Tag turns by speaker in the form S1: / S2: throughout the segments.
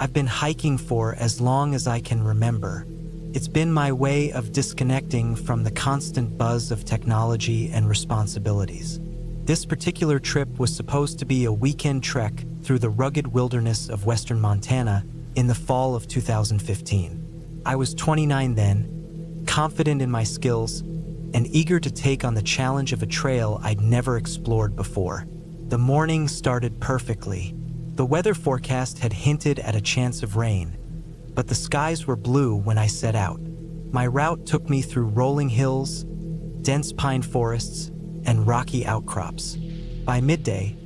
S1: I've been hiking for as long as I can remember. It's been my way of disconnecting from the constant buzz of technology and responsibilities. This particular trip was supposed to be a weekend trek through the rugged wilderness of western Montana in the fall of 2015. I was 29 then, confident in my skills, and eager to take on the challenge of a trail I'd never explored before. The morning started perfectly. The weather forecast had hinted at a chance of rain, but the skies were blue when I set out. My route took me through rolling hills, dense pine forests, and rocky outcrops. By midday,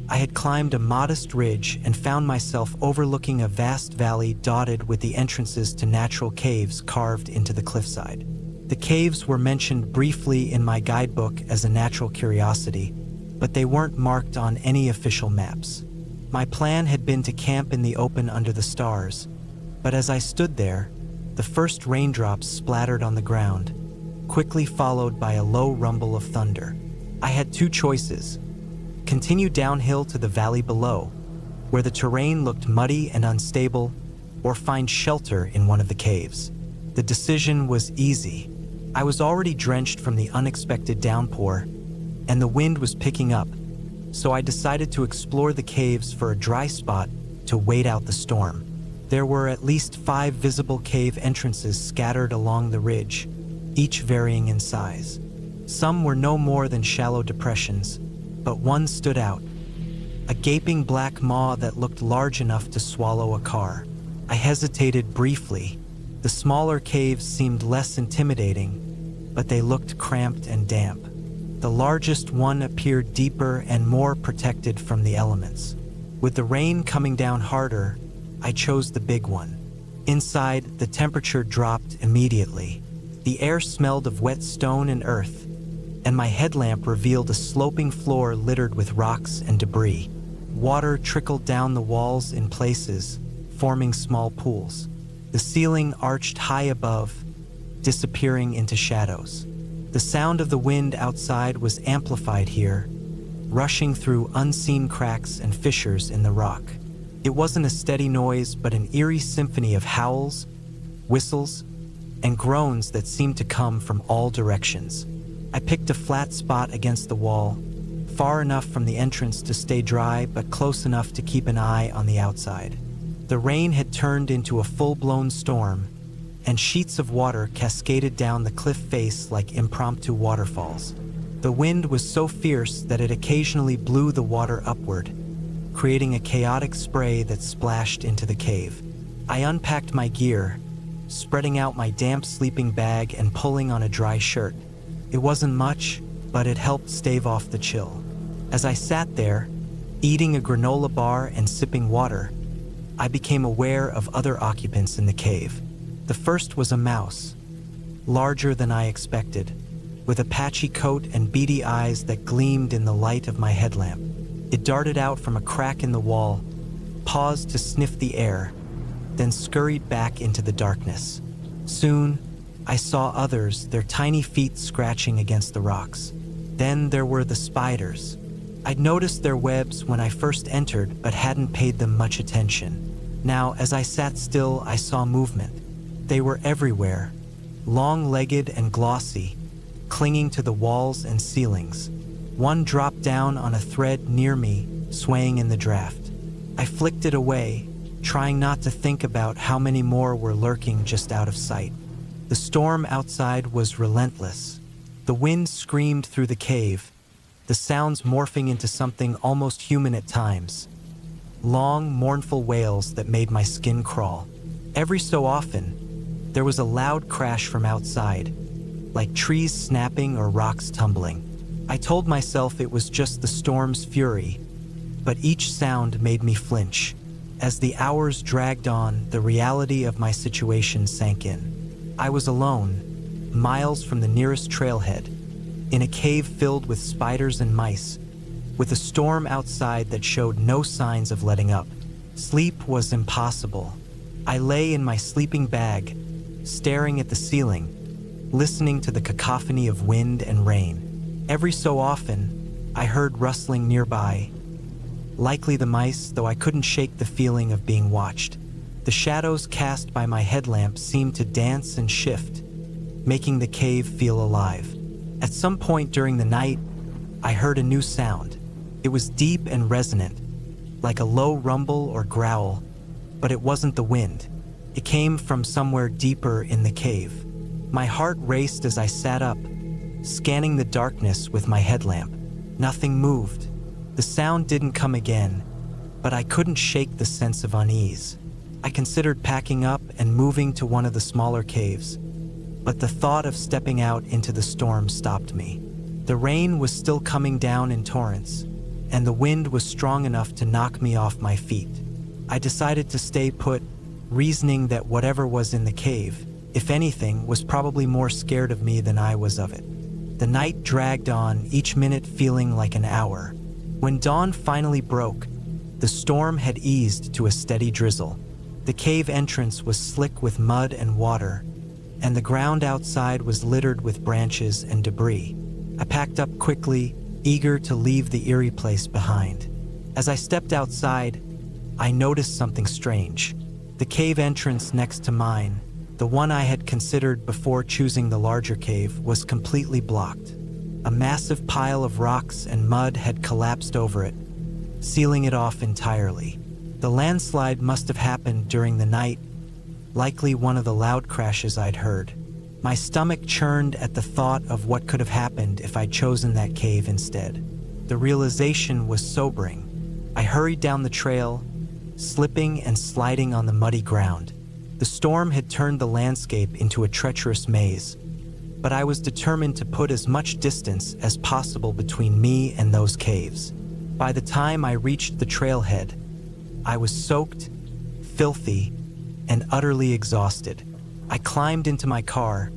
S1: I had climbed a modest ridge and found myself overlooking a vast valley dotted with the entrances to natural caves carved into the cliffside. The caves were mentioned briefly in my guidebook as a natural curiosity, but they weren't marked on any official maps. My plan had been to camp in the open under the stars, but as I stood there, the first raindrops splattered on the ground, quickly followed by a low rumble of thunder. I had two choices: continue downhill to the valley below, where the terrain looked muddy and unstable, or find shelter in one of the caves. The decision was easy. I was already drenched from the unexpected downpour, and the wind was picking up, so I decided to explore the caves for a dry spot to wait out the storm. There were at least 5 visible cave entrances scattered along the ridge, each varying in size. Some were no more than shallow depressions, but one stood out, a gaping black maw that looked large enough to swallow a car. I hesitated briefly. The smaller caves seemed less intimidating, but they looked cramped and damp. The largest one appeared deeper and more protected from the elements. With the rain coming down harder, I chose the big one. Inside, the temperature dropped immediately. The air smelled of wet stone and earth, and my headlamp revealed a sloping floor littered with rocks and debris. Water trickled down the walls in places, forming small pools. The ceiling arched high above, disappearing into shadows. The sound of the wind outside was amplified here, rushing through unseen cracks and fissures in the rock. It wasn't a steady noise, but an eerie symphony of howls, whistles, and groans that seemed to come from all directions. I picked a flat spot against the wall, far enough from the entrance to stay dry, but close enough to keep an eye on the outside. The rain had turned into a full-blown storm, and sheets of water cascaded down the cliff face like impromptu waterfalls. The wind was so fierce that it occasionally blew the water upward, creating a chaotic spray that splashed into the cave. I unpacked my gear, spreading out my damp sleeping bag and pulling on a dry shirt. It wasn't much, but it helped stave off the chill. As I sat there, eating a granola bar and sipping water, I became aware of other occupants in the cave. The first was a mouse, larger than I expected, with a patchy coat and beady eyes that gleamed in the light of my headlamp. It darted out from a crack in the wall, paused to sniff the air, then scurried back into the darkness. Soon, I saw others, their tiny feet scratching against the rocks. Then there were the spiders. I'd noticed their webs when I first entered, but hadn't paid them much attention. Now, as I sat still, I saw movement. They were everywhere, long-legged and glossy, clinging to the walls and ceilings. One dropped down on a thread near me, swaying in the draft. I flicked it away, trying not to think about how many more were lurking just out of sight. The storm outside was relentless. The wind screamed through the cave, the sounds morphing into something almost human at times. Long, mournful wails that made my skin crawl. Every so often, there was a loud crash from outside, like trees snapping or rocks tumbling. I told myself it was just the storm's fury, but each sound made me flinch. As the hours dragged on, the reality of my situation sank in. I was alone, miles from the nearest trailhead, in a cave filled with spiders and mice, with a storm outside that showed no signs of letting up. Sleep was impossible. I lay in my sleeping bag, staring at the ceiling, listening to the cacophony of wind and rain. Every so often, I heard rustling nearby, likely the mice, though I couldn't shake the feeling of being watched. The shadows cast by my headlamp seemed to dance and shift, making the cave feel alive. At some point during the night, I heard a new sound. It was deep and resonant, like a low rumble or growl, but it wasn't the wind. It came from somewhere deeper in the cave. My heart raced as I sat up, scanning the darkness with my headlamp. Nothing moved. The sound didn't come again, but I couldn't shake the sense of unease. I considered packing up and moving to one of the smaller caves, but the thought of stepping out into the storm stopped me. The rain was still coming down in torrents, and the wind was strong enough to knock me off my feet. I decided to stay put, reasoning that whatever was in the cave, if anything, was probably more scared of me than I was of it. The night dragged on, each minute feeling like an hour. When dawn finally broke, the storm had eased to a steady drizzle. The cave entrance was slick with mud and water, and the ground outside was littered with branches and debris. I packed up quickly, eager to leave the eerie place behind. As I stepped outside, I noticed something strange. The cave entrance next to mine, the one I had considered before choosing the larger cave, was completely blocked. A massive pile of rocks and mud had collapsed over it, sealing it off entirely. The landslide must have happened during the night, likely one of the loud crashes I'd heard. My stomach churned at the thought of what could have happened if I'd chosen that cave instead. The realization was sobering. I hurried down the trail, slipping and sliding on the muddy ground. The storm had turned the landscape into a treacherous maze, but I was determined to put as much distance as possible between me and those caves. By the time I reached the trailhead, I was soaked, filthy, and utterly exhausted. I climbed into my car,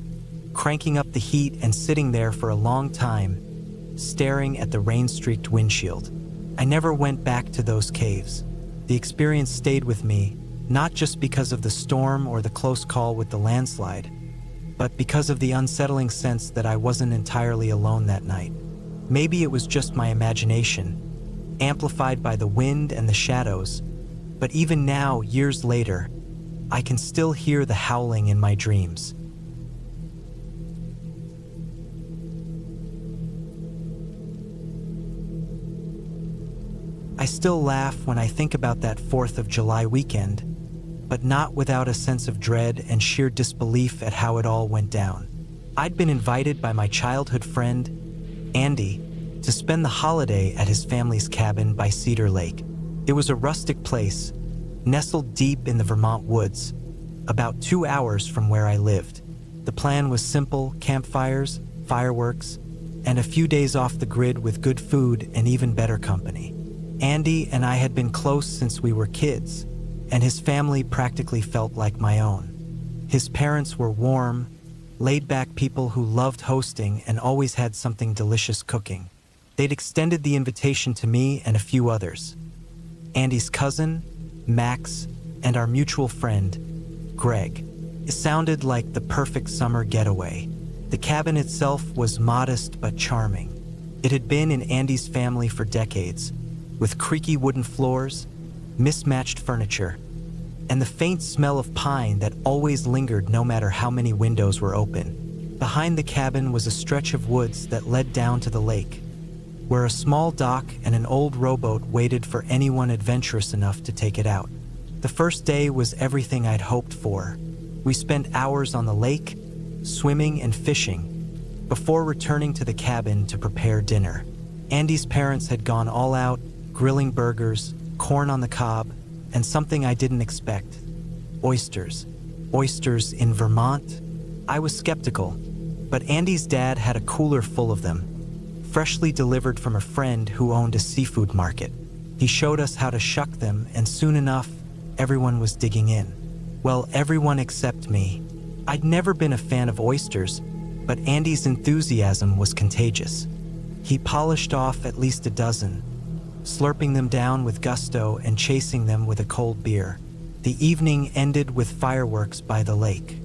S1: cranking up the heat and sitting there for a long time, staring at the rain-streaked windshield. I never went back to those caves. The experience stayed with me, not just because of the storm or the close call with the landslide, but because of the unsettling sense that I wasn't entirely alone that night. Maybe it was just my imagination, amplified by the wind and the shadows, but even now, years later, I can still hear the howling in my dreams. I still laugh when I think about that 4th of July weekend, but not without a sense of dread and sheer disbelief at how it all went down. I'd been invited by my childhood friend, Andy, to spend the holiday at his family's cabin by Cedar Lake. It was a rustic place, nestled deep in the Vermont woods, about 2 hours from where I lived. The plan was simple: campfires, fireworks, and a few days off the grid with good food and even better company. Andy and I had been close since we were kids, and his family practically felt like my own. His parents were warm, laid-back people who loved hosting and always had something delicious cooking. They'd extended the invitation to me and a few others: Andy's cousin, Max, and our mutual friend, Greg. It sounded like the perfect summer getaway. The cabin itself was modest but charming. It had been in Andy's family for decades, with creaky wooden floors, mismatched furniture, and the faint smell of pine that always lingered no matter how many windows were open. Behind the cabin was a stretch of woods that led down to the lake, where a small dock and an old rowboat waited for anyone adventurous enough to take it out. The first day was everything I'd hoped for. We spent hours on the lake, swimming and fishing, before returning to the cabin to prepare dinner. Andy's parents had gone all out, grilling burgers, corn on the cob, and something I didn't expect: oysters. Oysters in Vermont? I was skeptical, but Andy's dad had a cooler full of them, freshly delivered from a friend who owned a seafood market. He showed us how to shuck them, and soon enough, everyone was digging in. Well, everyone except me. I'd never been a fan of oysters, but Andy's enthusiasm was contagious. He polished off at least a dozen, slurping them down with gusto and chasing them with a cold beer. The evening ended with fireworks by the lake.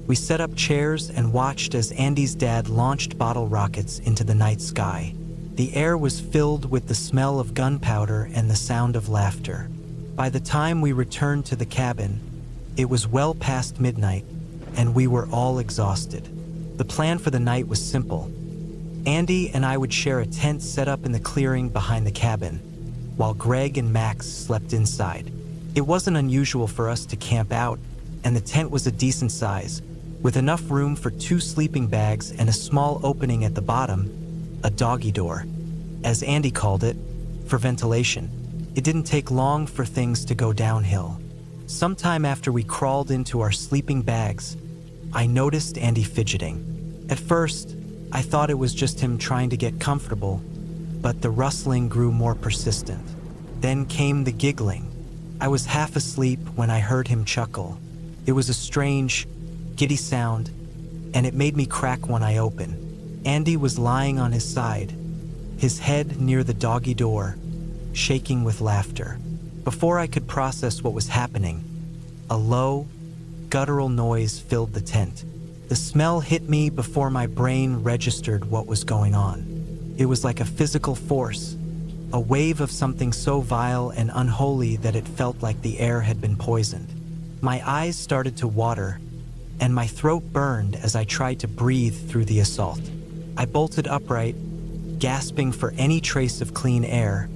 S1: We set up chairs and watched as Andy's dad launched bottle rockets into the night sky. The air was filled with the smell of gunpowder and the sound of laughter. By the time we returned to the cabin, It was well past midnight, and we were all exhausted. The plan for the night was simple. Andy and I would share a tent set up in the clearing behind the cabin, while Greg and Max slept inside. It wasn't unusual for us to camp out, and the tent was a decent size, with enough room for 2 sleeping bags and a small opening at the bottom, a doggy door, as Andy called it, for ventilation. It didn't take long for things to go downhill. Sometime after we crawled into our sleeping bags, I noticed Andy fidgeting. At first, I thought it was just him trying to get comfortable, but the rustling grew more persistent. Then came the giggling. I was half asleep when I heard him chuckle. It was a strange, giddy sound, and it made me crack one eye open. Andy was lying on his side, his head near the doggy door, shaking with laughter. Before I could process what was happening, a low, guttural noise filled the tent. The smell hit me before my brain registered what was going on. It was like a physical force, a wave of something so vile and unholy that it felt like the air had been poisoned. My eyes started to water, and my throat burned as I tried to breathe through the assault. I bolted upright, gasping for any trace of clean air,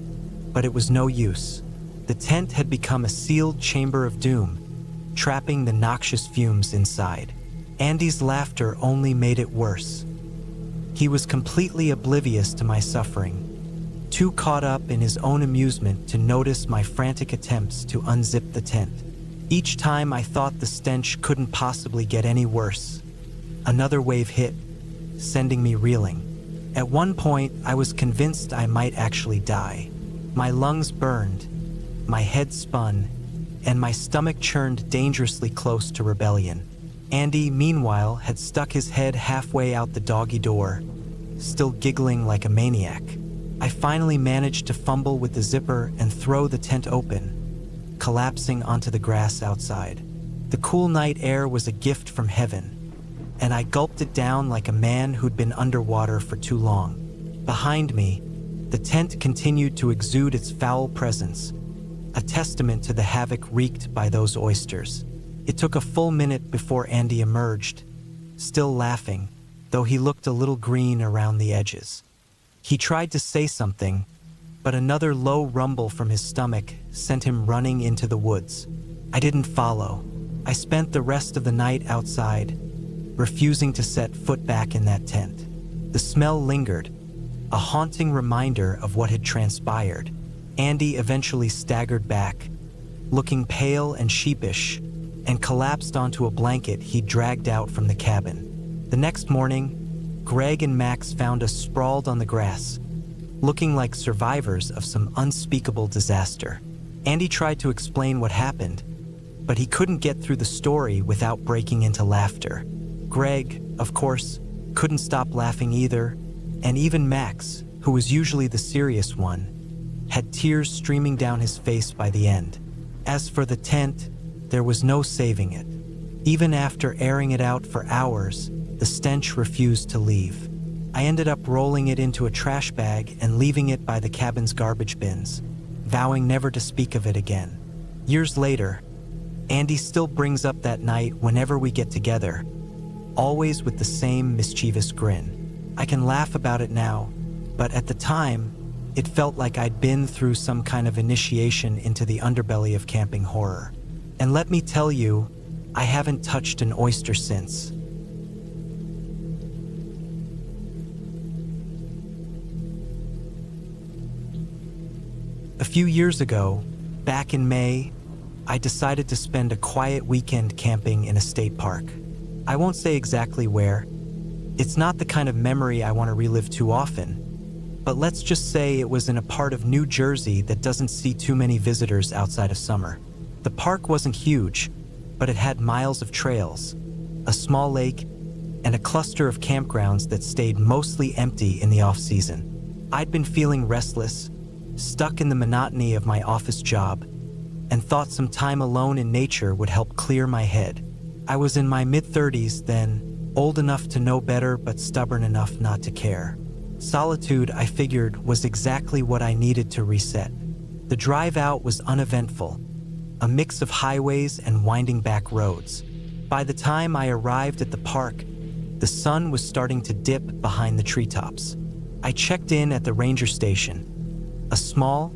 S1: but it was no use. The tent had become a sealed chamber of doom, trapping the noxious fumes inside. Andy's laughter only made it worse. He was completely oblivious to my suffering, too caught up in his own amusement to notice my frantic attempts to unzip the tent. Each time I thought the stench couldn't possibly get any worse, another wave hit, sending me reeling. At one point, I was convinced I might actually die. My lungs burned, my head spun, and my stomach churned dangerously close to rebellion. Andy, meanwhile, had stuck his head halfway out the doggy door, still giggling like a maniac. I finally managed to fumble with the zipper and throw the tent open, collapsing onto the grass outside. The cool night air was a gift from heaven, and I gulped it down like a man who'd been underwater for too long. Behind me, the tent continued to exude its foul presence, a testament to the havoc wreaked by those oysters. It took a full minute before Andy emerged, still laughing, though he looked a little green around the edges. He tried to say something, but another low rumble from his stomach sent him running into the woods. I didn't follow. I spent the rest of the night outside, refusing to set foot back in that tent. The smell lingered, a haunting reminder of what had transpired. Andy eventually staggered back, looking pale and sheepish, and collapsed onto a blanket he'd dragged out from the cabin. The next morning, Greg and Max found us sprawled on the grass, looking like survivors of some unspeakable disaster. Andy tried to explain what happened, but he couldn't get through the story without breaking into laughter. Greg, of course, couldn't stop laughing either, and even Max, who was usually the serious one, had tears streaming down his face by the end. As for the tent, there was no saving it. Even after airing it out for hours, the stench refused to leave. I ended up rolling it into a trash bag and leaving it by the cabin's garbage bins, vowing never to speak of it again. Years later, Andy still brings up that night whenever we get together, always with the same mischievous grin. I can laugh about it now, but at the time, it felt like I'd been through some kind of initiation into the underbelly of camping horror. And let me tell you, I haven't touched an oyster since. A few years ago, back in May, I decided to spend a quiet weekend camping in a state park. I won't say exactly where. It's not the kind of memory I want to relive too often, but let's just say it was in a part of New Jersey that doesn't see too many visitors outside of summer. The park wasn't huge, but it had miles of trails, a small lake, and a cluster of campgrounds that stayed mostly empty in the off-season. I'd been feeling restless, stuck in the monotony of my office job, and thought some time alone in nature would help clear my head. I was in my mid-30s then, old enough to know better but stubborn enough not to care. Solitude, I figured, was exactly what I needed to reset. The drive out was uneventful. a mix of highways and winding back roads. By the time I arrived at the park, the sun was starting to dip behind the treetops. I checked in at the ranger station, a small,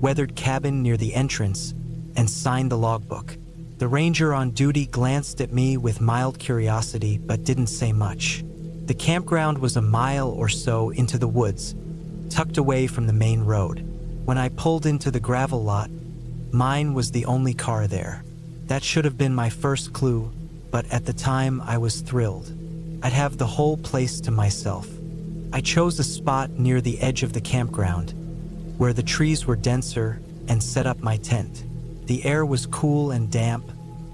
S1: weathered cabin near the entrance, and signed the logbook. The ranger on duty glanced at me with mild curiosity but didn't say much. The campground was a mile or so into the woods, tucked away from the main road. When I pulled into the gravel lot, mine was the only car there. That should have been my first clue, but at the time I was thrilled. I'd have the whole place to myself. I chose a spot near the edge of the campground, where the trees were denser, and set up my tent. The air was cool and damp,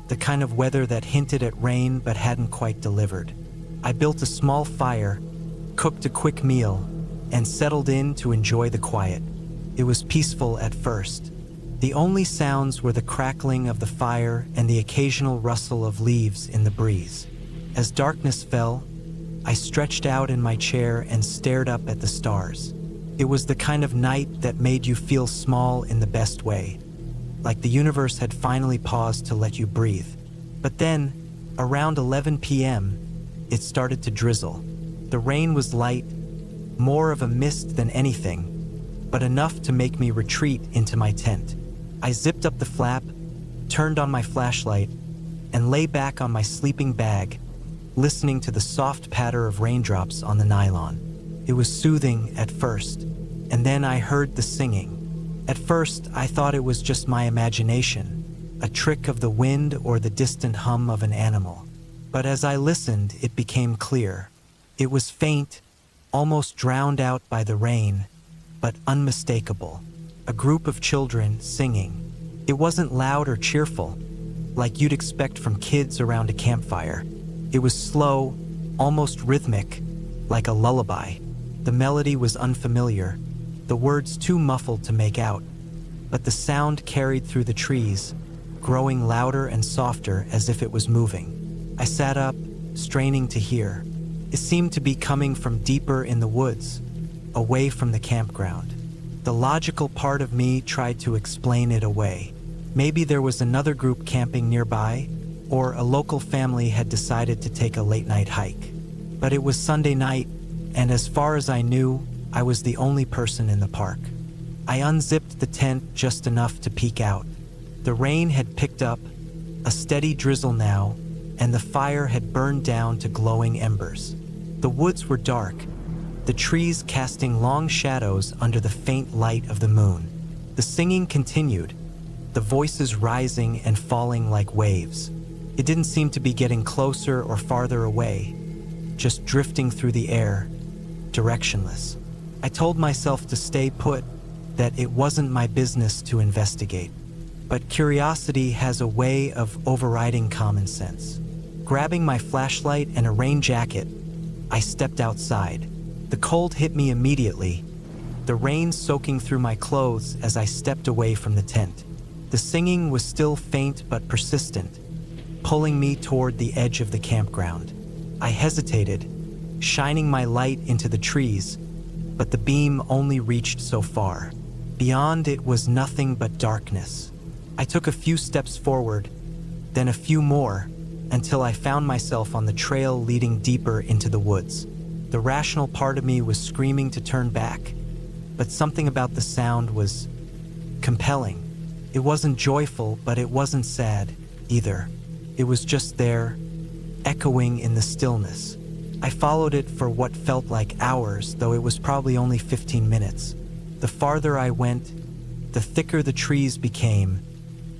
S1: the kind of weather that hinted at rain but hadn't quite delivered. I built a small fire, cooked a quick meal, and settled in to enjoy the quiet. It was peaceful at first. The only sounds were the crackling of the fire and the occasional rustle of leaves in the breeze. As darkness fell, I stretched out in my chair and stared up at the stars. It was the kind of night that made you feel small in the best way, like the universe had finally paused to let you breathe. But then, around 11 p.m., it started to drizzle. The rain was light, more of a mist than anything, but enough to make me retreat into my tent. I zipped up the flap, turned on my flashlight, and lay back on my sleeping bag, listening to the soft patter of raindrops on the nylon. It was soothing at first, and then I heard the singing. At first, I thought it was just my imagination, a trick of the wind or the distant hum of an animal. But as I listened, it became clear. It was faint, almost drowned out by the rain, but unmistakable. A group of children singing. It wasn't loud or cheerful, like you'd expect from kids around a campfire. It was slow, almost rhythmic, like a lullaby. The melody was unfamiliar, the words too muffled to make out, but the sound carried through the trees, growing louder and softer as if it was moving. I sat up, straining to hear. It seemed to be coming from deeper in the woods, away from the campground. The logical part of me tried to explain it away. Maybe there was another group camping nearby, or a local family had decided to take a late-night hike. But it was Sunday night, and as far as I knew, I was the only person in the park. I unzipped the tent just enough to peek out. The rain had picked up, a steady drizzle now, and the fire had burned down to glowing embers. The woods were dark, the trees casting long shadows under the faint light of the moon. The singing continued, the voices rising and falling like waves. It didn't seem to be getting closer or farther away, just drifting through the air, directionless. I told myself to stay put, that it wasn't my business to investigate. But curiosity has a way of overriding common sense. Grabbing my flashlight and a rain jacket, I stepped outside. The cold hit me immediately, the rain soaking through my clothes as I stepped away from the tent. The singing was still faint but persistent, pulling me toward the edge of the campground. I hesitated, shining my light into the trees, but the beam only reached so far. Beyond it was nothing but darkness. I took a few steps forward, then a few more, until I found myself on the trail leading deeper into the woods. The rational part of me was screaming to turn back, but something about the sound was compelling. It wasn't joyful, but it wasn't sad either. It was just there, echoing in the stillness. I followed it for what felt like hours, though it was probably only 15 minutes. The farther I went, the thicker the trees became,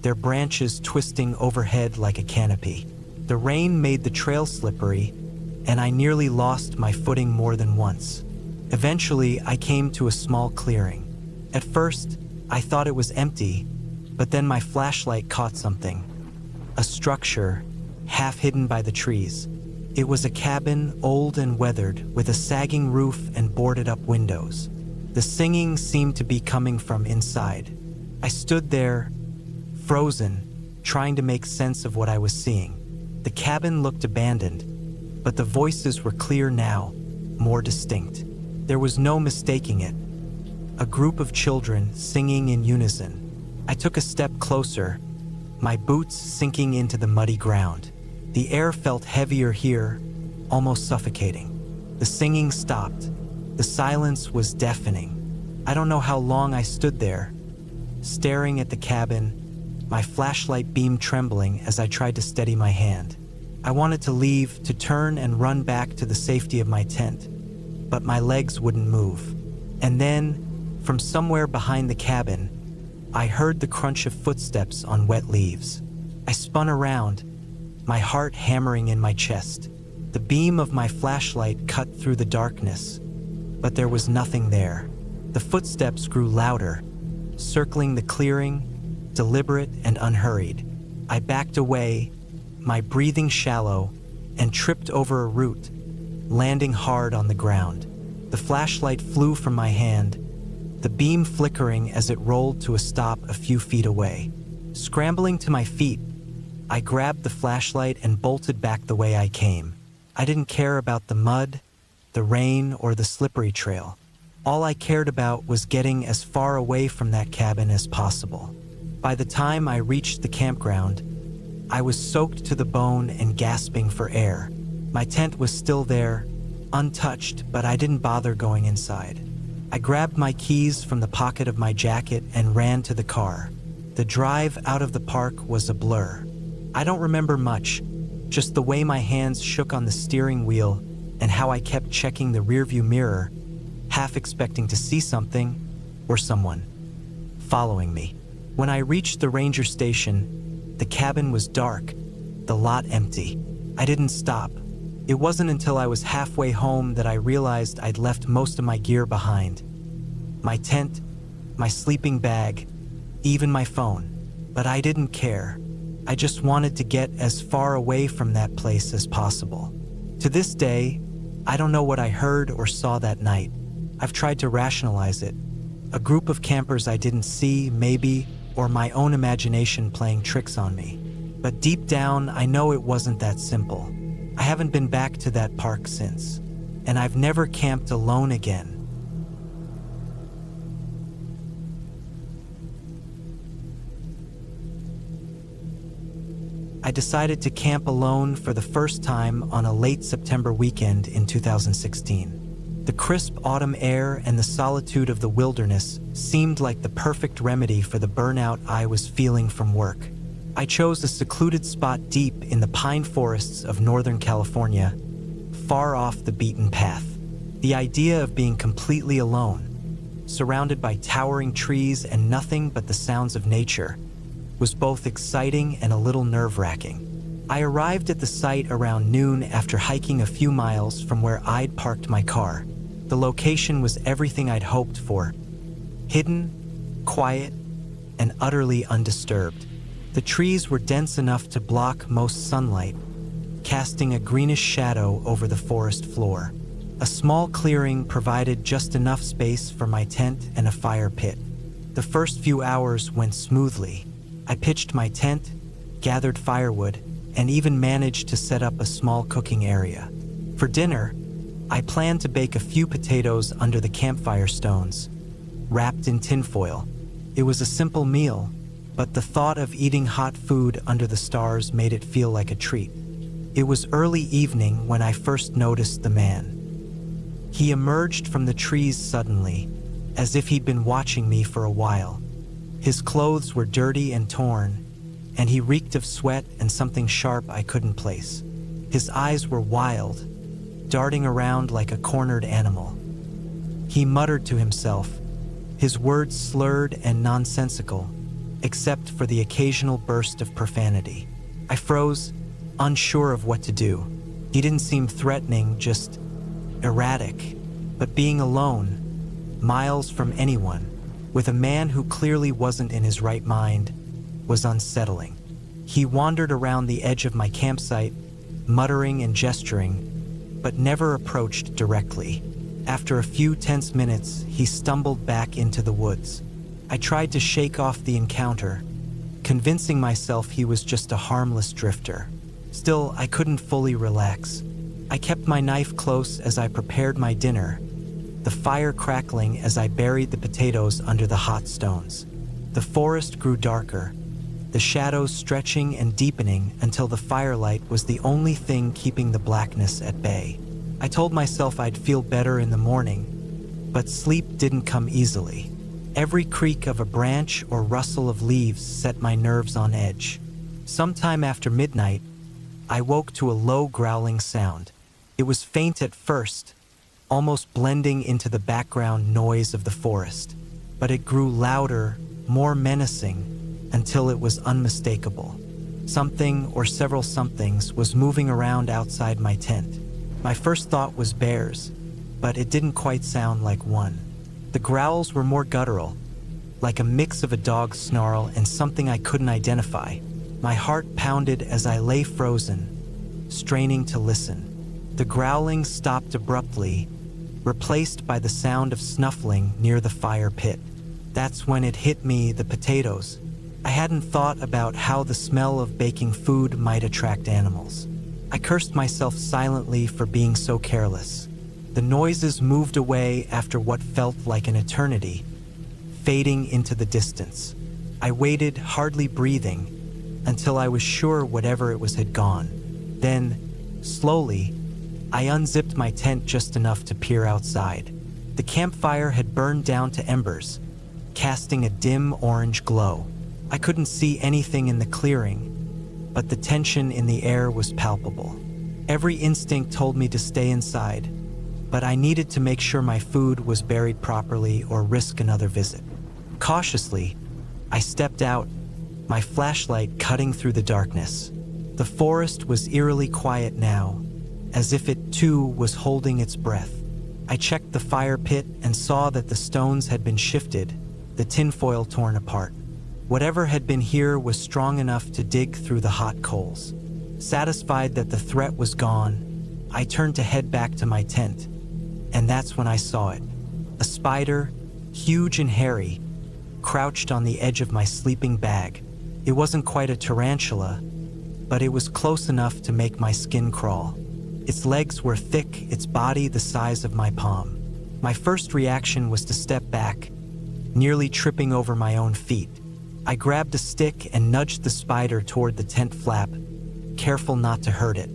S1: their branches twisting overhead like a canopy. The rain made the trail slippery, and I nearly lost my footing more than once. Eventually, I came to a small clearing. At first, I thought it was empty, but then my flashlight caught something. A structure, half hidden by the trees. It was a cabin, old and weathered, with a sagging roof and boarded-up windows. The singing seemed to be coming from inside. I stood there, frozen, trying to make sense of what I was seeing. The cabin looked abandoned, but the voices were clear now, more distinct. There was no mistaking it. A group of children singing in unison. I took a step closer, my boots sinking into the muddy ground. The air felt heavier here, almost suffocating. The singing stopped. The silence was deafening. I don't know how long I stood there, staring at the cabin, my flashlight beam trembling as I tried to steady my hand. I wanted to leave, to turn and run back to the safety of my tent, but my legs wouldn't move. And then, from somewhere behind the cabin, I heard the crunch of footsteps on wet leaves. I spun around, my heart hammering in my chest. The beam of my flashlight cut through the darkness, but there was nothing there. The footsteps grew louder, circling the clearing, deliberate and unhurried. I backed away, my breathing shallow, and tripped over a root, landing hard on the ground. The flashlight flew from my hand, the beam flickering as it rolled to a stop a few feet away. Scrambling to my feet, I grabbed the flashlight and bolted back the way I came. I didn't care about the mud, the rain, or the slippery trail. All I cared about was getting as far away from that cabin as possible. By the time I reached the campground, I was soaked to the bone and gasping for air. My tent was still there, untouched, but I didn't bother going inside. I grabbed my keys from the pocket of my jacket and ran to the car. The drive out of the park was a blur. I don't remember much, just the way my hands shook on the steering wheel and how I kept checking the rearview mirror, half expecting to see something or someone following me. When I reached the ranger station, the cabin was dark, the lot empty. I didn't stop. It wasn't until I was halfway home that I realized I'd left most of my gear behind. My tent, my sleeping bag, even my phone. But I didn't care. I just wanted to get as far away from that place as possible. To this day, I don't know what I heard or saw that night. I've tried to rationalize it. A group of campers I didn't see, maybe, or my own imagination playing tricks on me. But deep down, I know it wasn't that simple. I haven't been back to that park since, and I've never camped alone again. I decided to camp alone for the first time on a late September weekend in 2016. The crisp autumn air and the solitude of the wilderness seemed like the perfect remedy for the burnout I was feeling from work. I chose a secluded spot deep in the pine forests of Northern California, far off the beaten path. The idea of being completely alone, surrounded by towering trees and nothing but the sounds of nature, was both exciting and a little nerve-wracking. I arrived at the site around noon after hiking a few miles from where I'd parked my car. The location was everything I'd hoped for: hidden, quiet, and utterly undisturbed. The trees were dense enough to block most sunlight, casting a greenish shadow over the forest floor. A small clearing provided just enough space for my tent and a fire pit. The first few hours went smoothly. I pitched my tent, gathered firewood, and even managed to set up a small cooking area. For dinner, I planned to bake a few potatoes under the campfire stones, wrapped in tinfoil. It was a simple meal, but the thought of eating hot food under the stars made it feel like a treat. It was early evening when I first noticed the man. He emerged from the trees suddenly, as if he'd been watching me for a while. His clothes were dirty and torn, and he reeked of sweat and something sharp I couldn't place. His eyes were wild, darting around like a cornered animal. He muttered to himself, his words slurred and nonsensical, except for the occasional burst of profanity. I froze, unsure of what to do. He didn't seem threatening, just erratic. But being alone, miles from anyone, with a man who clearly wasn't in his right mind, was unsettling. He wandered around the edge of my campsite, muttering and gesturing, but never approached directly. After a few tense minutes, he stumbled back into the woods. I tried to shake off the encounter, convincing myself he was just a harmless drifter. Still, I couldn't fully relax. I kept my knife close as I prepared my dinner, the fire crackling as I buried the potatoes under the hot stones. The forest grew darker, the shadows stretching and deepening until the firelight was the only thing keeping the blackness at bay. I told myself I'd feel better in the morning, but sleep didn't come easily. Every creak of a branch or rustle of leaves set my nerves on edge. Sometime after midnight, I woke to a low growling sound. It was faint at first, almost blending into the background noise of the forest, but it grew louder, more menacing, until it was unmistakable. Something or several somethings was moving around outside my tent. My first thought was bears, but it didn't quite sound like one. The growls were more guttural, like a mix of a dog's snarl and something I couldn't identify. My heart pounded as I lay frozen, straining to listen. The growling stopped abruptly, replaced by the sound of snuffling near the fire pit. That's when it hit me, the potatoes. I hadn't thought about how the smell of baking food might attract animals. I cursed myself silently for being so careless. The noises moved away after what felt like an eternity, fading into the distance. I waited, hardly breathing, until I was sure whatever it was had gone. Then, slowly, I unzipped my tent just enough to peer outside. The campfire had burned down to embers, casting a dim orange glow. I couldn't see anything in the clearing, but the tension in the air was palpable. Every instinct told me to stay inside, but I needed to make sure my food was buried properly or risk another visit. Cautiously, I stepped out, my flashlight cutting through the darkness. The forest was eerily quiet now, as if it too was holding its breath. I checked the fire pit and saw that the stones had been shifted, the tinfoil torn apart. Whatever had been here was strong enough to dig through the hot coals. Satisfied that the threat was gone, I turned to head back to my tent, and that's when I saw it. A spider, huge and hairy, crouched on the edge of my sleeping bag. It wasn't quite a tarantula, but it was close enough to make my skin crawl. Its legs were thick, its body the size of my palm. My first reaction was to step back, nearly tripping over my own feet. I grabbed a stick and nudged the spider toward the tent flap, careful not to hurt it.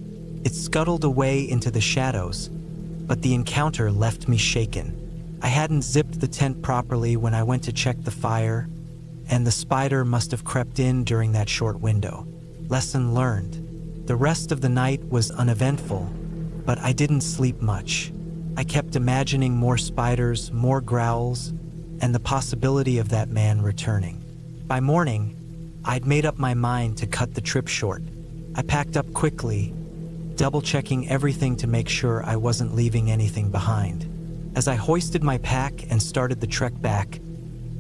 S1: It scuttled away into the shadows, but the encounter left me shaken. I hadn't zipped the tent properly when I went to check the fire, and the spider must have crept in during that short window. Lesson learned. The rest of the night was uneventful, but I didn't sleep much. I kept imagining more spiders, more growls, and the possibility of that man returning. By morning, I'd made up my mind to cut the trip short. I packed up quickly, double-checking everything to make sure I wasn't leaving anything behind. As I hoisted my pack and started the trek back,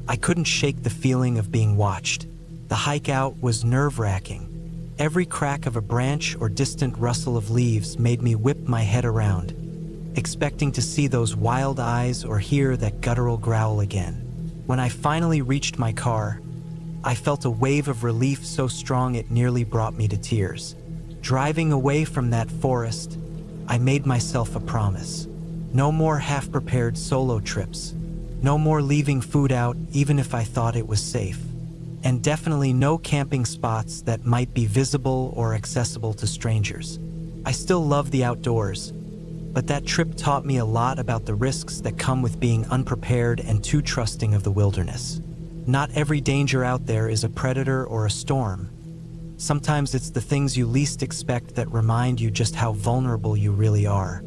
S1: I couldn't shake the feeling of being watched. The hike out was nerve-wracking. Every crack of a branch or distant rustle of leaves made me whip my head around, expecting to see those wild eyes or hear that guttural growl again. When I finally reached my car, I felt a wave of relief so strong it nearly brought me to tears. Driving away from that forest, I made myself a promise. No more half-prepared solo trips. No more leaving food out even if I thought it was safe. And definitely no camping spots that might be visible or accessible to strangers. I still love the outdoors, but that trip taught me a lot about the risks that come with being unprepared and too trusting of the wilderness. Not every danger out there is a predator or a storm. Sometimes it's the things you least expect that remind you just how vulnerable you really are.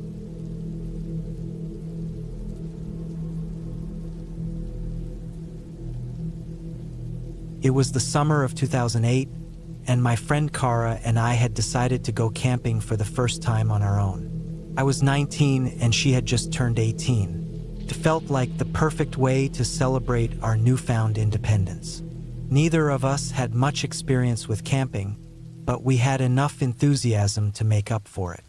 S1: It was the summer of 2008, and my friend Kara and I had decided to go camping for the first time on our own. I was 19 and she had just turned 18. It felt like the perfect way to celebrate our newfound independence. Neither of us had much experience with camping, but we had enough enthusiasm to make up for it.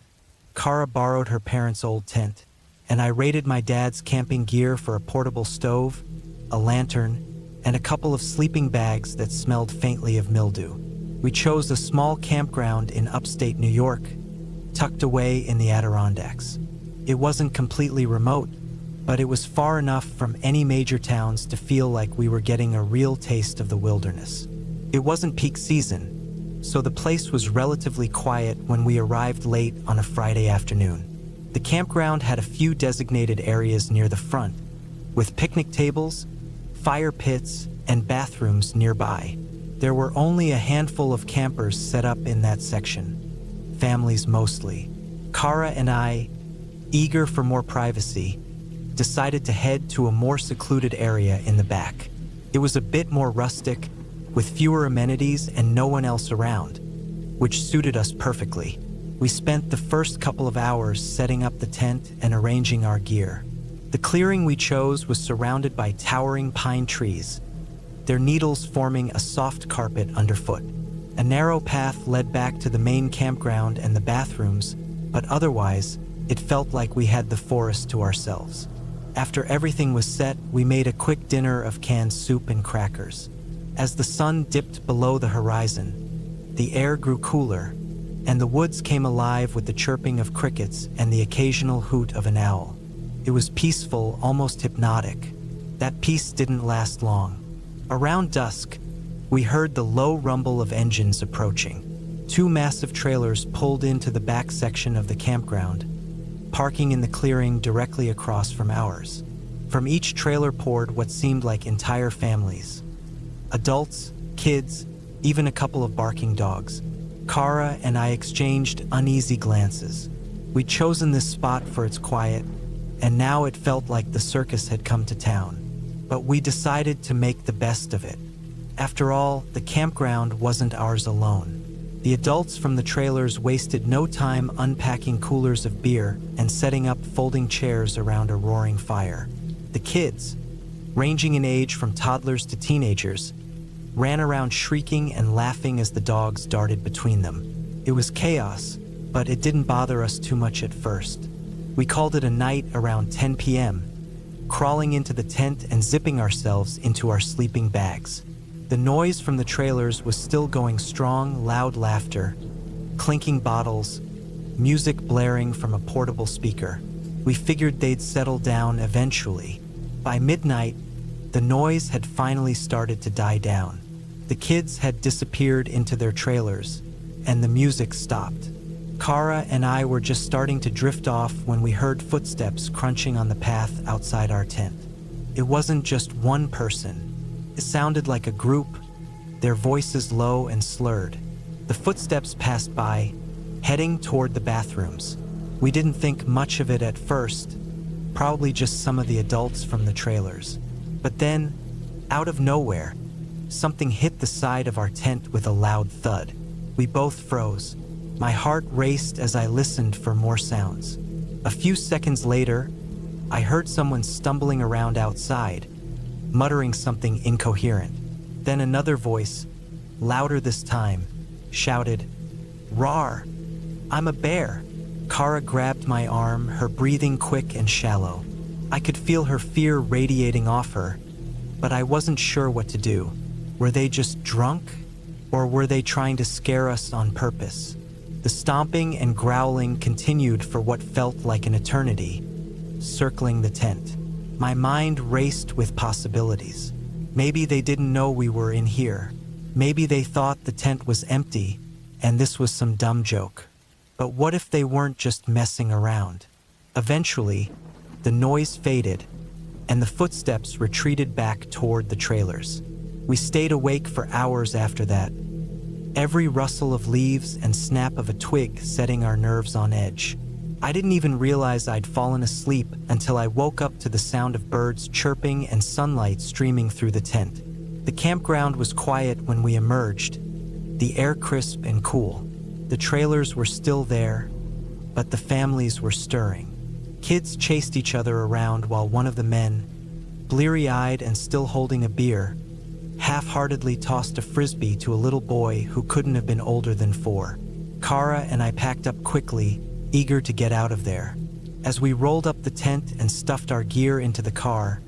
S1: Kara borrowed her parents' old tent, and I raided my dad's camping gear for a portable stove, a lantern, and a couple of sleeping bags that smelled faintly of mildew. We chose a small campground in upstate New York, tucked away in the Adirondacks. It wasn't completely remote, but it was far enough from any major towns to feel like we were getting a real taste of the wilderness. It wasn't peak season, so the place was relatively quiet when we arrived late on a Friday afternoon. The campground had a few designated areas near the front, with picnic tables, fire pits, and bathrooms nearby. There were only a handful of campers set up in that section, families mostly. Kara and I, eager for more privacy, decided to head to a more secluded area in the back. It was a bit more rustic, with fewer amenities and no one else around, which suited us perfectly. We spent the first couple of hours setting up the tent and arranging our gear. The clearing we chose was surrounded by towering pine trees, their needles forming a soft carpet underfoot. A narrow path led back to the main campground and the bathrooms, but otherwise, it felt like we had the forest to ourselves. After everything was set, we made a quick dinner of canned soup and crackers. As the sun dipped below the horizon, the air grew cooler, and the woods came alive with the chirping of crickets and the occasional hoot of an owl. It was peaceful, almost hypnotic. That peace didn't last long. Around dusk, we heard the low rumble of engines approaching. Two massive trailers pulled into the back section of the campground, parking in the clearing directly across from ours. From each trailer poured what seemed like entire families. Adults, kids, even a couple of barking dogs. Kara and I exchanged uneasy glances. We'd chosen this spot for its quiet, and now it felt like the circus had come to town. But we decided to make the best of it. After all, the campground wasn't ours alone. The adults from the trailers wasted no time unpacking coolers of beer and setting up folding chairs around a roaring fire. The kids, ranging in age from toddlers to teenagers, ran around shrieking and laughing as the dogs darted between them. It was chaos, but it didn't bother us too much at first. We called it a night around 10 p.m., crawling into the tent and zipping ourselves into our sleeping bags. The noise from the trailers was still going strong, loud laughter, clinking bottles, music blaring from a portable speaker. We figured they'd settle down eventually. By midnight, the noise had finally started to die down. The kids had disappeared into their trailers, and the music stopped. Kara and I were just starting to drift off when we heard footsteps crunching on the path outside our tent. It wasn't just one person. It sounded like a group, their voices low and slurred. The footsteps passed by, heading toward the bathrooms. We didn't think much of it at first, probably just some of the adults from the trailers. But then, out of nowhere, something hit the side of our tent with a loud thud. We both froze. My heart raced as I listened for more sounds. A few seconds later, I heard someone stumbling around outside, muttering something incoherent. Then another voice, louder this time, shouted, "Rawr! I'm a bear!" Kara grabbed my arm, her breathing quick and shallow. I could feel her fear radiating off her, but I wasn't sure what to do. Were they just drunk, or were they trying to scare us on purpose? The stomping and growling continued for what felt like an eternity, circling the tent. My mind raced with possibilities. Maybe they didn't know we were in here. Maybe they thought the tent was empty, and this was some dumb joke. But what if they weren't just messing around? Eventually, the noise faded, and the footsteps retreated back toward the trailers. We stayed awake for hours after that, every rustle of leaves and snap of a twig setting our nerves on edge. I didn't even realize I'd fallen asleep until I woke up to the sound of birds chirping and sunlight streaming through the tent. The campground was quiet when we emerged, the air crisp and cool. The trailers were still there, but the families were stirring. Kids chased each other around while one of the men, bleary-eyed and still holding a beer, half-heartedly tossed a frisbee to a little boy who couldn't have been older than 4. Kara and I packed up quickly, eager to get out of there. As we rolled up the tent and stuffed our gear into the car,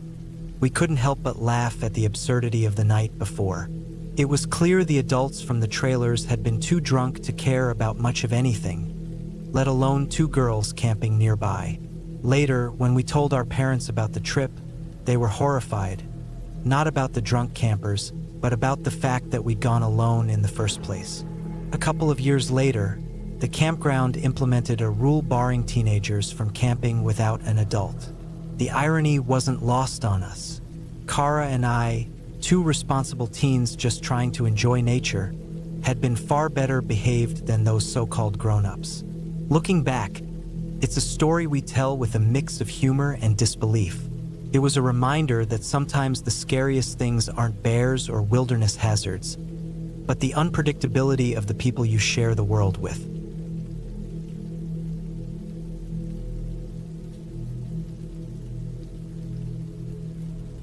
S1: we couldn't help but laugh at the absurdity of the night before. It was clear the adults from the trailers had been too drunk to care about much of anything, let alone 2 girls camping nearby. Later, when we told our parents about the trip, they were horrified. Not about the drunk campers, but about the fact that we'd gone alone in the first place. A couple of years later, the campground implemented a rule barring teenagers from camping without an adult. The irony wasn't lost on us. Kara and I, two responsible teens just trying to enjoy nature, had been far better behaved than those so-called grown-ups. Looking back, it's a story we tell with a mix of humor and disbelief. It was a reminder that sometimes the scariest things aren't bears or wilderness hazards, but the unpredictability of the people you share the world with.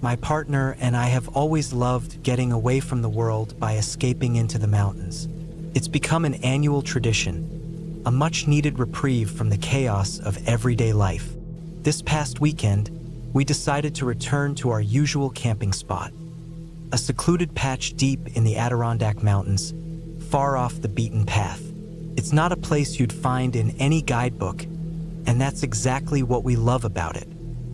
S1: My partner and I have always loved getting away from the world by escaping into the mountains. It's become an annual tradition, a much-needed reprieve from the chaos of everyday life. This past weekend, we decided to return to our usual camping spot, a secluded patch deep in the Adirondack Mountains, far off the beaten path. It's not a place you'd find in any guidebook, and that's exactly what we love about it.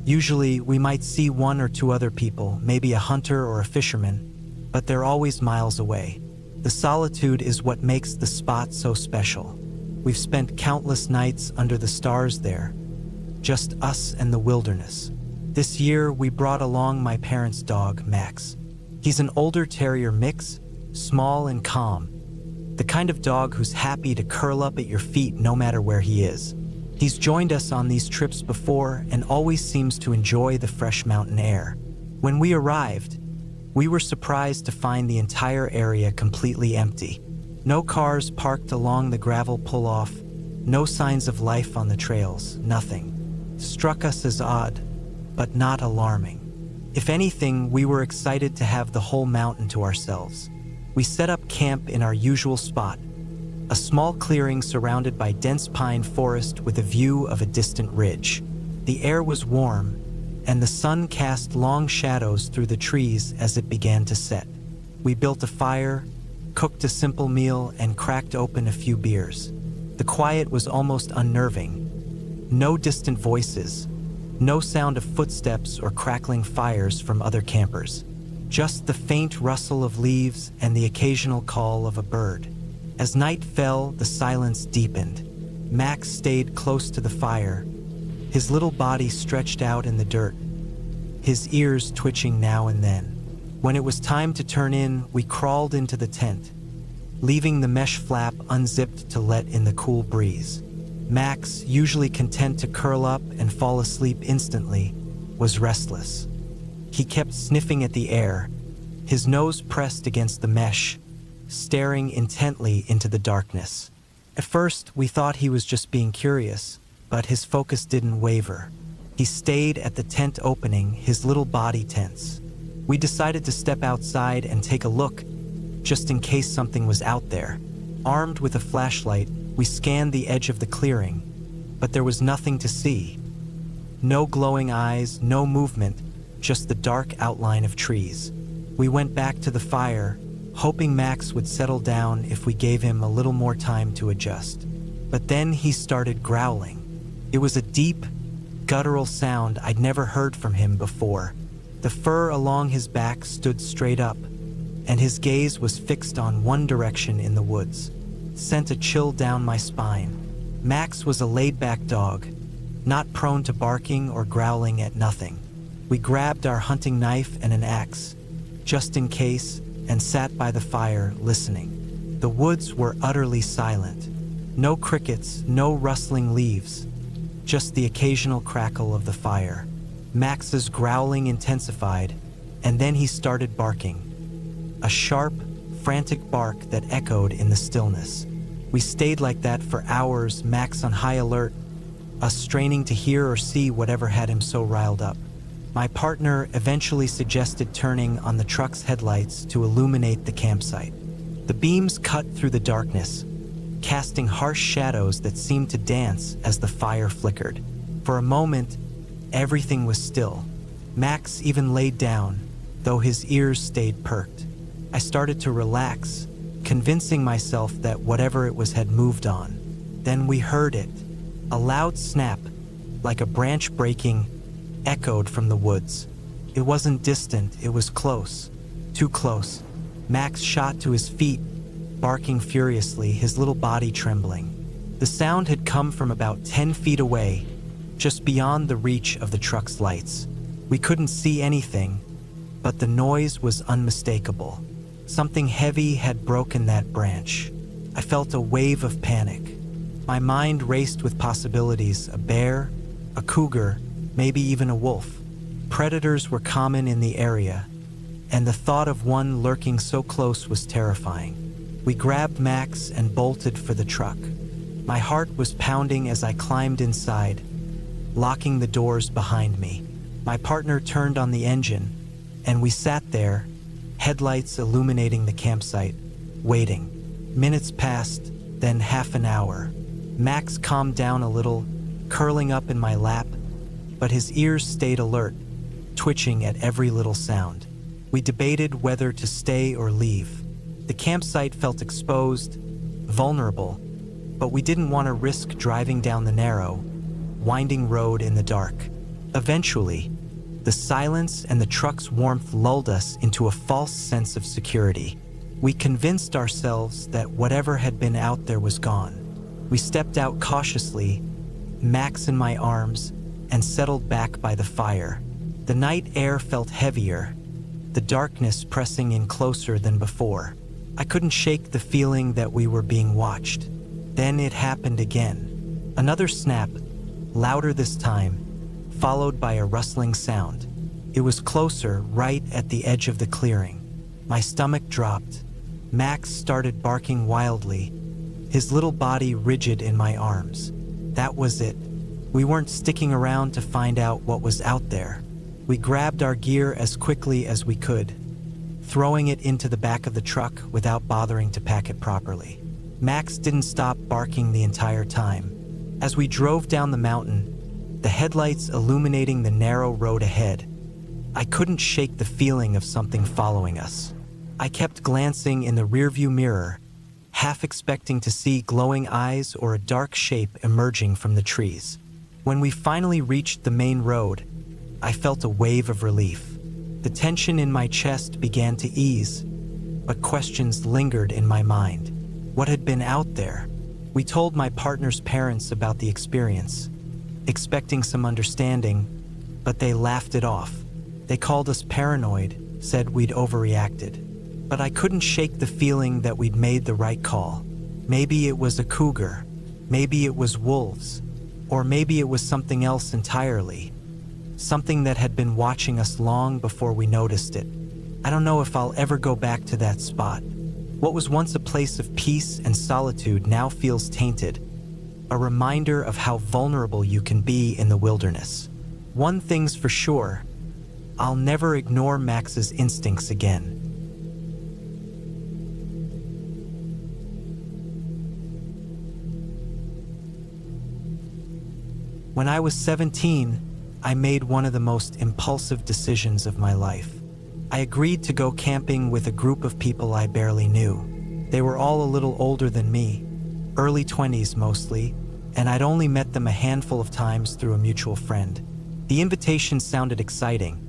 S1: Usually, we might see one or two other people, maybe a hunter or a fisherman, but they're always miles away. The solitude is what makes the spot so special. We've spent countless nights under the stars there, just us and the wilderness. This year, we brought along my parents' dog, Max. He's an older terrier mix, small and calm, the kind of dog who's happy to curl up at your feet no matter where he is. He's joined us on these trips before and always seems to enjoy the fresh mountain air. When we arrived, we were surprised to find the entire area completely empty. No cars parked along the gravel pull-off, no signs of life on the trails, nothing. Struck us as odd, but not alarming. If anything, we were excited to have the whole mountain to ourselves. We set up camp in our usual spot, a small clearing surrounded by dense pine forest with a view of a distant ridge. The air was warm, and the sun cast long shadows through the trees as it began to set. We built a fire, cooked a simple meal, and cracked open a few beers. The quiet was almost unnerving. No distant voices, no sound of footsteps or crackling fires from other campers. Just the faint rustle of leaves and the occasional call of a bird. As night fell, the silence deepened. Max stayed close to the fire, his little body stretched out in the dirt, his ears twitching now and then. When it was time to turn in, we crawled into the tent, leaving the mesh flap unzipped to let in the cool breeze. Max, usually content to curl up and fall asleep instantly, was restless. He kept sniffing at the air, his nose pressed against the mesh, staring intently into the darkness. At first, we thought he was just being curious, but his focus didn't waver. He stayed at the tent opening, his little body tense. We decided to step outside and take a look, just in case something was out there. Armed with a flashlight, we scanned the edge of the clearing, but there was nothing to see. No glowing eyes, no movement, just the dark outline of trees. We went back to the fire, hoping Max would settle down if we gave him a little more time to adjust. But then he started growling. It was a deep, guttural sound I'd never heard from him before. The fur along his back stood straight up, and his gaze was fixed on one direction in the woods. It sent a chill down my spine. Max was a laid-back dog, not prone to barking or growling at nothing. We grabbed our hunting knife and an axe, just in case, and sat by the fire, listening. The woods were utterly silent. No crickets, no rustling leaves, just the occasional crackle of the fire. Max's growling intensified, and then he started barking. A sharp, frantic bark that echoed in the stillness. We stayed like that for hours, Max on high alert, us straining to hear or see whatever had him so riled up. My partner eventually suggested turning on the truck's headlights to illuminate the campsite. The beams cut through the darkness, casting harsh shadows that seemed to dance as the fire flickered. For a moment, everything was still. Max even laid down, though his ears stayed perked. I started to relax, convincing myself that whatever it was had moved on. Then we heard it. A loud snap, like a branch breaking, echoed from the woods. It wasn't distant, it was close. Too close. Max shot to his feet, barking furiously, his little body trembling. The sound had come from about 10 feet away, just beyond the reach of the truck's lights. We couldn't see anything, but the noise was unmistakable. Something heavy had broken that branch. I felt a wave of panic. My mind raced with possibilities: a bear, a cougar, maybe even a wolf. Predators were common in the area, and the thought of one lurking so close was terrifying. We grabbed Max and bolted for the truck. My heart was pounding as I climbed inside, locking the doors behind me. My partner turned on the engine, and we sat there, headlights illuminating the campsite, waiting. Minutes passed, then half an hour. Max calmed down a little, curling up in my lap, but his ears stayed alert, twitching at every little sound. We debated whether to stay or leave. The campsite felt exposed, vulnerable, but we didn't want to risk driving down the narrow, winding road in the dark. Eventually, the silence and the truck's warmth lulled us into a false sense of security. We convinced ourselves that whatever had been out there was gone. We stepped out cautiously, Max in my arms, and settled back by the fire. The night air felt heavier, the darkness pressing in closer than before. I couldn't shake the feeling that we were being watched. Then it happened again. Another snap, louder this time, followed by a rustling sound. It was closer, right at the edge of the clearing. My stomach dropped. Max started barking wildly, his little body rigid in my arms. That was it. We weren't sticking around to find out what was out there. We grabbed our gear as quickly as we could, throwing it into the back of the truck without bothering to pack it properly. Max didn't stop barking the entire time. As we drove down the mountain, the headlights illuminating the narrow road ahead, I couldn't shake the feeling of something following us. I kept glancing in the rearview mirror, half expecting to see glowing eyes or a dark shape emerging from the trees. When we finally reached the main road, I felt a wave of relief. The tension in my chest began to ease, but questions lingered in my mind. What had been out there? We told my partner's parents about the experience, expecting some understanding, but they laughed it off. They called us paranoid, said we'd overreacted. But I couldn't shake the feeling that we'd made the right call. Maybe it was a cougar, maybe it was wolves, or maybe it was something else entirely. Something that had been watching us long before we noticed it. I don't know if I'll ever go back to that spot. What was once a place of peace and solitude now feels tainted, a reminder of how vulnerable you can be in the wilderness. One thing's for sure, I'll never ignore Max's instincts again. When I was 17, I made one of the most impulsive decisions of my life. I agreed to go camping with a group of people I barely knew. They were all a little older than me, early 20s mostly, and I'd only met them a handful of times through a mutual friend. The invitation sounded exciting,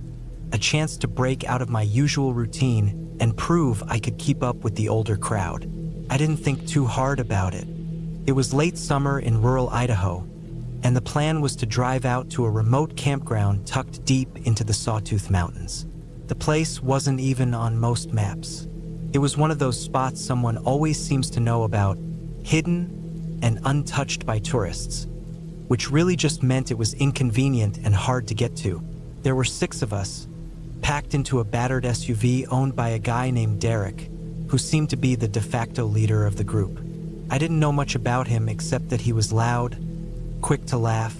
S1: a chance to break out of my usual routine and prove I could keep up with the older crowd. I didn't think too hard about it. It was late summer in rural Idaho, and the plan was to drive out to a remote campground tucked deep into the Sawtooth Mountains. The place wasn't even on most maps. It was one of those spots someone always seems to know about, hidden and untouched by tourists, which really just meant it was inconvenient and hard to get to. There were 6 of us, packed into a battered SUV owned by a guy named Derek, who seemed to be the de facto leader of the group. I didn't know much about him except that he was loud, quick to laugh,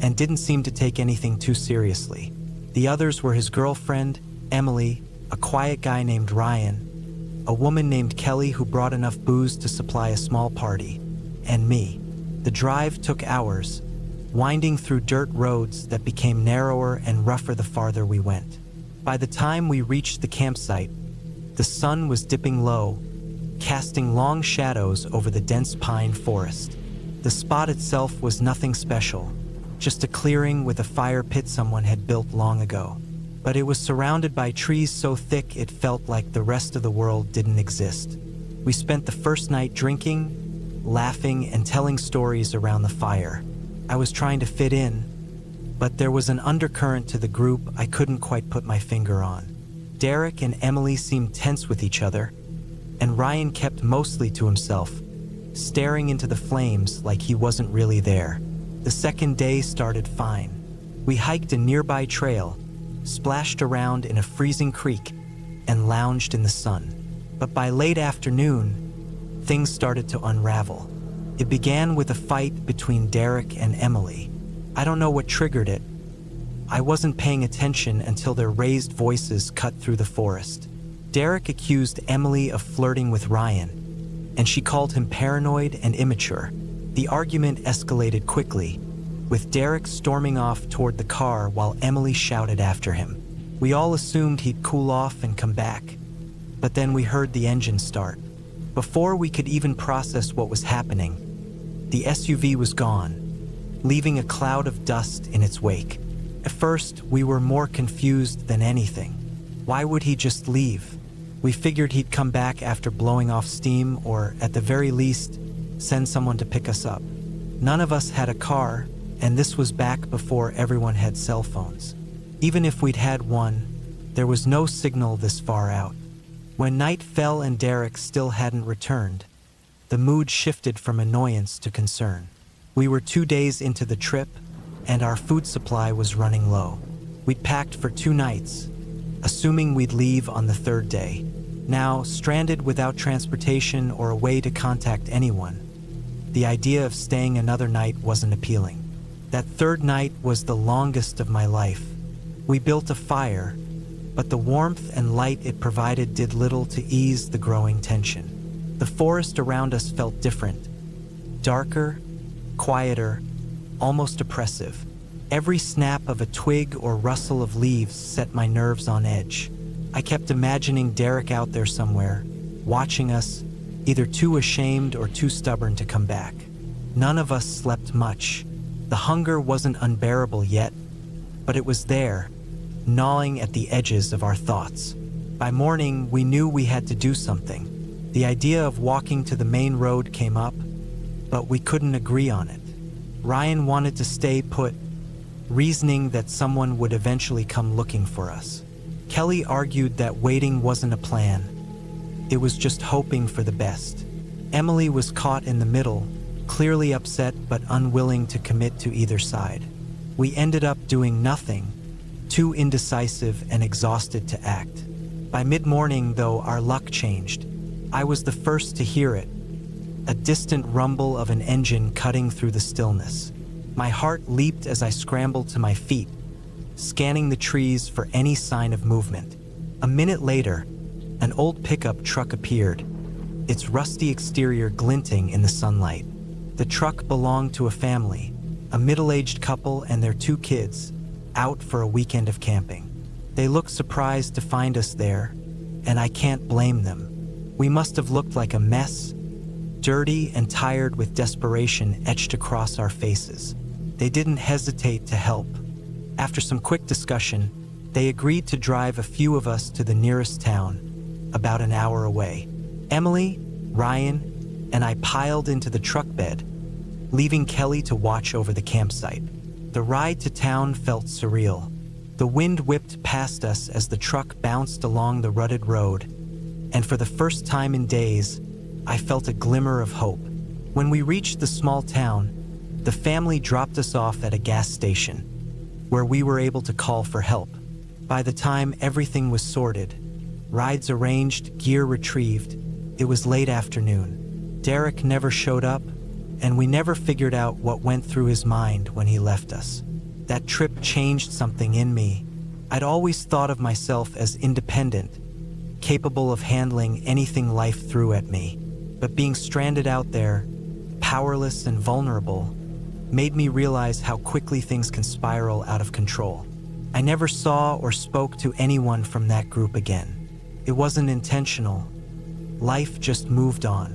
S1: and didn't seem to take anything too seriously. The others were his girlfriend, Emily, a quiet guy named Ryan, a woman named Kelly who brought enough booze to supply a small party, and me. The drive took hours, winding through dirt roads that became narrower and rougher the farther we went. By the time we reached the campsite, the sun was dipping low, casting long shadows over the dense pine forest. The spot itself was nothing special, just a clearing with a fire pit someone had built long ago. but it was surrounded by trees so thick it felt like the rest of the world didn't exist. We spent the first night drinking, laughing, and telling stories around the fire. I was trying to fit in, but there was an undercurrent to the group I couldn't quite put my finger on. Derek and Emily seemed tense with each other, and Ryan kept mostly to himself, staring into the flames like he wasn't really there. The second day started fine. We hiked a nearby trail, splashed around in a freezing creek, and lounged in the sun. But by late afternoon, things started to unravel. It began with a fight between Derek and Emily. I don't know what triggered it. I wasn't paying attention until their raised voices cut through the forest. Derek accused Emily of flirting with Ryan, and she called him paranoid and immature. The argument escalated quickly, with Derek storming off toward the car while Emily shouted after him. We all assumed he'd cool off and come back, but then we heard the engine start. Before we could even process what was happening, the SUV was gone, leaving a cloud of dust in its wake. At first, we were more confused than anything. Why would he just leave? We figured he'd come back after blowing off steam, or at the very least, send someone to pick us up. None of us had a car, and this was back before everyone had cell phones. Even if we'd had one, there was no signal this far out. When night fell and Derek still hadn't returned, the mood shifted from annoyance to concern. We were 2 days into the trip, and our food supply was running low. We'd packed for 2 nights, assuming we'd leave on the 3rd day. Now, stranded without transportation or a way to contact anyone, the idea of staying another night wasn't appealing. That 3rd night was the longest of my life. We built a fire, but the warmth and light it provided did little to ease the growing tension. The forest around us felt different, darker, quieter, almost oppressive. Every snap of a twig or rustle of leaves set my nerves on edge. I kept imagining Derek out there somewhere, watching us, either too ashamed or too stubborn to come back. None of us slept much. The hunger wasn't unbearable yet, but it was there, gnawing at the edges of our thoughts. By morning, we knew we had to do something. The idea of walking to the main road came up, but we couldn't agree on it. Ryan wanted to stay put, reasoning that someone would eventually come looking for us. Kelly argued that waiting wasn't a plan. It was just hoping for the best. Emily was caught in the middle, clearly upset but unwilling to commit to either side. We ended up doing nothing, too indecisive and exhausted to act. By mid-morning, though, our luck changed. I was the first to hear it, a distant rumble of an engine cutting through the stillness. My heart leaped as I scrambled to my feet, scanning the trees for any sign of movement. A minute later, an old pickup truck appeared, its rusty exterior glinting in the sunlight. The truck belonged to a family, a middle-aged couple and their 2 kids, out for a weekend of camping. They looked surprised to find us there, and I can't blame them. We must have looked like a mess, dirty and tired with desperation etched across our faces. They didn't hesitate to help. After some quick discussion, they agreed to drive a few of us to the nearest town, about an hour away. Emily, Ryan, and I piled into the truck bed, leaving Kelly to watch over the campsite. The ride to town felt surreal. The wind whipped past us as the truck bounced along the rutted road, and for the first time in days, I felt a glimmer of hope. When we reached the small town, the family dropped us off at a gas station, where we were able to call for help. By the time everything was sorted, rides arranged, gear retrieved, it was late afternoon. Derek never showed up, and we never figured out what went through his mind when he left us. That trip changed something in me. I'd always thought of myself as independent, capable of handling anything life threw at me. But being stranded out there, powerless and vulnerable, made me realize how quickly things can spiral out of control. I never saw or spoke to anyone from that group again. It wasn't intentional. Life just moved on.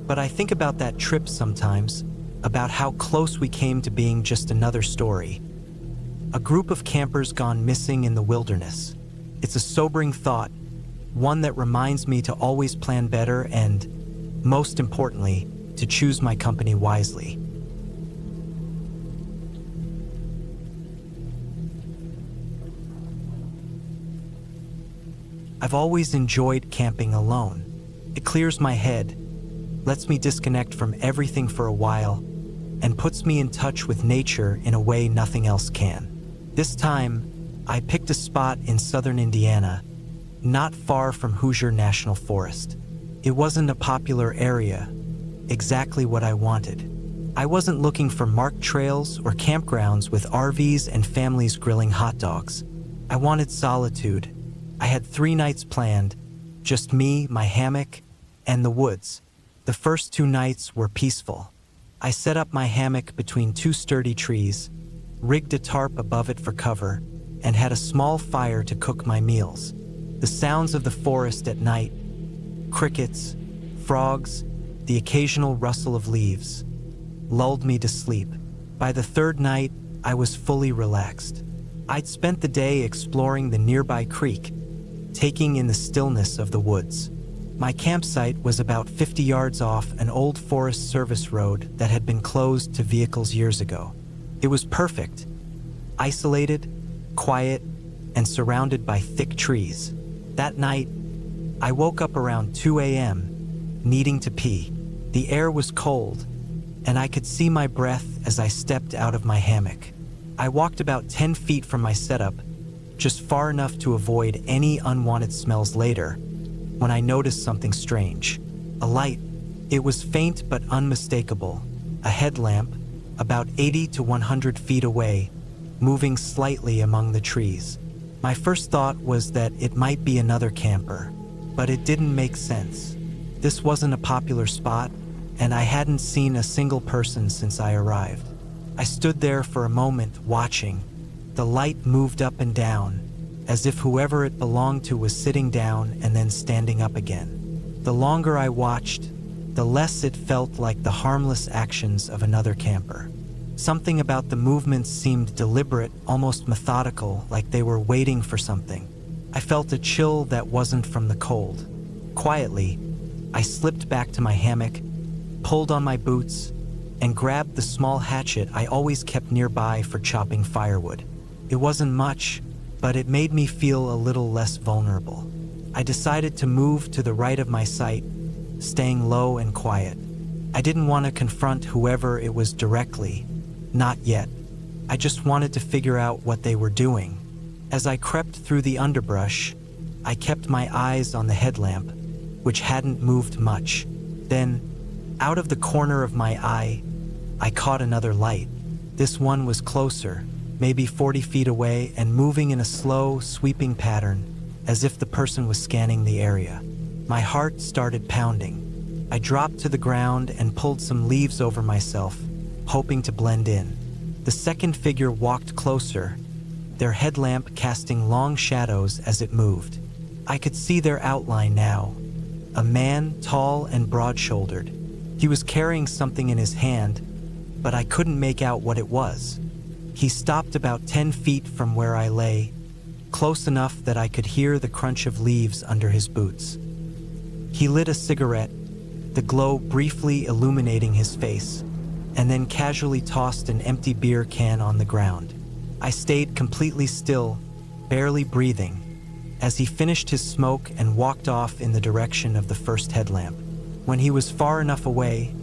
S1: But I think about that trip sometimes, about how close we came to being just another story. A group of campers gone missing in the wilderness. It's a sobering thought, one that reminds me to always plan better and, most importantly, to choose my company wisely. I've always enjoyed camping alone. It clears my head, lets me disconnect from everything for a while, and puts me in touch with nature in a way nothing else can. This time, I picked a spot in southern Indiana, not far from Hoosier National Forest. It wasn't a popular area, exactly what I wanted. I wasn't looking for marked trails or campgrounds with RVs and families grilling hot dogs. I wanted solitude. I had 3 nights planned, just me, my hammock, and the woods. The first 2 nights were peaceful. I set up my hammock between 2 sturdy trees, rigged a tarp above it for cover, and had a small fire to cook my meals. The sounds of the forest at night, crickets, frogs, the occasional rustle of leaves, lulled me to sleep. By the 3rd night, I was fully relaxed. I'd spent the day exploring the nearby creek, taking in the stillness of the woods. My campsite was about 50 yards off an old Forest Service road that had been closed to vehicles years ago. It was perfect, isolated, quiet, and surrounded by thick trees. That night, I woke up around 2 a.m., needing to pee. The air was cold, and I could see my breath as I stepped out of my hammock. I walked about 10 feet from my setup, just far enough to avoid any unwanted smells later, when I noticed something strange. A light. It was faint but unmistakable. A headlamp, about 80 to 100 feet away, moving slightly among the trees. My first thought was that it might be another camper, but it didn't make sense. This wasn't a popular spot, and I hadn't seen a single person since I arrived. I stood there for a moment, watching. The light moved up and down, as if whoever it belonged to was sitting down and then standing up again. The longer I watched, the less it felt like the harmless actions of another camper. Something about the movements seemed deliberate, almost methodical, like they were waiting for something. I felt a chill that wasn't from the cold. Quietly, I slipped back to my hammock, pulled on my boots, and grabbed the small hatchet I always kept nearby for chopping firewood. It wasn't much, but it made me feel a little less vulnerable. I decided to move to the right of my site, staying low and quiet. I didn't want to confront whoever it was directly, not yet. I just wanted to figure out what they were doing. As I crept through the underbrush, I kept my eyes on the headlamp, which hadn't moved much. Then, out of the corner of my eye, I caught another light. This one was closer, maybe 40 feet away, and moving in a slow, sweeping pattern, as if the person was scanning the area. My heart started pounding. I dropped to the ground and pulled some leaves over myself, hoping to blend in. The second figure walked closer, their headlamp casting long shadows as it moved. I could see their outline now. A man, tall and broad-shouldered. He was carrying something in his hand, but I couldn't make out what it was. He stopped about 10 feet from where I lay, close enough that I could hear the crunch of leaves under his boots. He lit a cigarette, the glow briefly illuminating his face, and then casually tossed an empty beer can on the ground. I stayed completely still, barely breathing, as he finished his smoke and walked off in the direction of the first headlamp. When he was far enough away,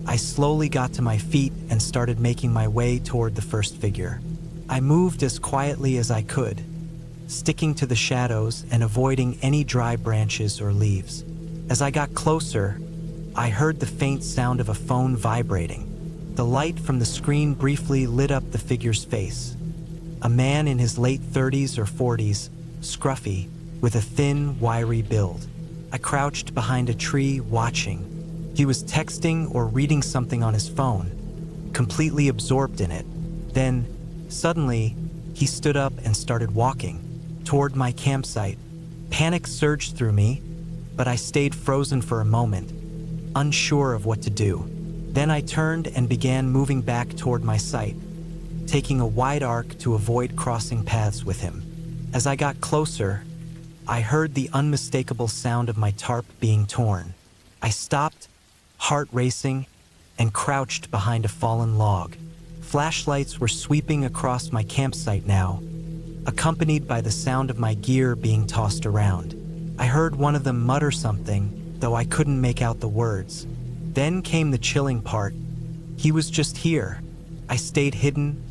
S1: I slowly got to my feet and started making my way toward the first figure. I moved as quietly as I could, sticking to the shadows and avoiding any dry branches or leaves. As I got closer, I heard the faint sound of a phone vibrating. The light from the screen briefly lit up the figure's face. A man in his late 30s or 40s, scruffy, with a thin, wiry build. I crouched behind a tree, watching. He was texting or reading something on his phone, completely absorbed in it. Then, suddenly, he stood up and started walking toward my campsite. Panic surged through me, but I stayed frozen for a moment, unsure of what to do. Then I turned and began moving back toward my site, taking a wide arc to avoid crossing paths with him. As I got closer, I heard the unmistakable sound of my tarp being torn. I stopped, heart racing, and crouched behind a fallen log. Flashlights were sweeping across my campsite now, accompanied by the sound of my gear being tossed around. I heard one of them mutter something, though I couldn't make out the words. Then came the chilling part. He was just here. I stayed hidden,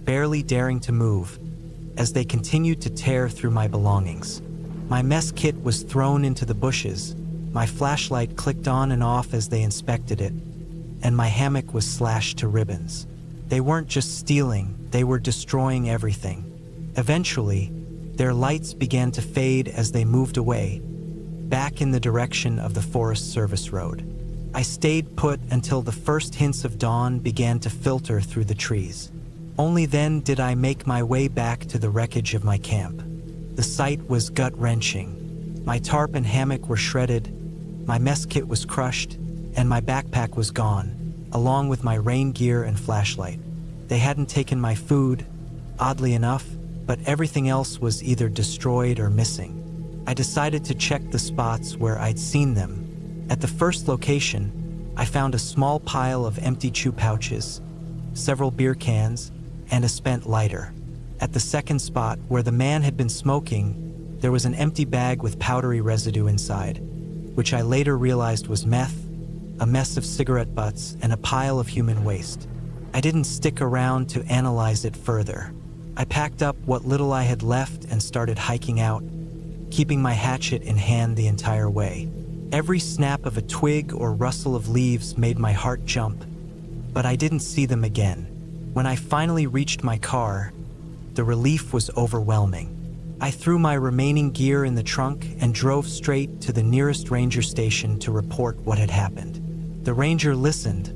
S1: barely daring to move, as they continued to tear through my belongings. My mess kit was thrown into the bushes, my flashlight clicked on and off as they inspected it, and my hammock was slashed to ribbons. They weren't just stealing, they were destroying everything. Eventually, their lights began to fade as they moved away, back in the direction of the Forest Service Road. I stayed put until the first hints of dawn began to filter through the trees. Only then did I make my way back to the wreckage of my camp. The sight was gut-wrenching. My tarp and hammock were shredded, my mess kit was crushed, and my backpack was gone, along with my rain gear and flashlight. They hadn't taken my food, oddly enough, but everything else was either destroyed or missing. I decided to check the spots where I'd seen them. At the first location, I found a small pile of empty chew pouches, several beer cans, and a spent lighter. At the second spot, where the man had been smoking, there was an empty bag with powdery residue inside, which I later realized was meth, a mess of cigarette butts, and a pile of human waste. I didn't stick around to analyze it further. I packed up what little I had left and started hiking out, keeping my hatchet in hand the entire way. Every snap of a twig or rustle of leaves made my heart jump, but I didn't see them again. When I finally reached my car, the relief was overwhelming. I threw my remaining gear in the trunk and drove straight to the nearest ranger station to report what had happened. The ranger listened,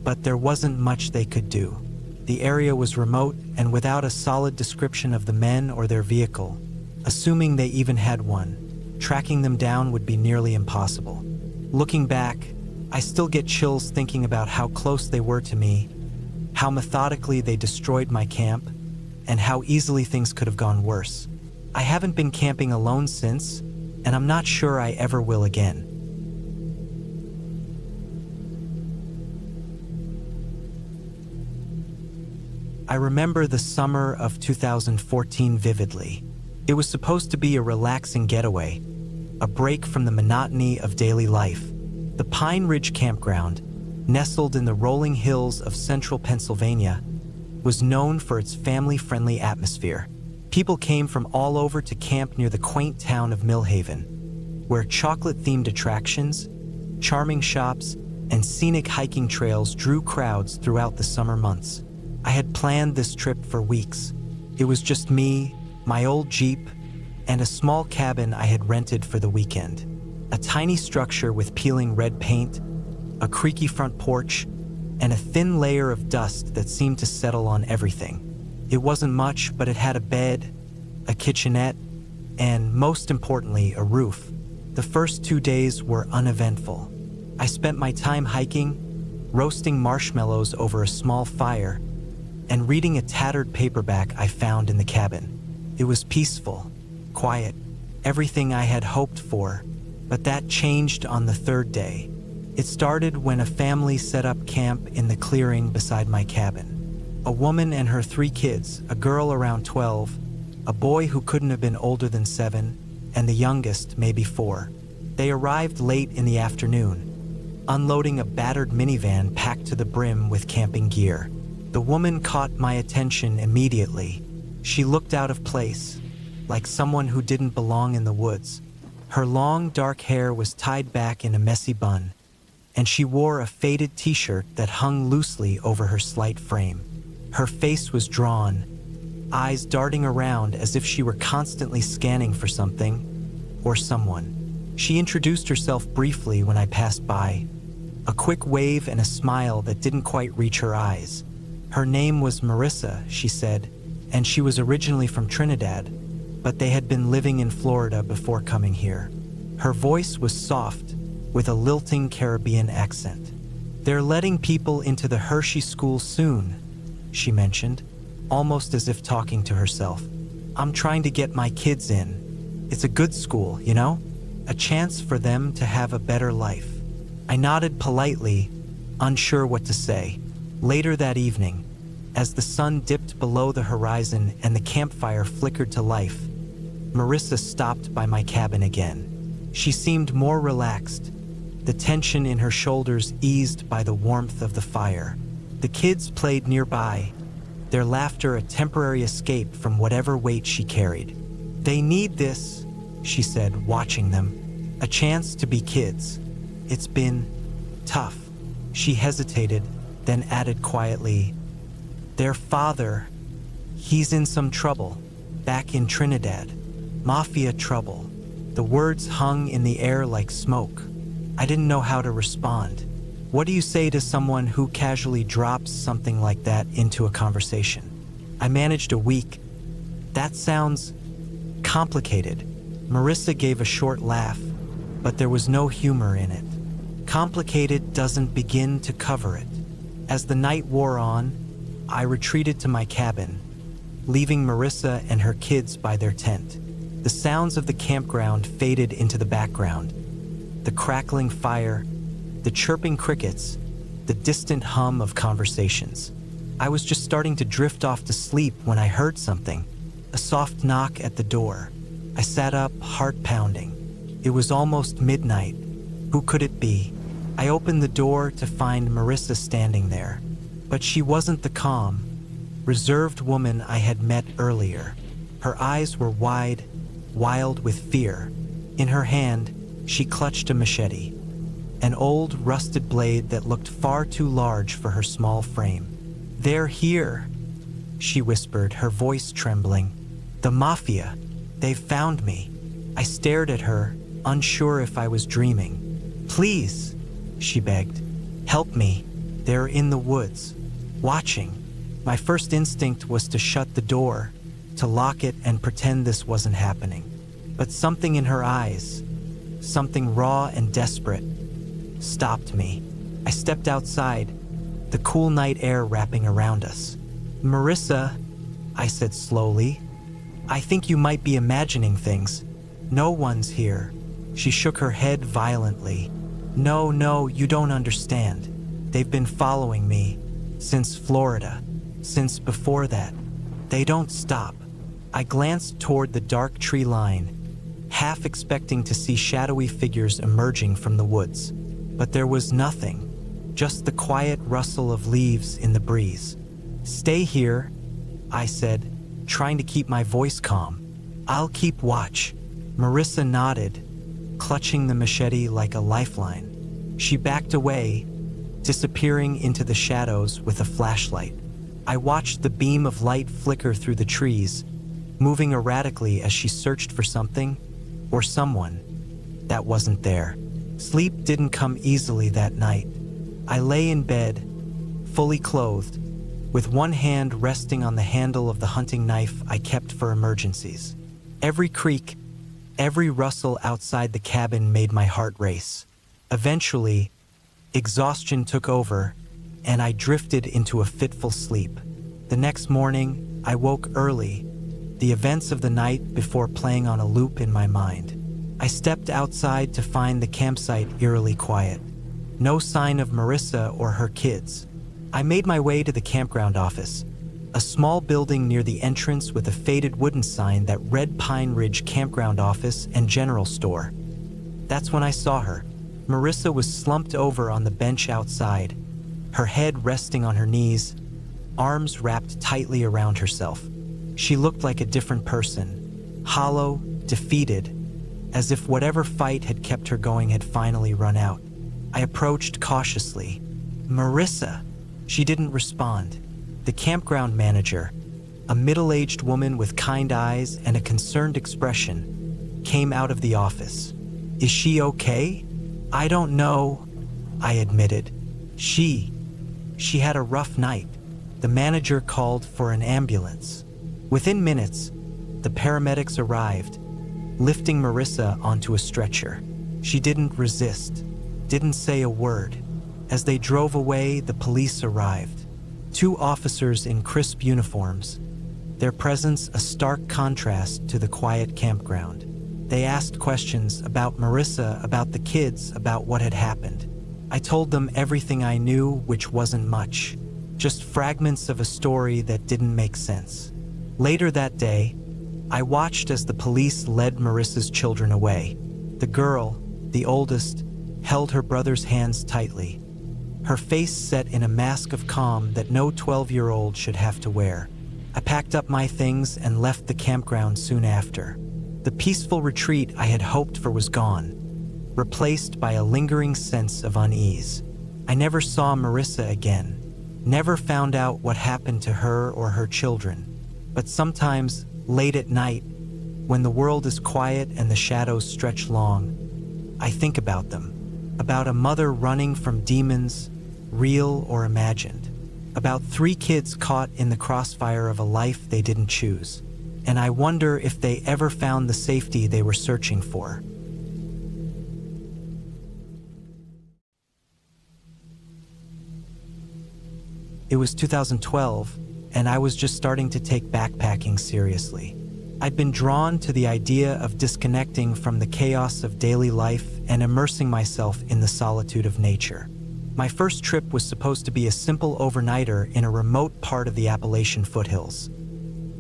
S1: but there wasn't much they could do. The area was remote and without a solid description of the men or their vehicle. Assuming they even had one, tracking them down would be nearly impossible. Looking back, I still get chills thinking about how close they were to me, how methodically they destroyed my camp, and how easily things could have gone worse. I haven't been camping alone since, and I'm not sure I ever will again. I remember the summer of 2014 vividly. It was supposed to be a relaxing getaway, a break from the monotony of daily life. The Pine Ridge Campground, nestled in the rolling hills of central Pennsylvania, was known for its family-friendly atmosphere. People came from all over to camp near the quaint town of Millhaven, where chocolate-themed attractions, charming shops, and scenic hiking trails drew crowds throughout the summer months. I had planned this trip for weeks. It was just me, my old Jeep, and a small cabin I had rented for the weekend. A tiny structure with peeling red paint, a creaky front porch, and a thin layer of dust that seemed to settle on everything. It wasn't much, but it had a bed, a kitchenette, and most importantly, a roof. The first 2 days were uneventful. I spent my time hiking, roasting marshmallows over a small fire, and reading a tattered paperback I found in the cabin. It was peaceful, quiet, everything I had hoped for, but that changed on the third day. It started when a family set up camp in the clearing beside my cabin. A woman and her 3 kids, a girl around 12, a boy who couldn't have been older than 7, and the youngest, maybe 4. They arrived late in the afternoon, unloading a battered minivan packed to the brim with camping gear. The woman caught my attention immediately. She looked out of place, like someone who didn't belong in the woods. Her long, dark hair was tied back in a messy bun, and she wore a faded t-shirt that hung loosely over her slight frame. Her face was drawn, eyes darting around as if she were constantly scanning for something or someone. She introduced herself briefly when I passed by, a quick wave and a smile that didn't quite reach her eyes. Her name was Marissa, she said, and she was originally from Trinidad, but they had been living in Florida before coming here. Her voice was soft, with a lilting Caribbean accent. "They're letting people into the Hershey School soon," she mentioned. almost as if talking to herself. "I'm trying to get my kids in. It's a good school, you know? A chance for them to have a better life." I nodded politely, unsure what to say. Later that evening, as the sun dipped below the horizon and the campfire flickered to life, Marissa stopped by my cabin again. She seemed more relaxed, the tension in her shoulders eased by the warmth of the fire. The kids played nearby, their laughter a temporary escape from whatever weight she carried. "They need this," she said, watching them. "A chance to be kids. It's been tough." She hesitated, then added quietly, "Their father, he's in some trouble, back in Trinidad. Mafia trouble." The words hung in the air like smoke. I didn't know how to respond. What do you say to someone who casually drops something like that into a conversation? I managed a weak, "That sounds complicated." Marissa gave a short laugh, but there was no humor in it. Complicated doesn't begin to cover it. As the night wore on, I retreated to my cabin, leaving Marissa and her kids by their tent. The sounds of the campground faded into the background. The crackling fire, the chirping crickets, the distant hum of conversations. I was just starting to drift off to sleep when I heard something, a soft knock at the door. I sat up, heart pounding. It was almost midnight. Who could it be? I opened the door to find Marissa standing there, but she wasn't the calm, reserved woman I had met earlier. Her eyes were wide, wild with fear. In her hand, she clutched a machete, an old, rusted blade that looked far too large for her small frame. "They're here," she whispered, her voice trembling. "The Mafia. They've found me." I stared at her, unsure if I was dreaming. "Please," she begged, "help me. They're in the woods, watching." My first instinct was to shut the door, to lock it and pretend this wasn't happening. But something in her eyes, something raw and desperate, stopped me. I stepped outside, the cool night air wrapping around us. "Marissa," I said slowly, "I think you might be imagining things. No one's here." She shook her head violently. No, you don't understand. They've been following me since Florida, since before that. They don't stop." I glanced toward the dark tree line, half expecting to see shadowy figures emerging from the woods. But there was nothing, just the quiet rustle of leaves in the breeze. "Stay here," I said, trying to keep my voice calm. "I'll keep watch." Marissa nodded, clutching the machete like a lifeline. She backed away, disappearing into the shadows with a flashlight. I watched the beam of light flicker through the trees, moving erratically as she searched for something or someone that wasn't there. Sleep didn't come easily that night. I lay in bed, fully clothed, with one hand resting on the handle of the hunting knife I kept for emergencies. Every creak, every rustle outside the cabin made my heart race. Eventually, exhaustion took over, and I drifted into a fitful sleep. The next morning, I woke early, the events of the night before playing on a loop in my mind. I stepped outside to find the campsite eerily quiet. No sign of Marissa or her kids. I made my way to the campground office, a small building near the entrance with a faded wooden sign that read Pine Ridge Campground Office and General Store. That's when I saw her. Marissa was slumped over on the bench outside, her head resting on her knees, arms wrapped tightly around herself. She looked like a different person, hollow, defeated, as if whatever fight had kept her going had finally run out. I approached cautiously. "Marissa!" She didn't respond. The campground manager, a middle-aged woman with kind eyes and a concerned expression, came out of the office. "Is she okay?" "I don't know," I admitted. She had a rough night." The manager called for an ambulance. Within minutes, the paramedics arrived, lifting Marissa onto a stretcher. She didn't resist, didn't say a word. As they drove away, the police arrived. Two officers in crisp uniforms, their presence a stark contrast to the quiet campground. They asked questions about Marissa, about the kids, about what had happened. I told them everything I knew, which wasn't much, just fragments of a story that didn't make sense. Later that day, I watched as the police led Marissa's children away. The girl, the oldest, held her brother's hands tightly, her face set in a mask of calm that no 12-year-old should have to wear. I packed up my things and left the campground soon after. The peaceful retreat I had hoped for was gone, replaced by a lingering sense of unease. I never saw Marissa again, never found out what happened to her or her children. But sometimes, late at night, when the world is quiet and the shadows stretch long, I think about them. About a mother running from demons, real or imagined. About 3 kids caught in the crossfire of a life they didn't choose. And I wonder if they ever found the safety they were searching for. It was 2012, and I was just starting to take backpacking seriously. I'd been drawn to the idea of disconnecting from the chaos of daily life and immersing myself in the solitude of nature. My first trip was supposed to be a simple overnighter in a remote part of the Appalachian foothills.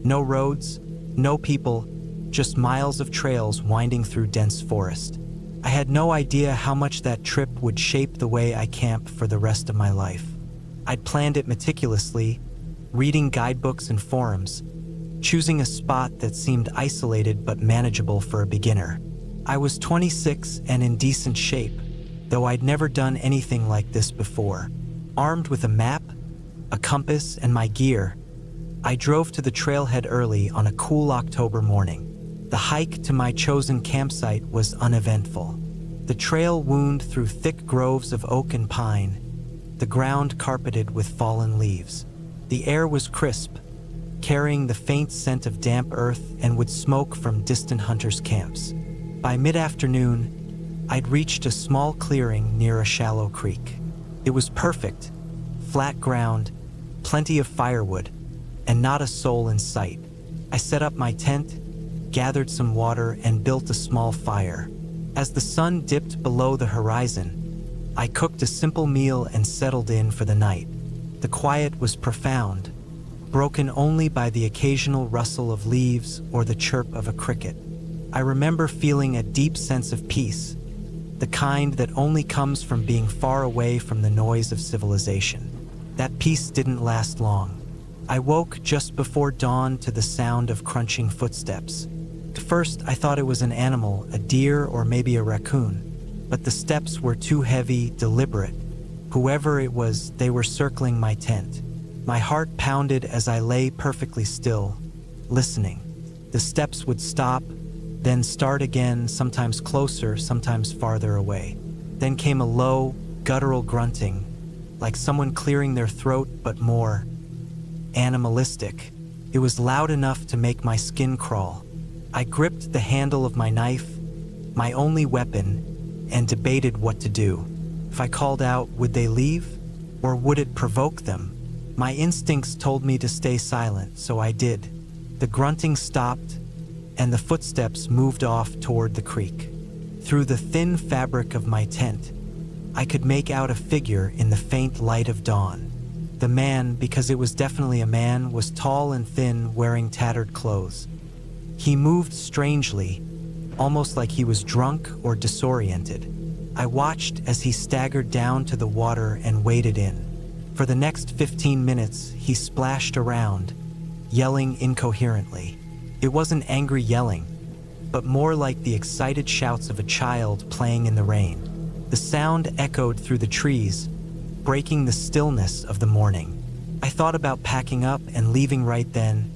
S1: No roads, no people, just miles of trails winding through dense forest. I had no idea how much that trip would shape the way I camp for the rest of my life. I'd planned it meticulously, reading guidebooks and forums, choosing a spot that seemed isolated but manageable for a beginner. I was 26 and in decent shape, though I'd never done anything like this before. Armed with a map, a compass, and my gear, I drove to the trailhead early on a cool October morning. The hike to my chosen campsite was uneventful. The trail wound through thick groves of oak and pine, the ground carpeted with fallen leaves. The air was crisp, carrying the faint scent of damp earth and wood smoke from distant hunters' camps. By mid-afternoon, I'd reached a small clearing near a shallow creek. It was perfect, flat ground, plenty of firewood, and not a soul in sight. I set up my tent, gathered some water, and built a small fire. As the sun dipped below the horizon, I cooked a simple meal and settled in for the night. The quiet was profound, broken only by the occasional rustle of leaves or the chirp of a cricket. I remember feeling a deep sense of peace, the kind that only comes from being far away from the noise of civilization. That peace didn't last long. I woke just before dawn to the sound of crunching footsteps. At first, I thought it was an animal, a deer or maybe a raccoon, but the steps were too heavy, deliberate. Whoever it was, they were circling my tent. My heart pounded as I lay perfectly still, listening. The steps would stop, then start again, sometimes closer, sometimes farther away. Then came a low, guttural grunting, like someone clearing their throat, but more animalistic. It was loud enough to make my skin crawl. I gripped the handle of my knife, my only weapon, and debated what to do. If I called out, would they leave? Or would it provoke them? My instincts told me to stay silent, so I did. The grunting stopped, and the footsteps moved off toward the creek. Through the thin fabric of my tent, I could make out a figure in the faint light of dawn. The man, because it was definitely a man, was tall and thin, wearing tattered clothes. He moved strangely, almost like he was drunk or disoriented. I watched as he staggered down to the water and waded in. For the next 15 minutes, he splashed around, yelling incoherently. It wasn't angry yelling, but more like the excited shouts of a child playing in the rain. The sound echoed through the trees, breaking the stillness of the morning. I thought about packing up and leaving right then,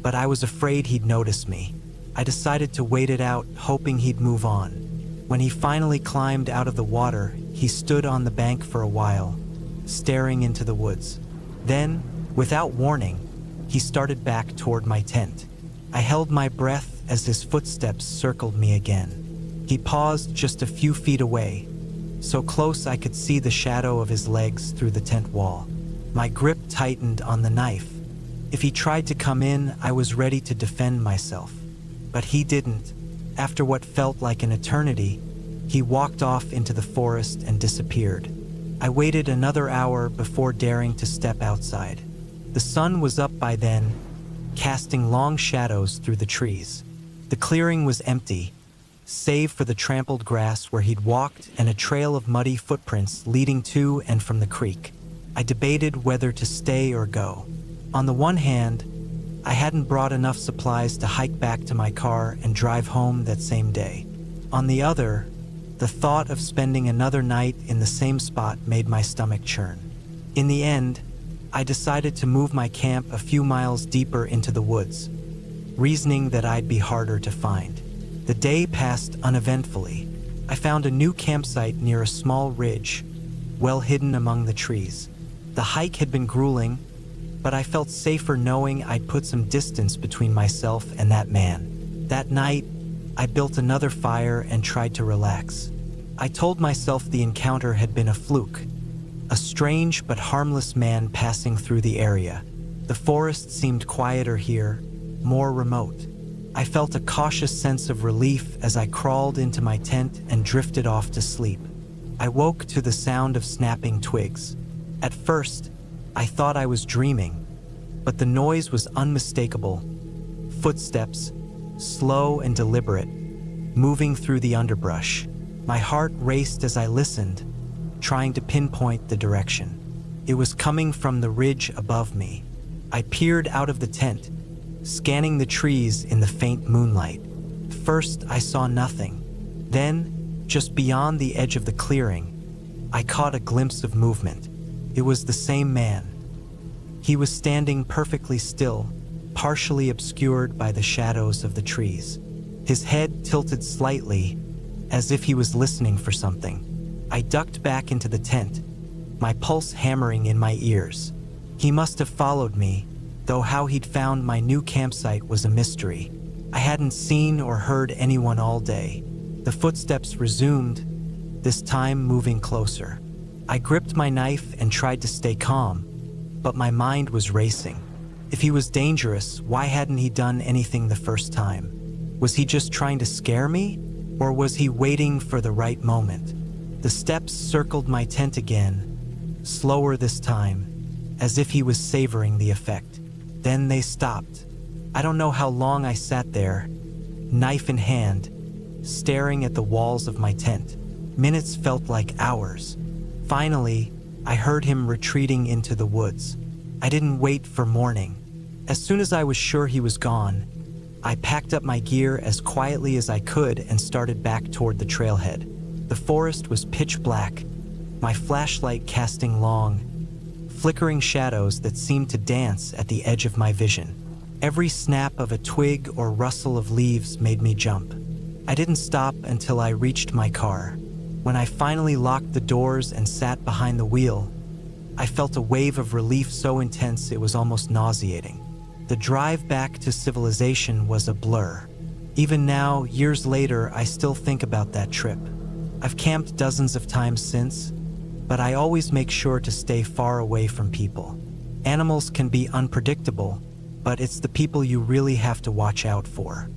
S1: but I was afraid he'd notice me. I decided to wait it out, hoping he'd move on. When he finally climbed out of the water, he stood on the bank for a while, staring into the woods. Then, without warning, he started back toward my tent. I held my breath as his footsteps circled me again. He paused just a few feet away, so close I could see the shadow of his legs through the tent wall. My grip tightened on the knife. If he tried to come in, I was ready to defend myself. But he didn't. After what felt like an eternity, he walked off into the forest and disappeared. I waited another hour before daring to step outside. The sun was up by then, casting long shadows through the trees. The clearing was empty, save for the trampled grass where he'd walked and a trail of muddy footprints leading to and from the creek. I debated whether to stay or go. On the one hand, I hadn't brought enough supplies to hike back to my car and drive home that same day. On the other, the thought of spending another night in the same spot made my stomach churn. In the end, I decided to move my camp a few miles deeper into the woods, reasoning that I'd be harder to find. The day passed uneventfully. I found a new campsite near a small ridge, well hidden among the trees. The hike had been grueling, but I felt safer knowing I'd put some distance between myself and that man. That night, I built another fire and tried to relax. I told myself the encounter had been a fluke, a strange but harmless man passing through the area. The forest seemed quieter here, more remote. I felt a cautious sense of relief as I crawled into my tent and drifted off to sleep. I woke to the sound of snapping twigs. At first, I thought I was dreaming, but the noise was unmistakable. Footsteps, slow and deliberate, moving through the underbrush. My heart raced as I listened, trying to pinpoint the direction. It was coming from the ridge above me. I peered out of the tent, scanning the trees in the faint moonlight. First, I saw nothing. Then, just beyond the edge of the clearing, I caught a glimpse of movement. It was the same man. He was standing perfectly still, partially obscured by the shadows of the trees. His head tilted slightly, as if he was listening for something. I ducked back into the tent, my pulse hammering in my ears. He must have followed me, though how he'd found my new campsite was a mystery. I hadn't seen or heard anyone all day. The footsteps resumed, this time moving closer. I gripped my knife and tried to stay calm, but my mind was racing. If he was dangerous, why hadn't he done anything the first time? Was he just trying to scare me? Or was he waiting for the right moment? The steps circled my tent again, slower this time, as if he was savoring the effect. Then they stopped. I don't know how long I sat there, knife in hand, staring at the walls of my tent. Minutes felt like hours. Finally, I heard him retreating into the woods. I didn't wait for morning. As soon as I was sure he was gone, I packed up my gear as quietly as I could and started back toward the trailhead. The forest was pitch black, my flashlight casting long, flickering shadows that seemed to dance at the edge of my vision. Every snap of a twig or rustle of leaves made me jump. I didn't stop until I reached my car. When I finally locked the doors and sat behind the wheel, I felt a wave of relief so intense it was almost nauseating. The drive back to civilization was a blur. Even now, years later, I still think about that trip. I've camped dozens of times since, but I always make sure to stay far away from people. Animals can be unpredictable, but it's the people you really have to watch out for.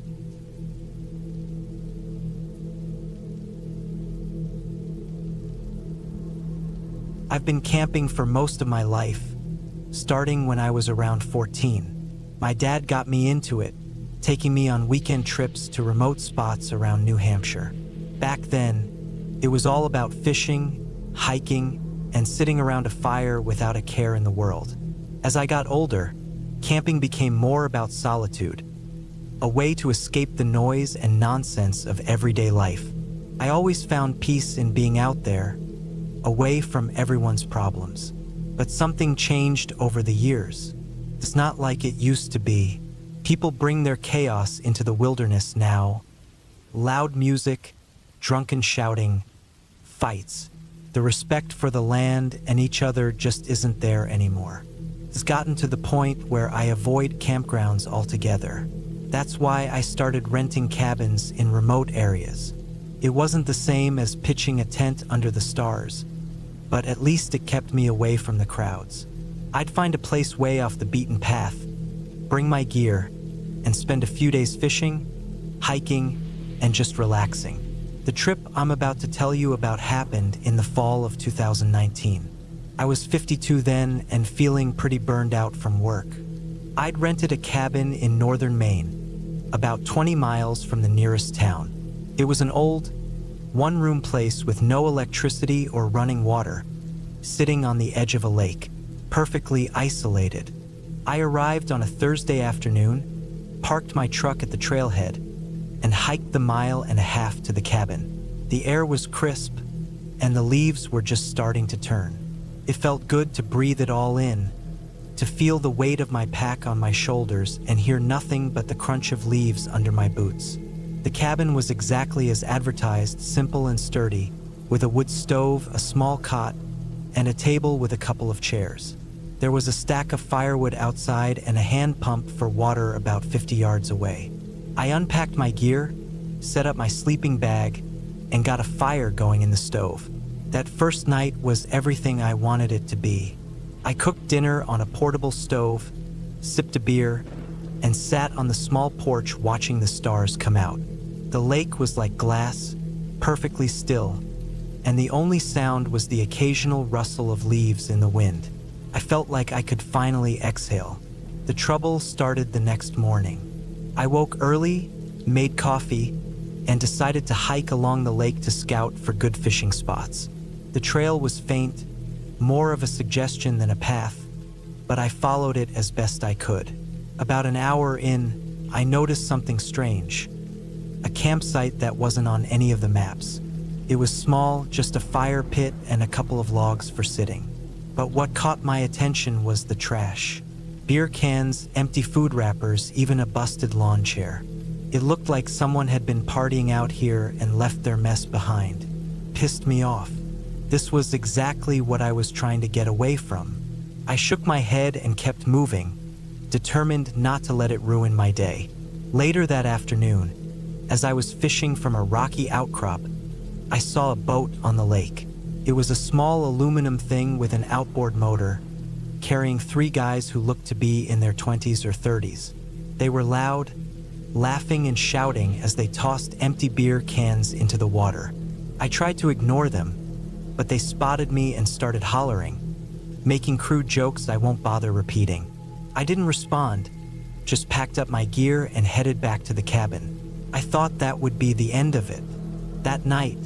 S1: I've been camping for most of my life, starting when I was around 14. My dad got me into it, taking me on weekend trips to remote spots around New Hampshire. Back then, it was all about fishing, hiking, and sitting around a fire without a care in the world. As I got older, camping became more about solitude, a way to escape the noise and nonsense of everyday life. I always found peace in being out there, away from everyone's problems. But something changed over the years. It's not like it used to be. People bring their chaos into the wilderness now. Loud music, drunken shouting, fights. The respect for the land and each other just isn't there anymore. It's gotten to the point where I avoid campgrounds altogether. That's why I started renting cabins in remote areas. It wasn't the same as pitching a tent under the stars, but at least it kept me away from the crowds. I'd find a place way off the beaten path, bring my gear, and spend a few days fishing, hiking, and just relaxing. The trip I'm about to tell you about happened in the fall of 2019. I was 52 then and feeling pretty burned out from work. I'd rented a cabin in northern Maine, about 20 miles from the nearest town. It was an old, one-room place with no electricity or running water, sitting on the edge of a lake, perfectly isolated. I arrived on a Thursday afternoon, parked my truck at the trailhead, and hiked the 1.5 miles to the cabin. The air was crisp, and the leaves were just starting to turn. It felt good to breathe it all in, to feel the weight of my pack on my shoulders and hear nothing but the crunch of leaves under my boots. The cabin was exactly as advertised, simple and sturdy, with a wood stove, a small cot, and a table with a couple of chairs. There was a stack of firewood outside and a hand pump for water about 50 yards away. I unpacked my gear, set up my sleeping bag, and got a fire going in the stove. That first night was everything I wanted it to be. I cooked dinner on a portable stove, sipped a beer, and sat on the small porch watching the stars come out. The lake was like glass, perfectly still, and the only sound was the occasional rustle of leaves in the wind. I felt like I could finally exhale. The trouble started the next morning. I woke early, made coffee, and decided to hike along the lake to scout for good fishing spots. The trail was faint, more of a suggestion than a path, but I followed it as best I could. About an hour in, I noticed something strange. A campsite that wasn't on any of the maps. It was small, just a fire pit and a couple of logs for sitting. But what caught my attention was the trash. Beer cans, empty food wrappers, even a busted lawn chair. It looked like someone had been partying out here and left their mess behind. Pissed me off. This was exactly what I was trying to get away from. I shook my head and kept moving, determined not to let it ruin my day. Later that afternoon, as I was fishing from a rocky outcrop, I saw a boat on the lake. It was a small aluminum thing with an outboard motor, carrying 3 guys who looked to be in their 20s or 30s. They were loud, laughing and shouting as they tossed empty beer cans into the water. I tried to ignore them, but they spotted me and started hollering, making crude jokes I won't bother repeating. I didn't respond, just packed up my gear and headed back to the cabin. I thought that would be the end of it. That night,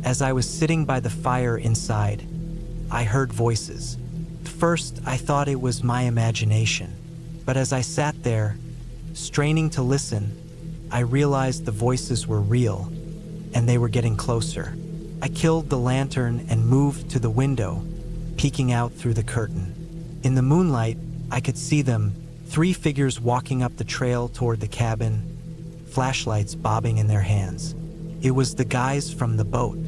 S1: as I was sitting by the fire inside, I heard voices. First, I thought it was my imagination, but as I sat there, straining to listen, I realized the voices were real, and they were getting closer. I killed the lantern and moved to the window, peeking out through the curtain. In the moonlight, I could see them, 3 figures walking up the trail toward the cabin, flashlights bobbing in their hands. It was the guys from the boat.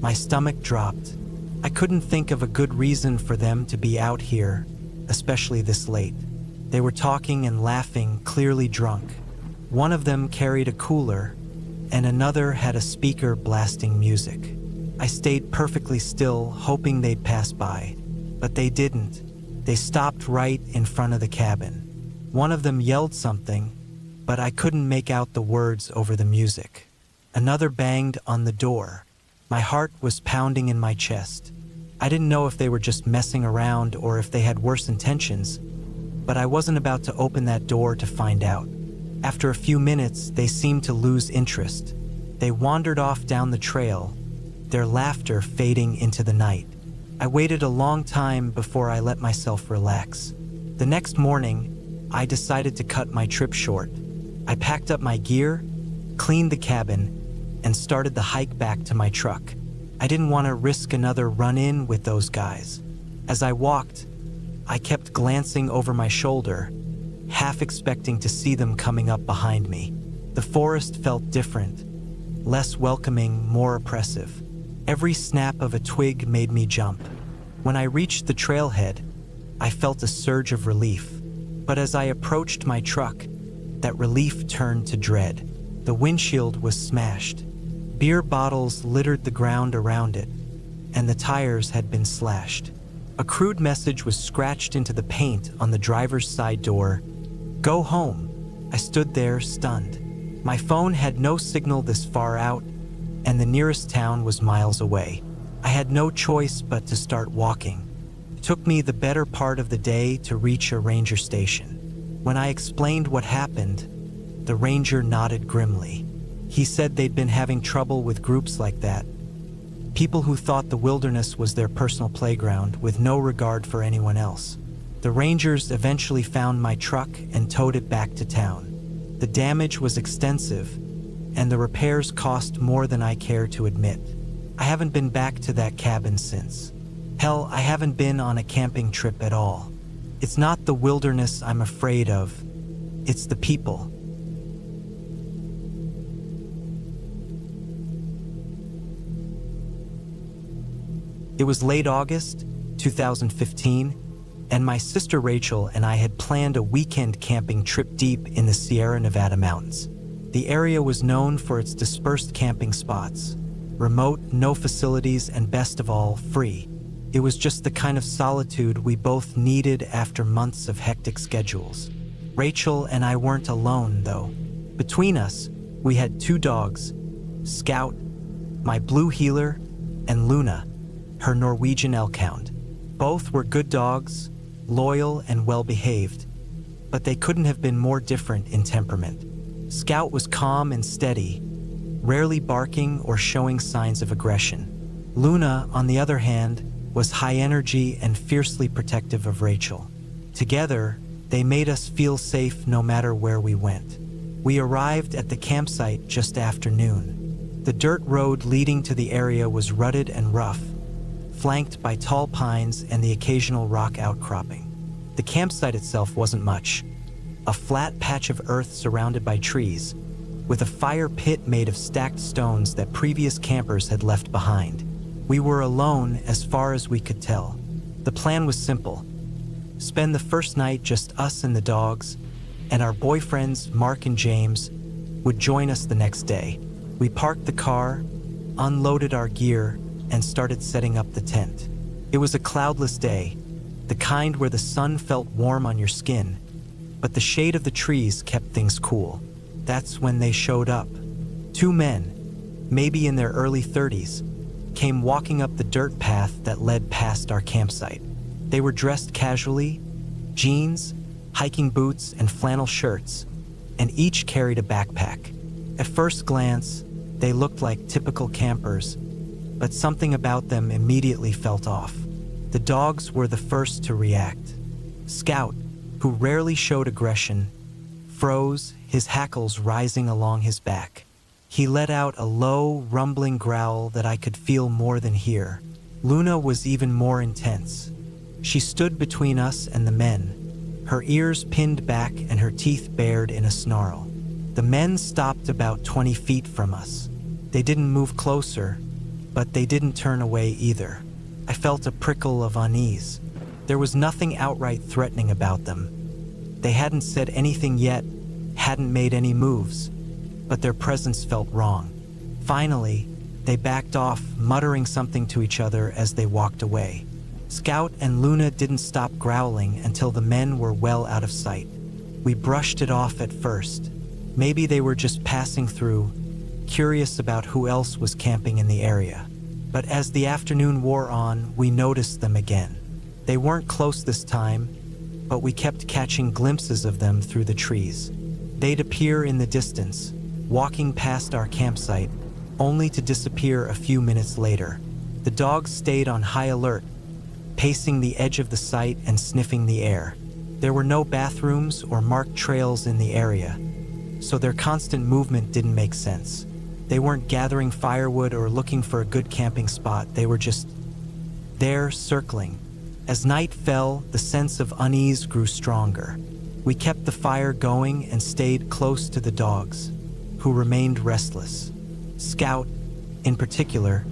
S1: My stomach dropped. I couldn't think of a good reason for them to be out here, especially this late. They were talking and laughing, clearly drunk. One of them carried a cooler, and another had a speaker blasting music. I stayed perfectly still, hoping they'd pass by, but they didn't. They stopped right in front of the cabin. One of them yelled something, but I couldn't make out the words over the music. Another banged on the door. My heart was pounding in my chest. I didn't know if they were just messing around or if they had worse intentions, but I wasn't about to open that door to find out. After a few minutes, they seemed to lose interest. They wandered off down the trail, their laughter fading into the night. I waited a long time before I let myself relax. The next morning, I decided to cut my trip short. I packed up my gear, cleaned the cabin, and started the hike back to my truck. I didn't want to risk another run-in with those guys. As I walked, I kept glancing over my shoulder, half expecting to see them coming up behind me. The forest felt different, less welcoming, more oppressive. Every snap of a twig made me jump. When I reached the trailhead, I felt a surge of relief. But as I approached my truck, that relief turned to dread. The windshield was smashed. Beer bottles littered the ground around it, and the tires had been slashed. A crude message was scratched into the paint on the driver's side door. "Go home." I stood there, stunned. My phone had no signal this far out, and the nearest town was miles away. I had no choice but to start walking. It took me the better part of the day to reach a ranger station. When I explained what happened, the ranger nodded grimly. He said they'd been having trouble with groups like that. People who thought the wilderness was their personal playground with no regard for anyone else. The rangers eventually found my truck and towed it back to town. The damage was extensive, and the repairs cost more than I care to admit. I haven't been back to that cabin since. Hell, I haven't been on a camping trip at all. It's not the wilderness I'm afraid of, it's the people. It was late August, 2015, and my sister Rachel and I had planned a weekend camping trip deep in the Sierra Nevada mountains. The area was known for its dispersed camping spots, remote, no facilities, and best of all, free. It was just the kind of solitude we both needed after months of hectic schedules. Rachel and I weren't alone, though. Between us, we had 2 dogs, Scout, my blue heeler, and Luna, her Norwegian elkhound. Both were good dogs, loyal and well-behaved, but they couldn't have been more different in temperament. Scout was calm and steady, rarely barking or showing signs of aggression. Luna, on the other hand, was high energy and fiercely protective of Rachel. Together, they made us feel safe no matter where we went. We arrived at the campsite just after noon. The dirt road leading to the area was rutted and rough, flanked by tall pines and the occasional rock outcropping. The campsite itself wasn't much. A flat patch of earth surrounded by trees, with a fire pit made of stacked stones that previous campers had left behind. We were alone as far as we could tell. The plan was simple. Spend the first night just us and the dogs, and our boyfriends, Mark and James, would join us the next day. We parked the car, unloaded our gear, and started setting up the tent. It was a cloudless day, the kind where the sun felt warm on your skin, but the shade of the trees kept things cool. That's when they showed up. 2 men, maybe in their early 30s, came walking up the dirt path that led past our campsite. They were dressed casually, jeans, hiking boots, and flannel shirts, and each carried a backpack. At first glance, they looked like typical campers, but something about them immediately felt off. The dogs were the first to react. Scout, who rarely showed aggression, froze, his hackles rising along his back. He let out a low, rumbling growl that I could feel more than hear. Luna was even more intense. She stood between us and the men, her ears pinned back and her teeth bared in a snarl. The men stopped about 20 feet from us. They didn't move closer, but they didn't turn away either. I felt a prickle of unease. There was nothing outright threatening about them. They hadn't said anything yet, hadn't made any moves, but their presence felt wrong. Finally, they backed off, muttering something to each other as they walked away. Scout and Luna didn't stop growling until the men were well out of sight. We brushed it off at first. Maybe they were just passing through, curious about who else was camping in the area. But as the afternoon wore on, we noticed them again. They weren't close this time, but we kept catching glimpses of them through the trees. They'd appear in the distance, walking past our campsite, only to disappear a few minutes later. The dogs stayed on high alert, pacing the edge of the site and sniffing the air. There were no bathrooms or marked trails in the area, so their constant movement didn't make sense. They weren't gathering firewood or looking for a good camping spot. They were just there, circling. As night fell, the sense of unease grew stronger. We kept the fire going and stayed close to the dogs, who remained restless. Scout, in particular,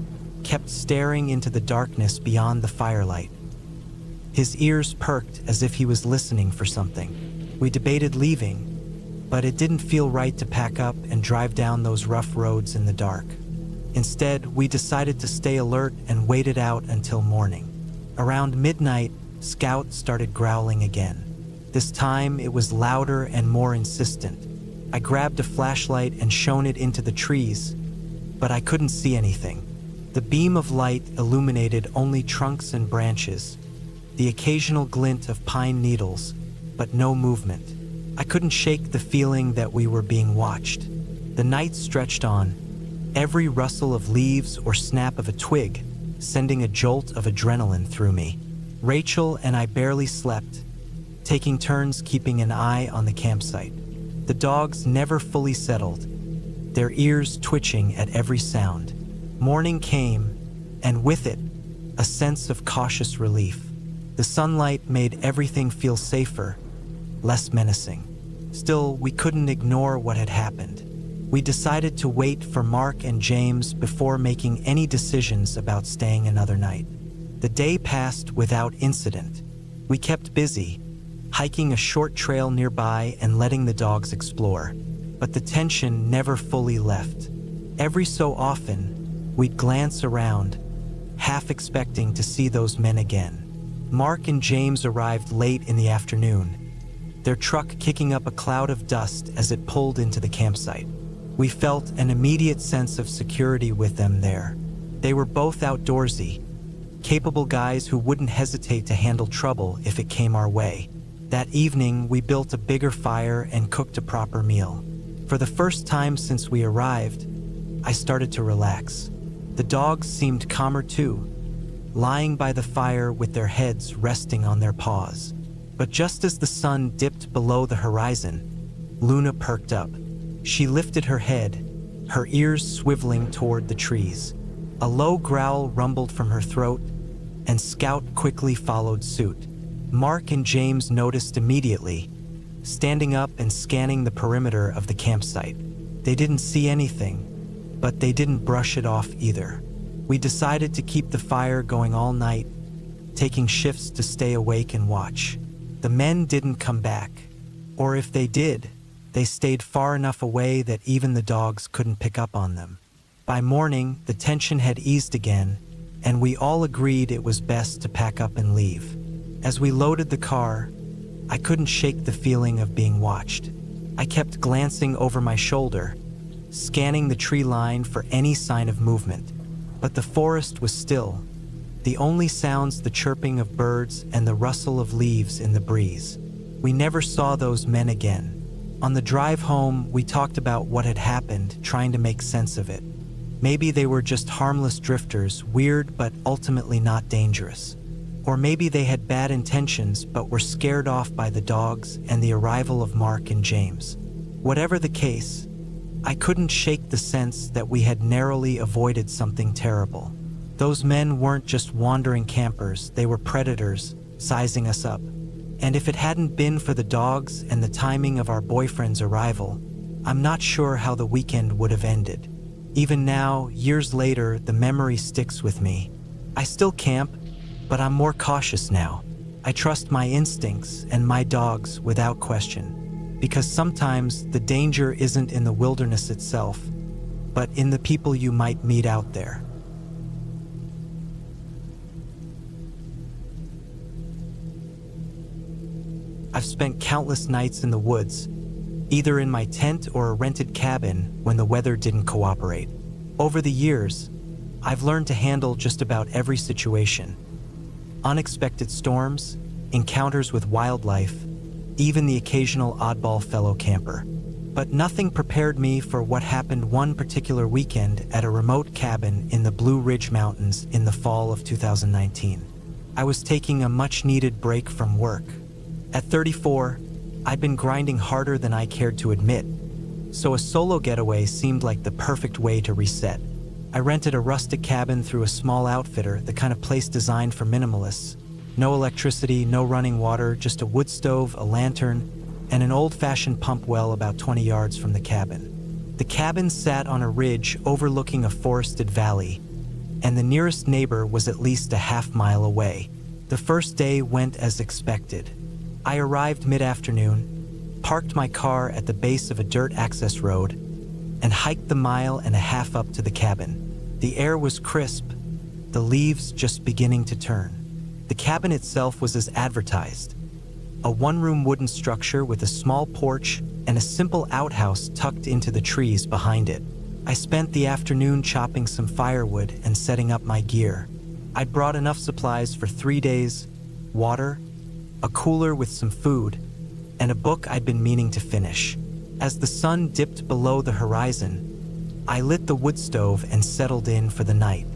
S1: kept staring into the darkness beyond the firelight. His ears perked as if he was listening for something. We debated leaving, but it didn't feel right to pack up and drive down those rough roads in the dark. Instead, we decided to stay alert and wait it out until morning. Around midnight, Scout started growling again. This time, it was louder and more insistent. I grabbed a flashlight and shone it into the trees, but I couldn't see anything. The beam of light illuminated only trunks and branches, the occasional glint of pine needles, but no movement. I couldn't shake the feeling that we were being watched. The night stretched on, every rustle of leaves or snap of a twig sending a jolt of adrenaline through me. Rachel and I barely slept, taking turns keeping an eye on the campsite. The dogs never fully settled, their ears twitching at every sound. Morning came, and with it, a sense of cautious relief. The sunlight made everything feel safer, less menacing. Still, we couldn't ignore what had happened. We decided to wait for Mark and James before making any decisions about staying another night. The day passed without incident. We kept busy, hiking a short trail nearby and letting the dogs explore. But the tension never fully left. Every so often, we'd glance around, half expecting to see those men again. Mark and James arrived late in the afternoon, their truck kicking up a cloud of dust as it pulled into the campsite. We felt an immediate sense of security with them there. They were both outdoorsy, capable guys who wouldn't hesitate to handle trouble if it came our way. That evening, we built a bigger fire and cooked a proper meal. For the first time since we arrived, I started to relax. The dogs seemed calmer too, lying by the fire with their heads resting on their paws. But just as the sun dipped below the horizon, Luna perked up. She lifted her head, her ears swiveling toward the trees. A low growl rumbled from her throat, and Scout quickly followed suit. Mark and James noticed immediately, standing up and scanning the perimeter of the campsite. They didn't see anything, but they didn't brush it off either. We decided to keep the fire going all night, taking shifts to stay awake and watch. The men didn't come back, or if they did, they stayed far enough away that even the dogs couldn't pick up on them. By morning, the tension had eased again, and we all agreed it was best to pack up and leave. As we loaded the car, I couldn't shake the feeling of being watched. I kept glancing over my shoulder, scanning the tree line for any sign of movement. But the forest was still, the only sounds the chirping of birds and the rustle of leaves in the breeze. We never saw those men again. On the drive home, we talked about what had happened, trying to make sense of it. Maybe they were just harmless drifters, weird but ultimately not dangerous. Or maybe they had bad intentions but were scared off by the dogs and the arrival of Mark and James. Whatever the case, I couldn't shake the sense that we had narrowly avoided something terrible. Those men weren't just wandering campers, they were predators, sizing us up. And if it hadn't been for the dogs and the timing of our boyfriend's arrival, I'm not sure how the weekend would have ended. Even now, years later, the memory sticks with me. I still camp, but I'm more cautious now. I trust my instincts and my dogs without question, because sometimes the danger isn't in the wilderness itself, but in the people you might meet out there. I've spent countless nights in the woods, either in my tent or a rented cabin when the weather didn't cooperate. Over the years, I've learned to handle just about every situation. Unexpected storms, encounters with wildlife, even the occasional oddball fellow camper. But nothing prepared me for what happened one particular weekend at a remote cabin in the Blue Ridge Mountains in the fall of 2019. I was taking a much-needed break from work. At 34, I'd been grinding harder than I cared to admit, so a solo getaway seemed like the perfect way to reset. I rented a rustic cabin through a small outfitter, the kind of place designed for minimalists. No electricity, no running water, just a wood stove, a lantern, and an old-fashioned pump well about 20 yards from the cabin. The cabin sat on a ridge overlooking a forested valley, and the nearest neighbor was at least a half-mile away. The first day went as expected. I arrived mid-afternoon, parked my car at the base of a dirt access road, and hiked the mile and a half up to the cabin. The air was crisp, the leaves just beginning to turn. The cabin itself was as advertised. A one-room wooden structure with a small porch and a simple outhouse tucked into the trees behind it. I spent the afternoon chopping some firewood and setting up my gear. I'd brought enough supplies for 3 days: water, a cooler with some food, and a book I'd been meaning to finish. As the sun dipped below the horizon, I lit the wood stove and settled in for the night.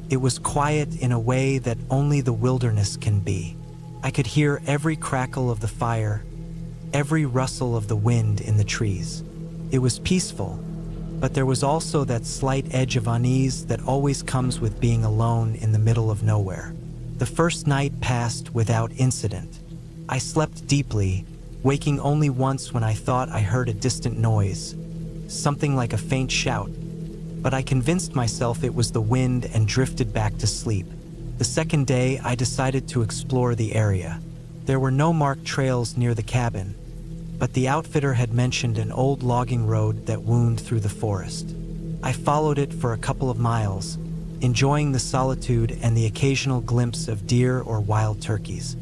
S1: It was quiet in a way that only the wilderness can be. I could hear every crackle of the fire, every rustle of the wind in the trees. It was peaceful, but there was also that slight edge of unease that always comes with being alone in the middle of nowhere. The first night passed without incident. I slept deeply, waking only once when I thought I heard a distant noise, something like a faint shout, but I convinced myself it was the wind and drifted back to sleep. The second day, I decided to explore the area. There were no marked trails near the cabin, but the outfitter had mentioned an old logging road that wound through the forest. I followed it for a couple of miles, enjoying the solitude and the occasional glimpse of deer or wild turkeys.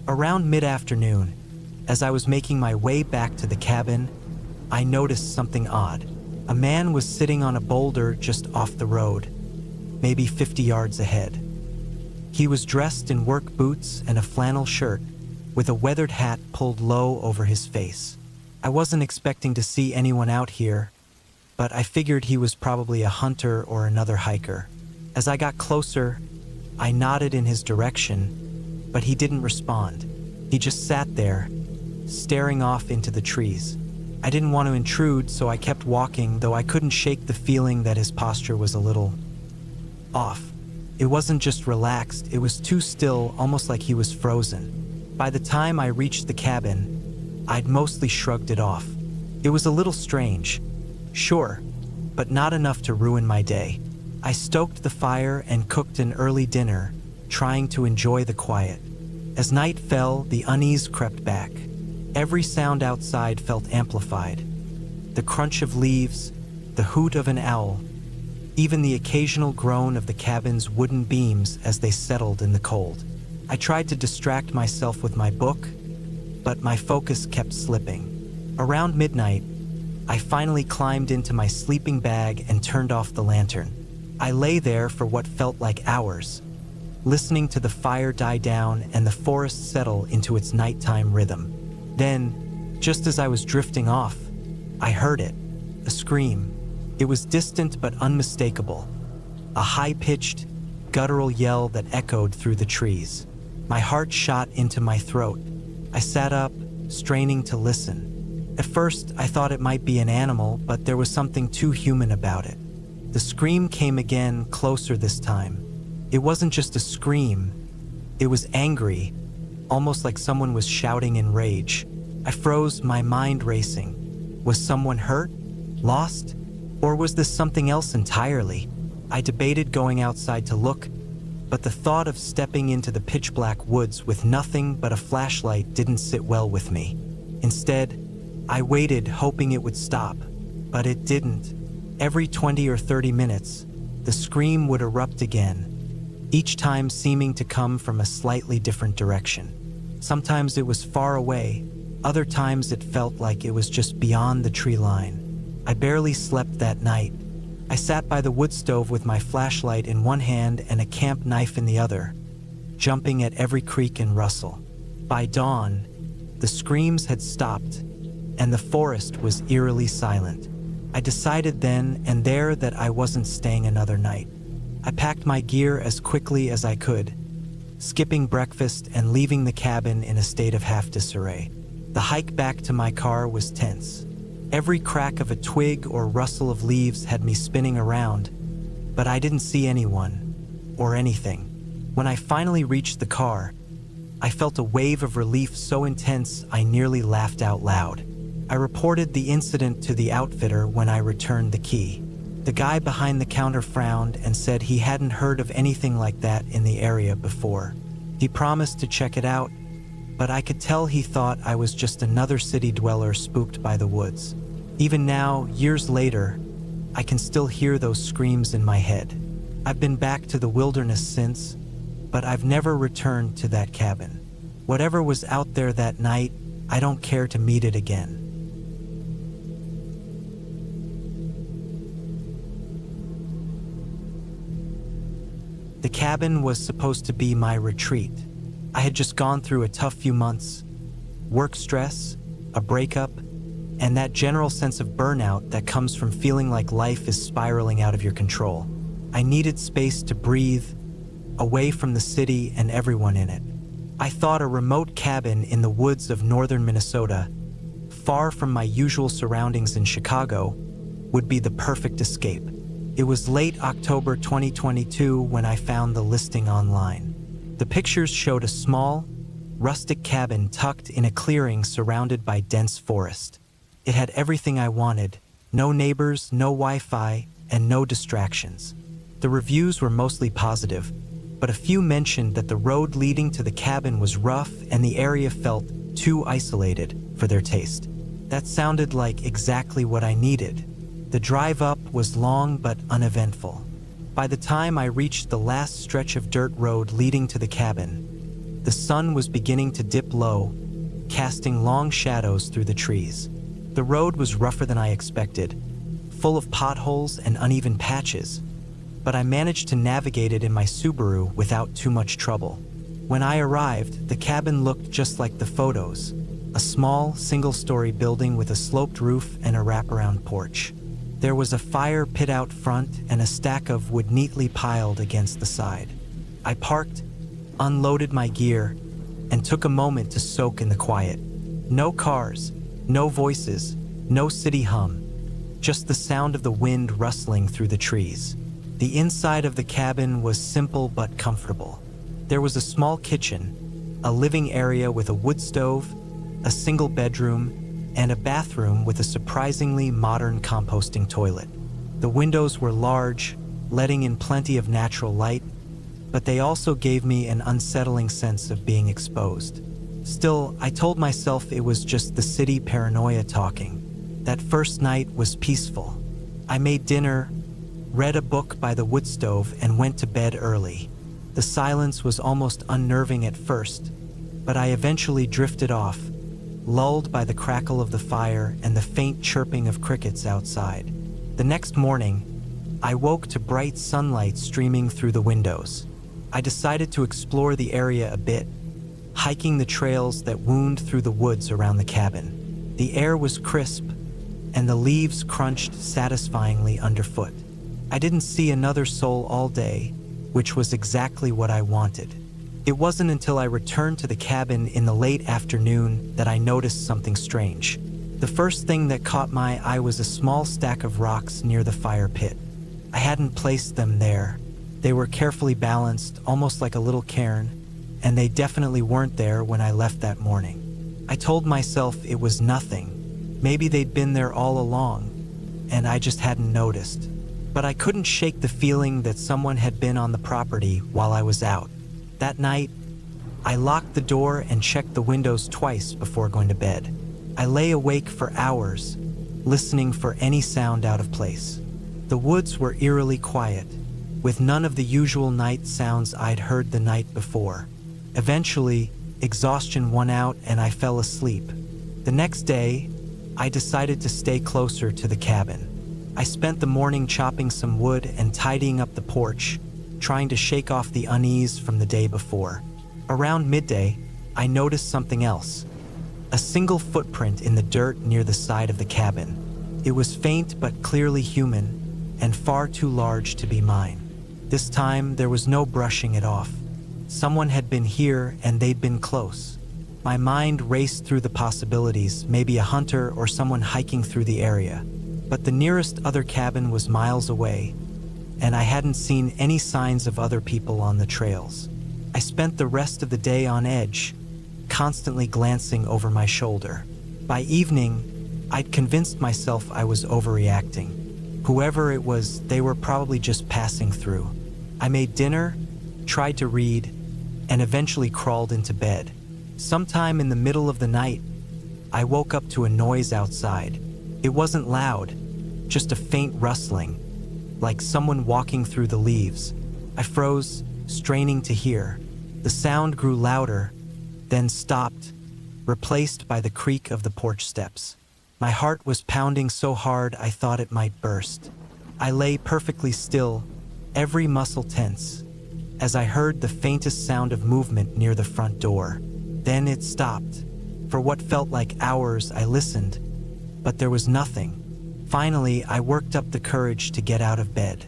S1: Around mid-afternoon, as I was making my way back to the cabin, I noticed something odd. A man was sitting on a boulder just off the road, maybe 50 yards ahead. He was dressed in work boots and a flannel shirt, with a weathered hat pulled low over his face. I wasn't expecting to see anyone out here, but I figured he was probably a hunter or another hiker. As I got closer, I nodded in his direction, but he didn't respond. He just sat there, staring off into the trees. I didn't want to intrude, so I kept walking, though I couldn't shake the feeling that his posture was a little off. It wasn't just relaxed, it was too still, almost like he was frozen. By the time I reached the cabin, I'd mostly shrugged it off. It was a little strange, sure, but not enough to ruin my day. I stoked the fire and cooked an early dinner, trying to enjoy the quiet. As night fell, the unease crept back. Every sound outside felt amplified. The crunch of leaves, the hoot of an owl, even the occasional groan of the cabin's wooden beams as they settled in the cold. I tried to distract myself with my book, but my focus kept slipping. Around midnight, I finally climbed into my sleeping bag and turned off the lantern. I lay there for what felt like hours, listening to the fire die down and the forest settle into its nighttime rhythm. Then, just as I was drifting off, I heard it, a scream. It was distant but unmistakable, a high-pitched, guttural yell that echoed through the trees. My heart shot into my throat. I sat up, straining to listen. At first, I thought it might be an animal, but there was something too human about it. The scream came again, closer this time. It wasn't just a scream, it was angry, almost like someone was shouting in rage. I froze, my mind racing. Was someone hurt? Lost? Or was this something else entirely? I debated going outside to look, but the thought of stepping into the pitch-black woods with nothing but a flashlight didn't sit well with me. Instead, I waited, hoping it would stop, but it didn't. Every 20 or 30 minutes, the scream would erupt again, each time seeming to come from a slightly different direction. Sometimes it was far away, other times it felt like it was just beyond the tree line. I barely slept that night. I sat by the wood stove with my flashlight in one hand and a camp knife in the other, jumping at every creak and rustle. By dawn, the screams had stopped, and the forest was eerily silent. I decided then and there that I wasn't staying another night. I packed my gear as quickly as I could, skipping breakfast and leaving the cabin in a state of half disarray. The hike back to my car was tense. Every crack of a twig or rustle of leaves had me spinning around, but I didn't see anyone or anything. When I finally reached the car, I felt a wave of relief so intense I nearly laughed out loud. I reported the incident to the outfitter when I returned the key. The guy behind the counter frowned and said he hadn't heard of anything like that in the area before. He promised to check it out, but I could tell he thought I was just another city dweller spooked by the woods. Even now, years later, I can still hear those screams in my head. I've been back to the wilderness since, but I've never returned to that cabin. Whatever was out there that night, I don't care to meet it again. The cabin was supposed to be my retreat. I had just gone through a tough few months, work stress, a breakup, and that general sense of burnout that comes from feeling like life is spiraling out of your control. I needed space to breathe, away from the city and everyone in it. I thought a remote cabin in the woods of northern Minnesota, far from my usual surroundings in Chicago, would be the perfect escape. It was late October 2022 when I found the listing online. The pictures showed a small, rustic cabin tucked in a clearing surrounded by dense forest. It had everything I wanted: no neighbors, no Wi-Fi, and no distractions. The reviews were mostly positive, but a few mentioned that the road leading to the cabin was rough and the area felt too isolated for their taste. That sounded like exactly what I needed. The drive up was long but uneventful. By the time I reached the last stretch of dirt road leading to the cabin, the sun was beginning to dip low, casting long shadows through the trees. The road was rougher than I expected, full of potholes and uneven patches, but I managed to navigate it in my Subaru without too much trouble. When I arrived, the cabin looked just like the photos: a small, single-story building with a sloped roof and a wraparound porch. There was a fire pit out front and a stack of wood neatly piled against the side. I parked, unloaded my gear, and took a moment to soak in the quiet. No cars, no voices, no city hum, just the sound of the wind rustling through the trees. The inside of the cabin was simple but comfortable. There was a small kitchen, a living area with a wood stove, a single bedroom, and a bathroom with a surprisingly modern composting toilet. The windows were large, letting in plenty of natural light, but they also gave me an unsettling sense of being exposed. Still, I told myself it was just the city paranoia talking. That first night was peaceful. I made dinner, read a book by the wood stove, and went to bed early. The silence was almost unnerving at first, but I eventually drifted off, lulled by the crackle of the fire and the faint chirping of crickets outside. The next morning, I woke to bright sunlight streaming through the windows. I decided to explore the area a bit, hiking the trails that wound through the woods around the cabin. The air was crisp, and the leaves crunched satisfyingly underfoot. I didn't see another soul all day, which was exactly what I wanted. It wasn't until I returned to the cabin in the late afternoon that I noticed something strange. The first thing that caught my eye was a small stack of rocks near the fire pit. I hadn't placed them there. They were carefully balanced, almost like a little cairn, and they definitely weren't there when I left that morning. I told myself it was nothing. Maybe they'd been there all along, and I just hadn't noticed. But I couldn't shake the feeling that someone had been on the property while I was out. That night, I locked the door and checked the windows twice before going to bed. I lay awake for hours, listening for any sound out of place. The woods were eerily quiet, with none of the usual night sounds I'd heard the night before. Eventually, exhaustion won out and I fell asleep. The next day, I decided to stay closer to the cabin. I spent the morning chopping some wood and tidying up the porch, trying to shake off the unease from the day before. Around midday, I noticed something else. A single footprint in the dirt near the side of the cabin. It was faint but clearly human, and far too large to be mine. This time, there was no brushing it off. Someone had been here and they'd been close. My mind raced through the possibilities, maybe a hunter or someone hiking through the area. But the nearest other cabin was miles away, and I hadn't seen any signs of other people on the trails. I spent the rest of the day on edge, constantly glancing over my shoulder. By evening, I'd convinced myself I was overreacting. Whoever it was, they were probably just passing through. I made dinner, tried to read, and eventually crawled into bed. Sometime in the middle of the night, I woke up to a noise outside. It wasn't loud, just a faint rustling, like someone walking through the leaves. I froze, straining to hear. The sound grew louder, then stopped, replaced by the creak of the porch steps. My heart was pounding so hard I thought it might burst. I lay perfectly still, every muscle tense, as I heard the faintest sound of movement near the front door. Then it stopped. For what felt like hours, I listened, but there was nothing. Finally, I worked up the courage to get out of bed.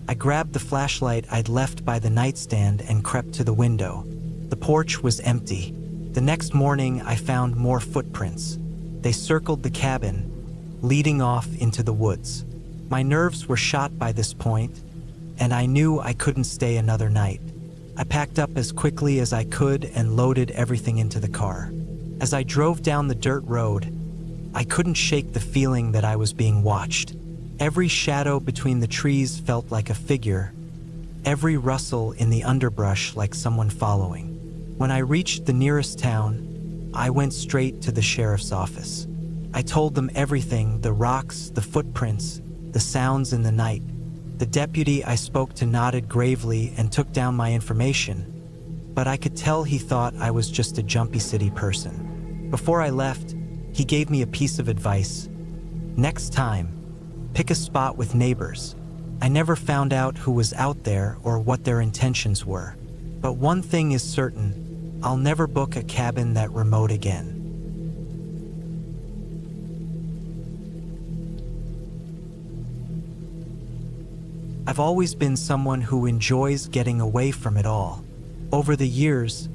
S1: I grabbed the flashlight I'd left by the nightstand and crept to the window. The porch was empty. The next morning, I found more footprints. They circled the cabin, leading off into the woods. My nerves were shot by this point, and I knew I couldn't stay another night. I packed up as quickly as I could and loaded everything into the car. As I drove down the dirt road, I couldn't shake the feeling that I was being watched. Every shadow between the trees felt like a figure, every rustle in the underbrush like someone following. When I reached the nearest town, I went straight to the sheriff's office. I told them everything: the rocks, the footprints, the sounds in the night. The deputy I spoke to nodded gravely and took down my information, but I could tell he thought I was just a jumpy city person. Before I left, he gave me a piece of advice. Next time, pick a spot with neighbors. I never found out who was out there or what their intentions were. But one thing is certain: I'll never book a cabin that remote again. I've always been someone who enjoys getting away from it all. Over the years,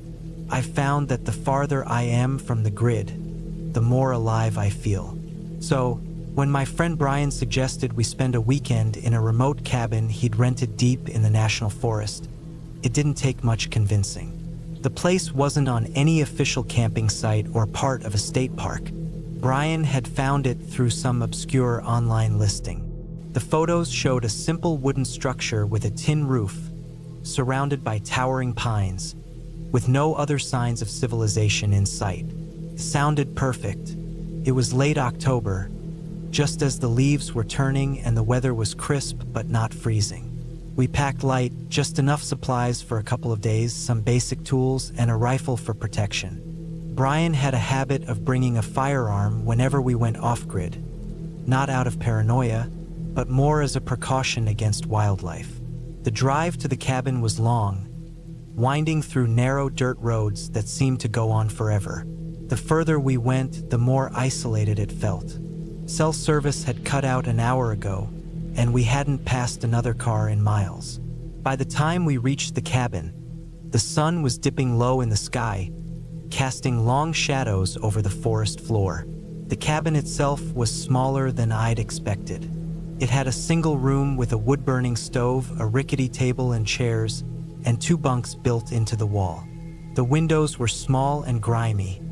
S1: I've found that the farther I am from the grid, the more alive I feel. So, when my friend Brian suggested we spend a weekend in a remote cabin he'd rented deep in the national forest, it didn't take much convincing. The place wasn't on any official camping site or part of a state park. Brian had found it through some obscure online listing. The photos showed a simple wooden structure with a tin roof, surrounded by towering pines, with no other signs of civilization in sight. It sounded perfect. It was late October, just as the leaves were turning and the weather was crisp but not freezing. We packed light, just enough supplies for a couple of days, some basic tools, and a rifle for protection. Brian had a habit of bringing a firearm whenever we went off-grid, not out of paranoia, but more as a precaution against wildlife. The drive to the cabin was long, winding through narrow dirt roads that seemed to go on forever. The further we went, the more isolated it felt. Cell service had cut out an hour ago, and we hadn't passed another car in miles. By the time we reached the cabin, the sun was dipping low in the sky, casting long shadows over the forest floor. The cabin itself was smaller than I'd expected. It had a single room with a wood-burning stove, a rickety table and chairs, and 2 bunks built into the wall. The windows were small and grimy,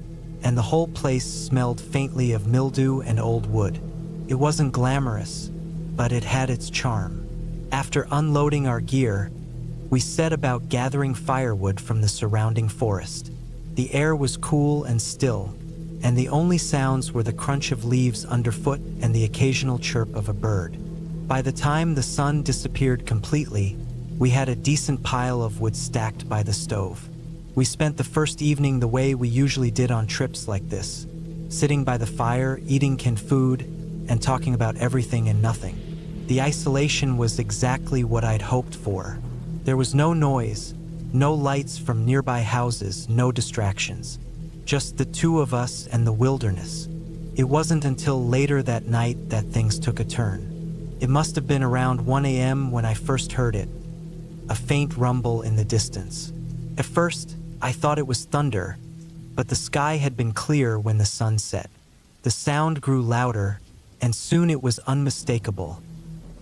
S1: and the whole place smelled faintly of mildew and old wood. It wasn't glamorous, but it had its charm. After unloading our gear, we set about gathering firewood from the surrounding forest. The air was cool and still, and the only sounds were the crunch of leaves underfoot and the occasional chirp of a bird. By the time the sun disappeared completely, we had a decent pile of wood stacked by the stove. We spent the first evening the way we usually did on trips like this, sitting by the fire, eating canned food, and talking about everything and nothing. The isolation was exactly what I'd hoped for. There was no noise, no lights from nearby houses, no distractions. Just the 2 of us and the wilderness. It wasn't until later that night that things took a turn. It must have been around 1 a.m. when I first heard it, a faint rumble in the distance. At first, I thought it was thunder, but the sky had been clear when the sun set. The sound grew louder, and soon it was unmistakable,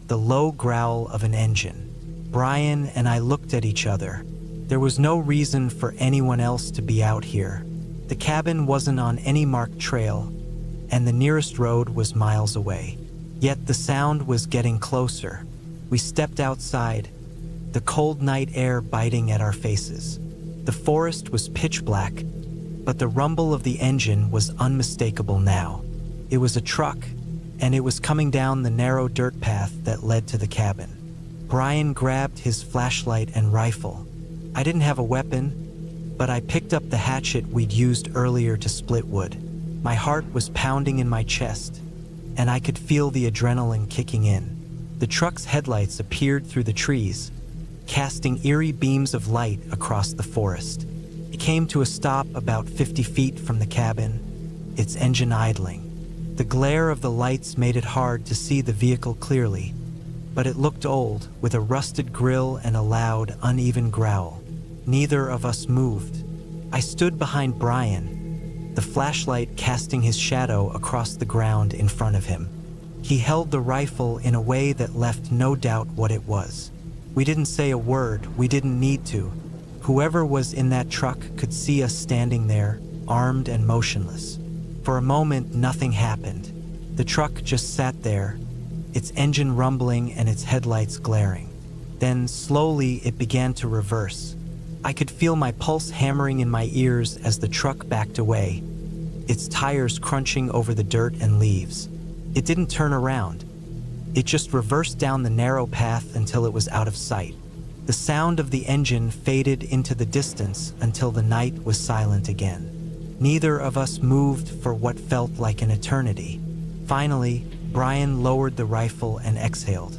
S1: the low growl of an engine. Brian and I looked at each other. There was no reason for anyone else to be out here. The cabin wasn't on any marked trail, and the nearest road was miles away. Yet the sound was getting closer. We stepped outside, the cold night air biting at our faces. The forest was pitch black, but the rumble of the engine was unmistakable now. It was a truck, and it was coming down the narrow dirt path that led to the cabin. Brian grabbed his flashlight and rifle. I didn't have a weapon, but I picked up the hatchet we'd used earlier to split wood. My heart was pounding in my chest, and I could feel the adrenaline kicking in. The truck's headlights appeared through the trees, casting eerie beams of light across the forest. It came to a stop about 50 feet from the cabin, its engine idling. The glare of the lights made it hard to see the vehicle clearly, but it looked old, with a rusted grille and a loud, uneven growl. Neither of us moved. I stood behind Brian, the flashlight casting his shadow across the ground in front of him. He held the rifle in a way that left no doubt what it was. We didn't say a word, we didn't need to. Whoever was in that truck could see us standing there, armed and motionless. For a moment, nothing happened. The truck just sat there, its engine rumbling and its headlights glaring. Then, slowly, it began to reverse. I could feel my pulse hammering in my ears as the truck backed away, its tires crunching over the dirt and leaves. It didn't turn around. It just reversed down the narrow path until it was out of sight. The sound of the engine faded into the distance until the night was silent again. Neither of us moved for what felt like an eternity. Finally, Brian lowered the rifle and exhaled.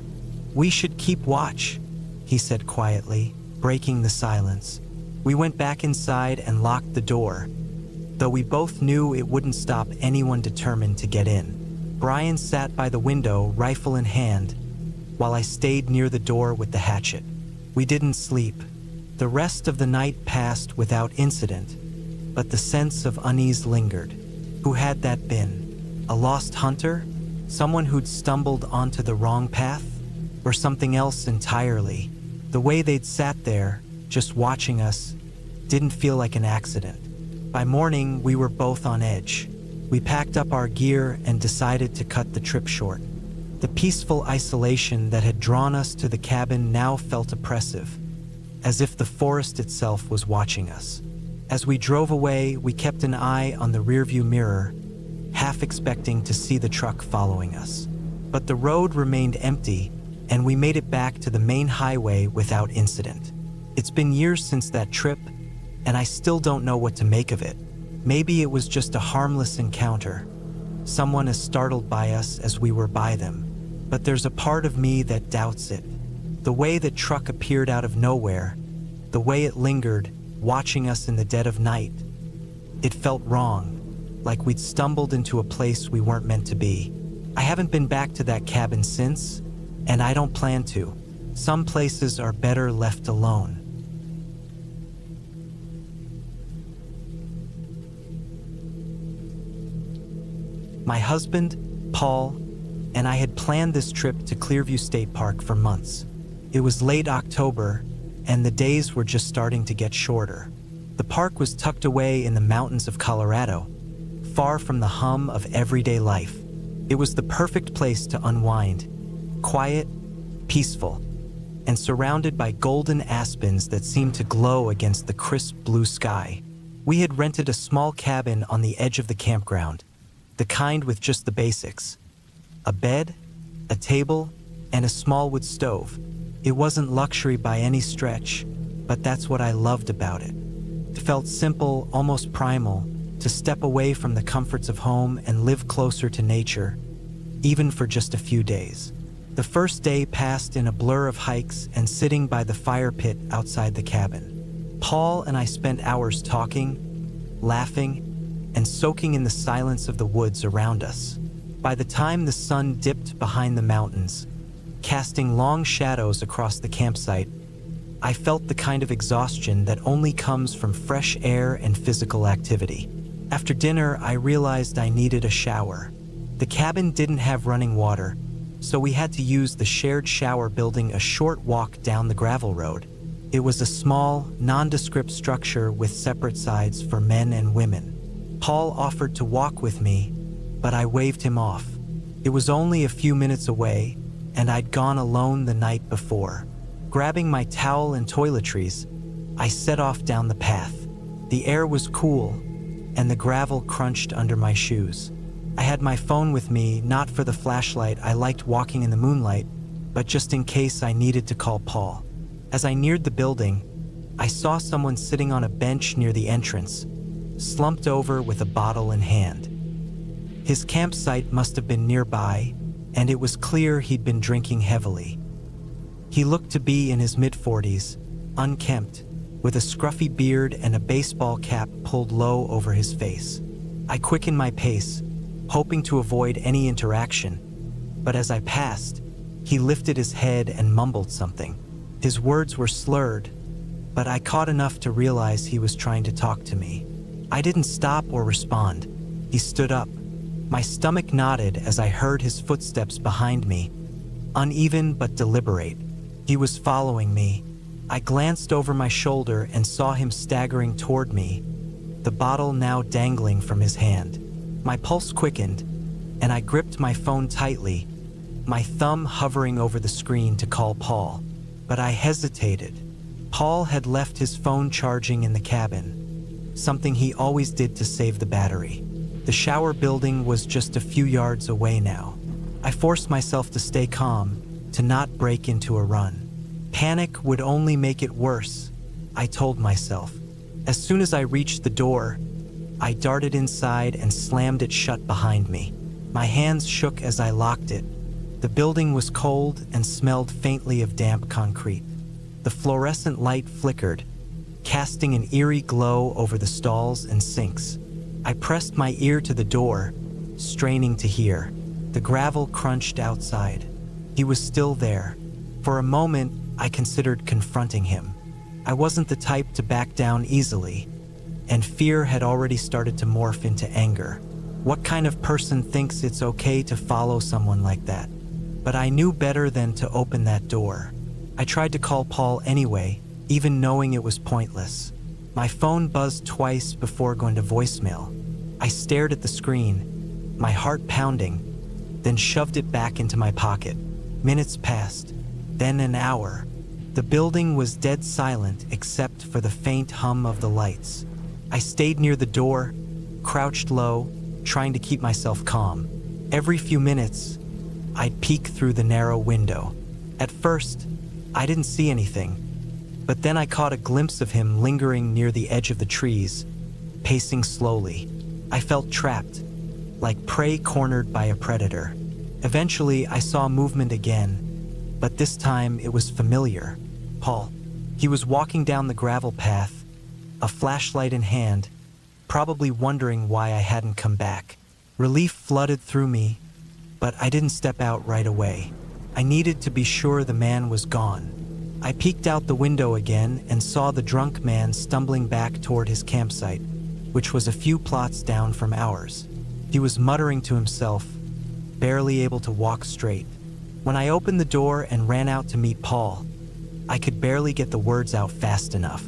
S1: "We should keep watch," he said quietly, breaking the silence. We went back inside and locked the door, though we both knew it wouldn't stop anyone determined to get in. Brian sat by the window, rifle in hand, while I stayed near the door with the hatchet. We didn't sleep. The rest of the night passed without incident, but the sense of unease lingered. Who had that been? A lost hunter? Someone who'd stumbled onto the wrong path? Or something else entirely? The way they'd sat there, just watching us, didn't feel like an accident. By morning, we were both on edge. We packed up our gear and decided to cut the trip short. The peaceful isolation that had drawn us to the cabin now felt oppressive, as if the forest itself was watching us. As we drove away, we kept an eye on the rearview mirror, half expecting to see the truck following us. But the road remained empty, and we made it back to the main highway without incident. It's been years since that trip, and I still don't know what to make of it. Maybe it was just a harmless encounter, someone as startled by us as we were by them. But there's a part of me that doubts it. The way the truck appeared out of nowhere, the way it lingered, watching us in the dead of night. It felt wrong, like we'd stumbled into a place we weren't meant to be. I haven't been back to that cabin since, and I don't plan to. Some places are better left alone. My husband, Paul, and I had planned this trip to Clearview State Park for months. It was late October, and the days were just starting to get shorter. The park was tucked away in the mountains of Colorado, far from the hum of everyday life. It was the perfect place to unwind, quiet, peaceful, and surrounded by golden aspens that seemed to glow against the crisp blue sky. We had rented a small cabin on the edge of the campground, the kind with just the basics: a bed, a table, and a small wood stove. It wasn't luxury by any stretch, but that's what I loved about it. It felt simple, almost primal, to step away from the comforts of home and live closer to nature, even for just a few days. The first day passed in a blur of hikes and sitting by the fire pit outside the cabin. Paul and I spent hours talking, laughing, and soaking in the silence of the woods around us. By the time the sun dipped behind the mountains, casting long shadows across the campsite, I felt the kind of exhaustion that only comes from fresh air and physical activity. After dinner, I realized I needed a shower. The cabin didn't have running water, so we had to use the shared shower building a short walk down the gravel road. It was a small, nondescript structure with separate sides for men and women. Paul offered to walk with me, but I waved him off. It was only a few minutes away, and I'd gone alone the night before. Grabbing my towel and toiletries, I set off down the path. The air was cool, and the gravel crunched under my shoes. I had my phone with me, not for the flashlight. I liked walking in the moonlight, but just in case I needed to call Paul. As I neared the building, I saw someone sitting on a bench near the entrance, slumped over with a bottle in hand. His campsite must have been nearby, and it was clear he'd been drinking heavily. He looked to be in his mid-40s, unkempt, with a scruffy beard and a baseball cap pulled low over his face. I quickened my pace, hoping to avoid any interaction, but as I passed, he lifted his head and mumbled something. His words were slurred, but I caught enough to realize he was trying to talk to me. I didn't stop or respond. He stood up. My stomach knotted as I heard his footsteps behind me, uneven but deliberate. He was following me. I glanced over my shoulder and saw him staggering toward me, the bottle now dangling from his hand. My pulse quickened, and I gripped my phone tightly, my thumb hovering over the screen to call Paul. But I hesitated. Paul had left his phone charging in the cabin, something he always did to save the battery. The shower building was just a few yards away now. I forced myself to stay calm, to not break into a run. Panic would only make it worse, I told myself. As soon as I reached the door, I darted inside and slammed it shut behind me. My hands shook as I locked it. The building was cold and smelled faintly of damp concrete. The fluorescent light flickered, casting an eerie glow over the stalls and sinks. I pressed my ear to the door, straining to hear. The gravel crunched outside. He was still there. For a moment, I considered confronting him. I wasn't the type to back down easily, and fear had already started to morph into anger. What kind of person thinks it's okay to follow someone like that? But I knew better than to open that door. I tried to call Paul anyway, even knowing it was pointless. My phone buzzed twice before going to voicemail. I stared at the screen, my heart pounding, then shoved it back into my pocket. Minutes passed, then an hour. The building was dead silent except for the faint hum of the lights. I stayed near the door, crouched low, trying to keep myself calm. Every few minutes, I'd peek through the narrow window. At first, I didn't see anything, but then I caught a glimpse of him lingering near the edge of the trees, pacing slowly. I felt trapped, like prey cornered by a predator. Eventually, I saw movement again, but this time it was familiar. Paul. He was walking down the gravel path, a flashlight in hand, probably wondering why I hadn't come back. Relief flooded through me, but I didn't step out right away. I needed to be sure the man was gone. I peeked out the window again and saw the drunk man stumbling back toward his campsite, which was a few plots down from ours. He was muttering to himself, barely able to walk straight. When I opened the door and ran out to meet Paul, I could barely get the words out fast enough.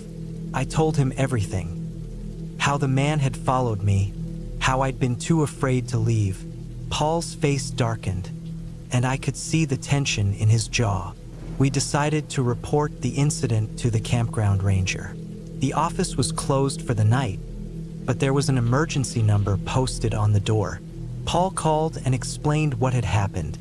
S1: I told him everything. How the man had followed me, how I'd been too afraid to leave. Paul's face darkened, and I could see the tension in his jaw. We decided to report the incident to the campground ranger. The office was closed for the night, but there was an emergency number posted on the door. Paul called and explained what had happened,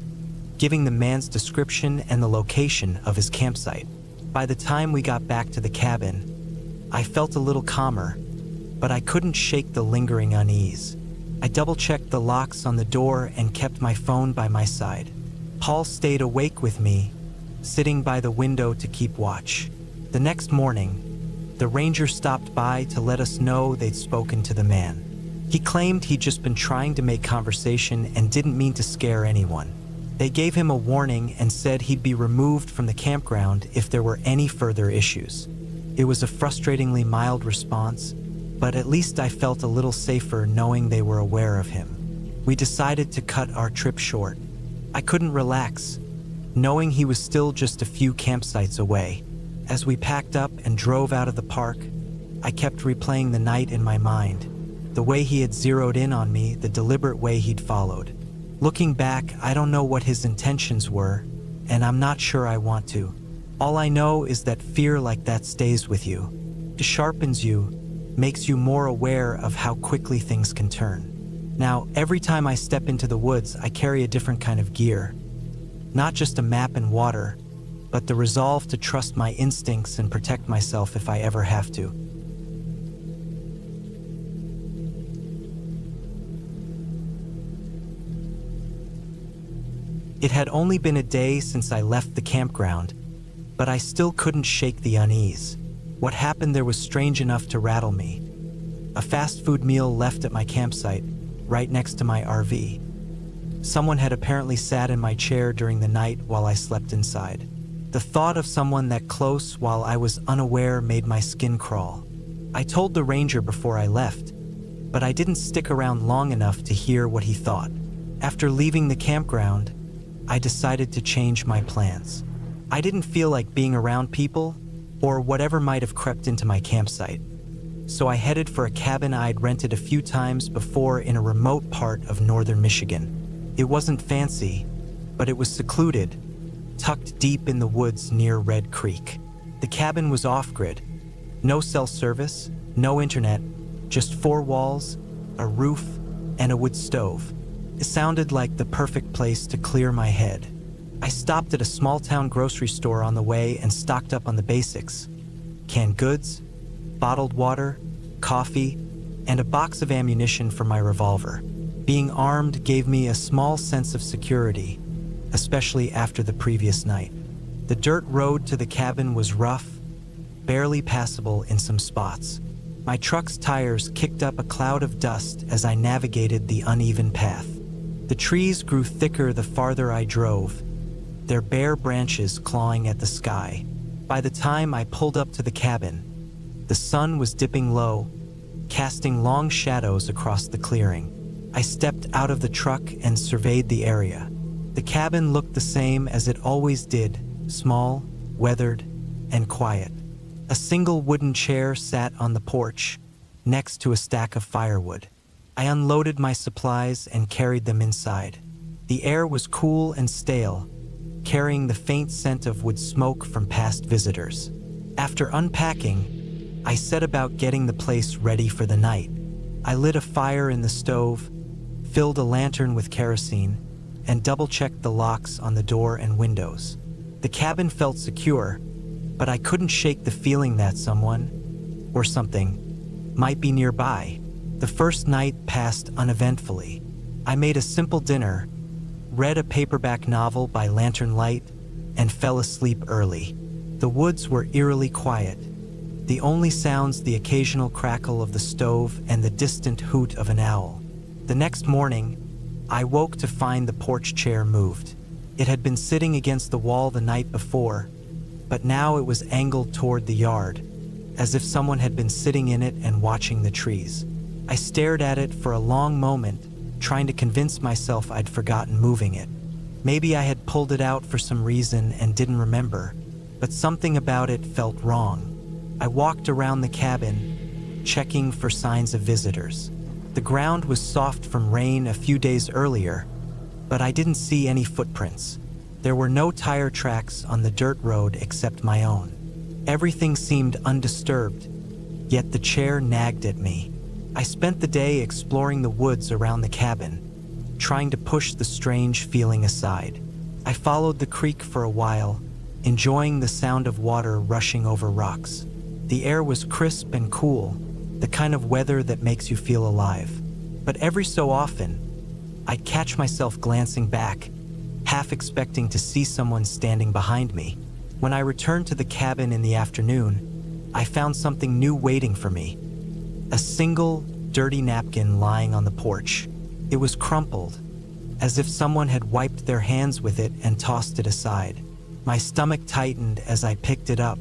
S1: giving the man's description and the location of his campsite. By the time we got back to the cabin, I felt a little calmer, but I couldn't shake the lingering unease. I double-checked the locks on the door and kept my phone by my side. Paul stayed awake with me, sitting by the window to keep watch. The next morning, the ranger stopped by to let us know they'd spoken to the man. He claimed he'd just been trying to make conversation and didn't mean to scare anyone. They gave him a warning and said he'd be removed from the campground if there were any further issues. It was a frustratingly mild response, but at least I felt a little safer knowing they were aware of him. We decided to cut our trip short. I couldn't relax, knowing he was still just a few campsites away. As we packed up and drove out of the park, I kept replaying the night in my mind, the way he had zeroed in on me, the deliberate way he'd followed. Looking back, I don't know what his intentions were, and I'm not sure I want to. All I know is that fear like that stays with you. It sharpens you, makes you more aware of how quickly things can turn. Now, every time I step into the woods, I carry a different kind of gear. Not just a map and water, but the resolve to trust my instincts and protect myself if I ever have to. It had only been a day since I left the campground, but I still couldn't shake the unease. What happened there was strange enough to rattle me. A fast food meal left at my campsite, right next to my RV. Someone had apparently sat in my chair during the night while I slept inside. The thought of someone that close while I was unaware made my skin crawl. I told the ranger before I left, but I didn't stick around long enough to hear what he thought. After leaving the campground, I decided to change my plans. I didn't feel like being around people or whatever might have crept into my campsite. So I headed for a cabin I'd rented a few times before in a remote part of northern Michigan. It wasn't fancy, but it was secluded, tucked deep in the woods near Red Creek. The cabin was off-grid. No cell service, no internet, just 4 walls, a roof, and a wood stove. It sounded like the perfect place to clear my head. I stopped at a small-town grocery store on the way and stocked up on the basics: canned goods, bottled water, coffee, and a box of ammunition for my revolver. Being armed gave me a small sense of security, especially after the previous night. The dirt road to the cabin was rough, barely passable in some spots. My truck's tires kicked up a cloud of dust as I navigated the uneven path. The trees grew thicker the farther I drove, their bare branches clawing at the sky. By the time I pulled up to the cabin, the sun was dipping low, casting long shadows across the clearing. I stepped out of the truck and surveyed the area. The cabin looked the same as it always did, small, weathered, and quiet. A single wooden chair sat on the porch, next to a stack of firewood. I unloaded my supplies and carried them inside. The air was cool and stale, carrying the faint scent of wood smoke from past visitors. After unpacking, I set about getting the place ready for the night. I lit a fire in the stove, filled a lantern with kerosene, and double-checked the locks on the door and windows. The cabin felt secure, but I couldn't shake the feeling that someone, or something, might be nearby. The first night passed uneventfully. I made a simple dinner, read a paperback novel by lantern light, and fell asleep early. The woods were eerily quiet. The only sounds the occasional crackle of the stove and the distant hoot of an owl. The next morning, I woke to find the porch chair moved. It had been sitting against the wall the night before, but now it was angled toward the yard, as if someone had been sitting in it and watching the trees. I stared at it for a long moment, trying to convince myself I'd forgotten moving it. Maybe I had pulled it out for some reason and didn't remember, but something about it felt wrong. I walked around the cabin, checking for signs of visitors. The ground was soft from rain a few days earlier, but I didn't see any footprints. There were no tire tracks on the dirt road except my own. Everything seemed undisturbed, yet the chair nagged at me. I spent the day exploring the woods around the cabin, trying to push the strange feeling aside. I followed the creek for a while, enjoying the sound of water rushing over rocks. The air was crisp and cool, the kind of weather that makes you feel alive. But every so often, I'd catch myself glancing back, half expecting to see someone standing behind me. When I returned to the cabin in the afternoon, I found something new waiting for me. A single, dirty napkin lying on the porch. It was crumpled, as if someone had wiped their hands with it and tossed it aside. My stomach tightened as I picked it up.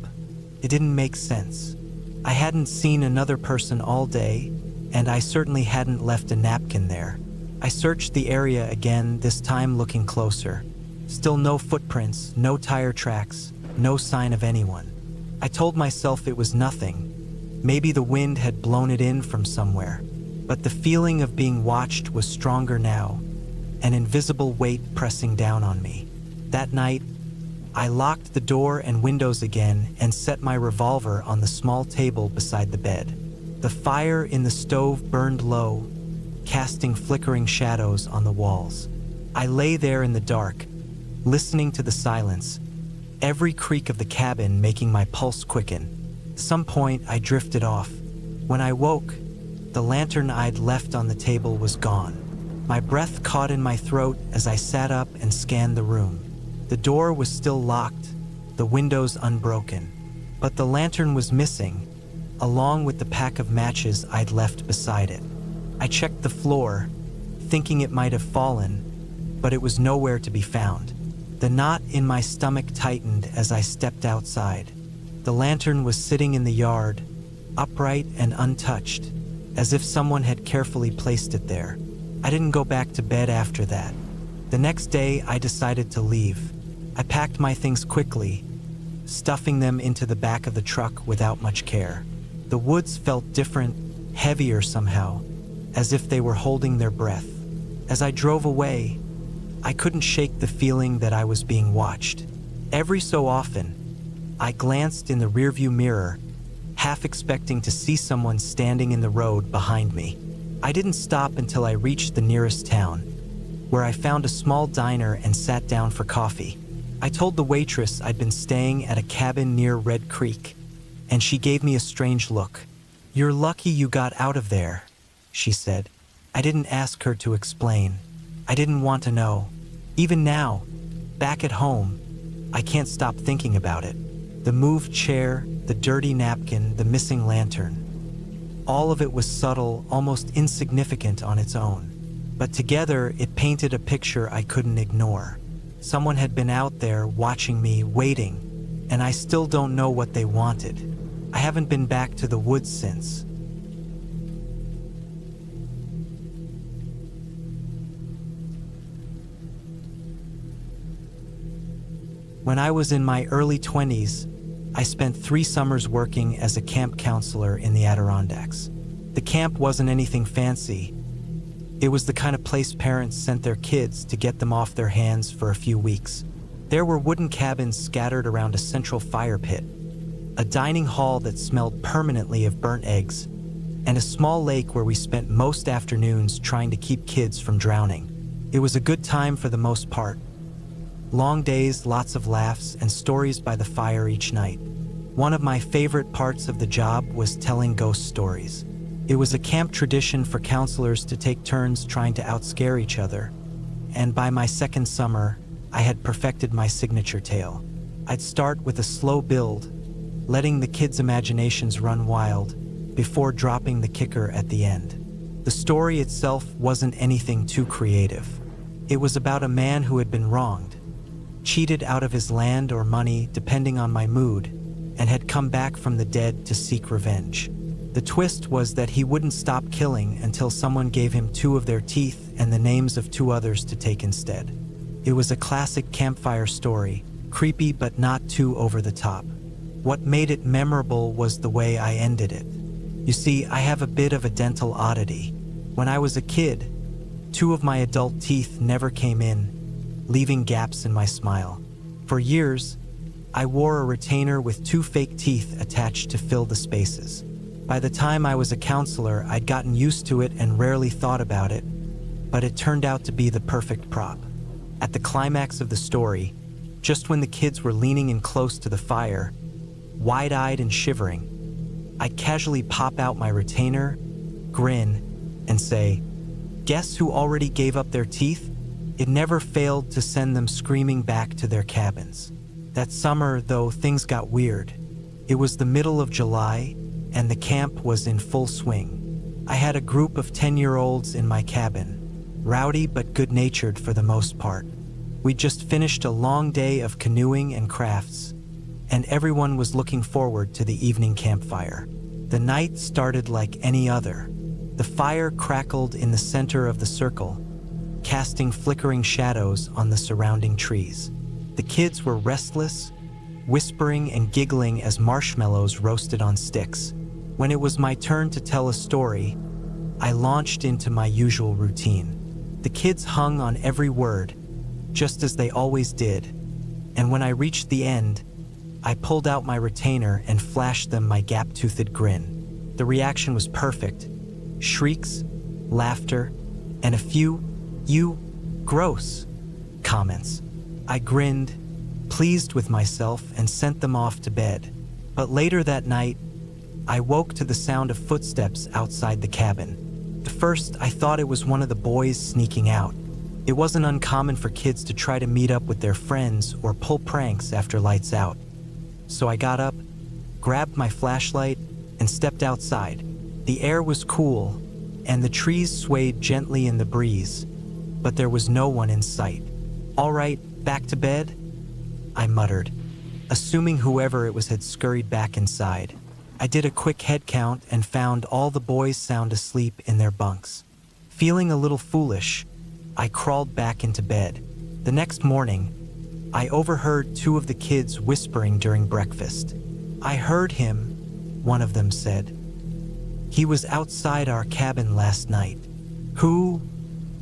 S1: It didn't make sense. I hadn't seen another person all day, and I certainly hadn't left a napkin there. I searched the area again, this time looking closer. Still no footprints, no tire tracks, no sign of anyone. I told myself it was nothing. Maybe the wind had blown it in from somewhere. But the feeling of being watched was stronger now, an invisible weight pressing down on me. That night, I locked the door and windows again and set my revolver on the small table beside the bed. The fire in the stove burned low, casting flickering shadows on the walls. I lay there in the dark, listening to the silence, every creak of the cabin making my pulse quicken. At some point, I drifted off. When I woke, the lantern I'd left on the table was gone. My breath caught in my throat as I sat up and scanned the room. The door was still locked, the windows unbroken, but the lantern was missing, along with the pack of matches I'd left beside it. I checked the floor, thinking it might have fallen, but it was nowhere to be found. The knot in my stomach tightened as I stepped outside. The lantern was sitting in the yard, upright and untouched, as if someone had carefully placed it there. I didn't go back to bed after that. The next day, I decided to leave. I packed my things quickly, stuffing them into the back of the truck without much care. The woods felt different, heavier somehow, as if they were holding their breath. As I drove away, I couldn't shake the feeling that I was being watched. Every so often, I glanced in the rearview mirror, half expecting to see someone standing in the road behind me. I didn't stop until I reached the nearest town, where I found a small diner and sat down for coffee. I told the waitress I'd been staying at a cabin near Red Creek, and she gave me a strange look. "You're lucky you got out of there," she said. I didn't ask her to explain. I didn't want to know. Even now, back at home, I can't stop thinking about it. The moved chair, the dirty napkin, the missing lantern. All of it was subtle, almost insignificant on its own. But together, it painted a picture I couldn't ignore. Someone had been out there watching me, waiting, and I still don't know what they wanted. I haven't been back to the woods since. When I was in my early 20s, I spent 3 summers working as a camp counselor in the Adirondacks. The camp wasn't anything fancy. It was the kind of place parents sent their kids to get them off their hands for a few weeks. There were wooden cabins scattered around a central fire pit, a dining hall that smelled permanently of burnt eggs, and a small lake where we spent most afternoons trying to keep kids from drowning. It was a good time for the most part. Long days, lots of laughs, and stories by the fire each night. One of my favorite parts of the job was telling ghost stories. It was a camp tradition for counselors to take turns trying to outscare each other, and by my second summer, I had perfected my signature tale. I'd start with a slow build, letting the kids' imaginations run wild, before dropping the kicker at the end. The story itself wasn't anything too creative. It was about a man who had been wronged, cheated out of his land or money depending on my mood, and had come back from the dead to seek revenge. The twist was that he wouldn't stop killing until someone gave him 2 of their teeth and the names of 2 others to take instead. It was a classic campfire story, creepy but not too over the top. What made it memorable was the way I ended it. You see, I have a bit of a dental oddity. When I was a kid, 2 of my adult teeth never came in, leaving gaps in my smile. For years, I wore a retainer with 2 fake teeth attached to fill the spaces. By the time I was a counselor, I'd gotten used to it and rarely thought about it, but it turned out to be the perfect prop. At the climax of the story, just when the kids were leaning in close to the fire, wide-eyed and shivering, I'd casually pop out my retainer, grin, and say, "Guess who already gave up their teeth?" It never failed to send them screaming back to their cabins. That summer, though, things got weird. It was the middle of July, and the camp was in full swing. I had a group of 10-year-olds in my cabin, rowdy but good-natured for the most part. We'd just finished a long day of canoeing and crafts, and everyone was looking forward to the evening campfire. The night started like any other. The fire crackled in the center of the circle, casting flickering shadows on the surrounding trees. The kids were restless, whispering and giggling as marshmallows roasted on sticks. When it was my turn to tell a story, I launched into my usual routine. The kids hung on every word, just as they always did, and when I reached the end, I pulled out my retainer and flashed them my gap-toothed grin. The reaction was perfect. Shrieks, laughter, and a few, "You, gross," comments. I grinned, pleased with myself and sent them off to bed. But later that night, I woke to the sound of footsteps outside the cabin. At first, I thought it was one of the boys sneaking out. It wasn't uncommon for kids to try to meet up with their friends or pull pranks after lights out. So I got up, grabbed my flashlight, and stepped outside. The air was cool, and the trees swayed gently in the breeze, but there was no one in sight. "All right, back to bed?" I muttered, assuming whoever it was had scurried back inside. I did a quick head count and found all the boys sound asleep in their bunks. Feeling a little foolish, I crawled back into bed. The next morning, I overheard two of the kids whispering during breakfast. "I heard him," one of them said. "He was outside our cabin last night." "Who?"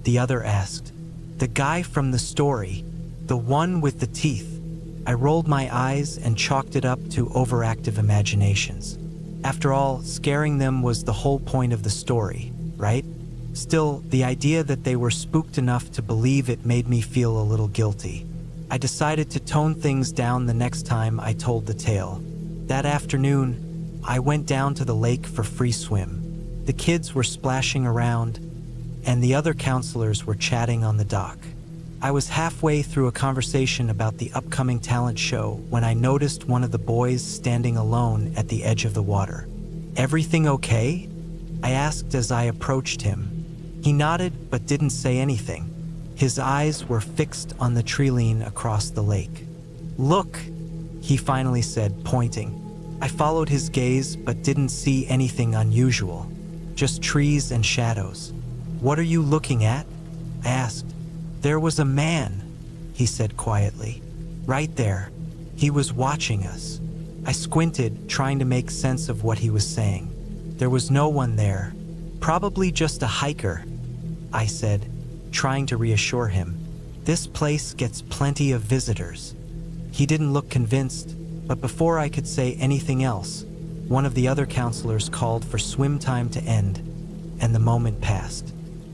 S1: the other asked. "The guy from the story, the one with the teeth." I rolled my eyes and chalked it up to overactive imaginations. After all, scaring them was the whole point of the story, right? Still, the idea that they were spooked enough to believe it made me feel a little guilty. I decided to tone things down the next time I told the tale. That afternoon, I went down to the lake for free swim. The kids were splashing around, and the other counselors were chatting on the dock. I was halfway through a conversation about the upcoming talent show when I noticed one of the boys standing alone at the edge of the water. "Everything okay?" I asked as I approached him. He nodded but didn't say anything. His eyes were fixed on the treeline across the lake. "Look," he finally said, pointing. I followed his gaze but didn't see anything unusual, just trees and shadows. "What are you looking at?" I asked. "There was a man," he said quietly. "Right there. He was watching us." I squinted, trying to make sense of what he was saying. There was no one there. "Probably just a hiker," I said, trying to reassure him. "This place gets plenty of visitors." He didn't look convinced, but before I could say anything else, one of the other counselors called for swim time to end, and the moment passed.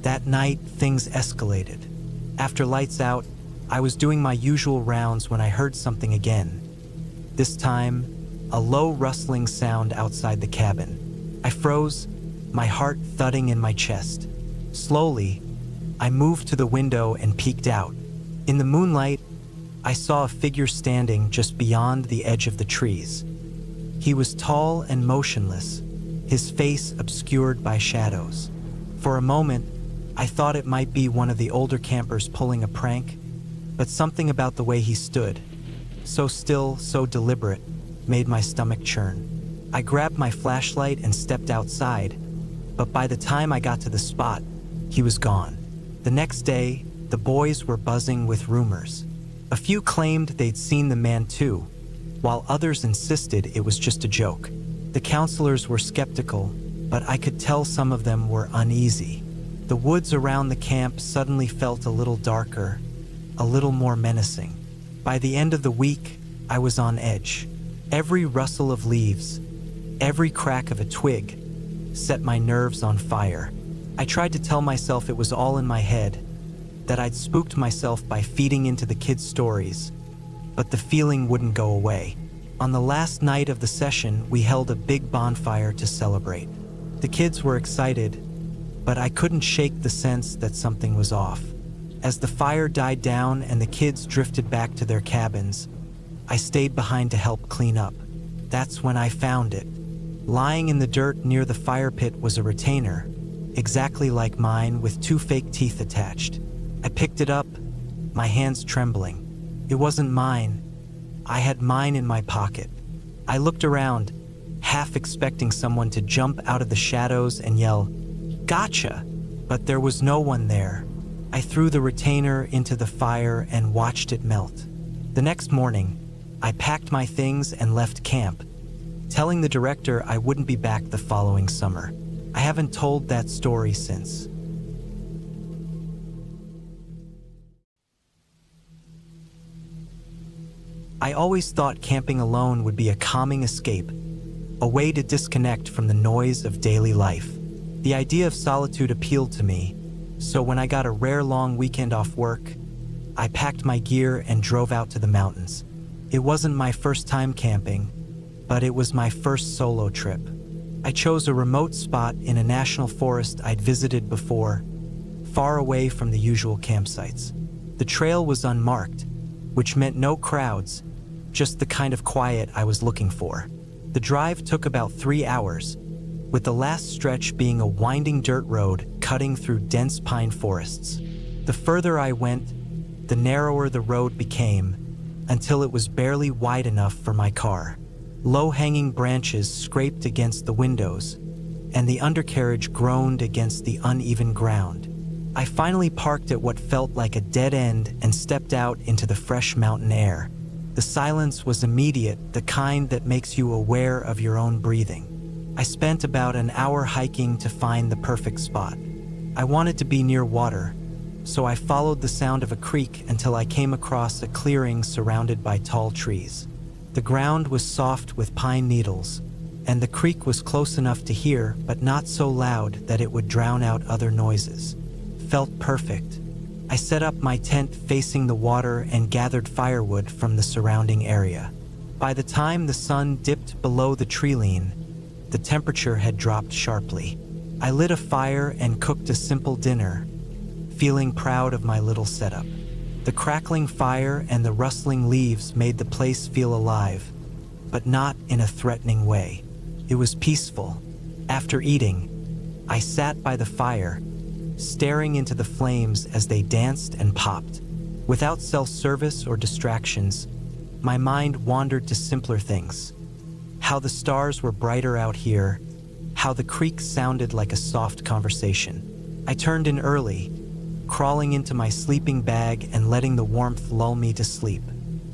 S1: That night, things escalated. After lights out, I was doing my usual rounds when I heard something again. This time, a low rustling sound outside the cabin. I froze, my heart thudding in my chest. Slowly, I moved to the window and peeked out. In the moonlight, I saw a figure standing just beyond the edge of the trees. He was tall and motionless, his face obscured by shadows. For a moment, I thought it might be one of the older campers pulling a prank, but something about the way he stood, so still, so deliberate, made my stomach churn. I grabbed my flashlight and stepped outside, but by the time I got to the spot, he was gone. The next day, the boys were buzzing with rumors. A few claimed they'd seen the man too, while others insisted it was just a joke. The counselors were skeptical, but I could tell some of them were uneasy. The woods around the camp suddenly felt a little darker, a little more menacing. By the end of the week, I was on edge. Every rustle of leaves, every crack of a twig, set my nerves on fire. I tried to tell myself it was all in my head, that I'd spooked myself by feeding into the kids' stories, but the feeling wouldn't go away. On the last night of the session, we held a big bonfire to celebrate. The kids were excited, but I couldn't shake the sense that something was off. As the fire died down and the kids drifted back to their cabins, I stayed behind to help clean up. That's when I found it. Lying in the dirt near the fire pit was a retainer, exactly like mine, with two fake teeth attached. I picked it up, my hands trembling. It wasn't mine. I had mine in my pocket. I looked around, half expecting someone to jump out of the shadows and yell, "Gotcha!" But there was no one there. I threw the retainer into the fire and watched it melt. The next morning, I packed my things and left camp, telling the director I wouldn't be back the following summer. I haven't told that story since. I always thought camping alone would be a calming escape, a way to disconnect from the noise of daily life. The idea of solitude appealed to me, so when I got a rare long weekend off work, I packed my gear and drove out to the mountains. It wasn't my first time camping, but it was my first solo trip. I chose a remote spot in a national forest I'd visited before, far away from the usual campsites. The trail was unmarked, which meant no crowds, just the kind of quiet I was looking for. The drive took about 3 hours, with the last stretch being a winding dirt road cutting through dense pine forests. The further I went, the narrower the road became, until it was barely wide enough for my car. Low-hanging branches scraped against the windows, and the undercarriage groaned against the uneven ground. I finally parked at what felt like a dead end and stepped out into the fresh mountain air. The silence was immediate, the kind that makes you aware of your own breathing. I spent about an hour hiking to find the perfect spot. I wanted to be near water, so I followed the sound of a creek until I came across a clearing surrounded by tall trees. The ground was soft with pine needles, and the creek was close enough to hear, but not so loud that it would drown out other noises. Felt perfect. I set up my tent facing the water and gathered firewood from the surrounding area. By the time the sun dipped below the treeline, the temperature had dropped sharply. I lit a fire and cooked a simple dinner, feeling proud of my little setup. The crackling fire and the rustling leaves made the place feel alive, but not in a threatening way. It was peaceful. After eating, I sat by the fire, staring into the flames as they danced and popped. Without self-service or distractions, my mind wandered to simpler things. How the stars were brighter out here, how the creek sounded like a soft conversation. I turned in early, crawling into my sleeping bag and letting the warmth lull me to sleep.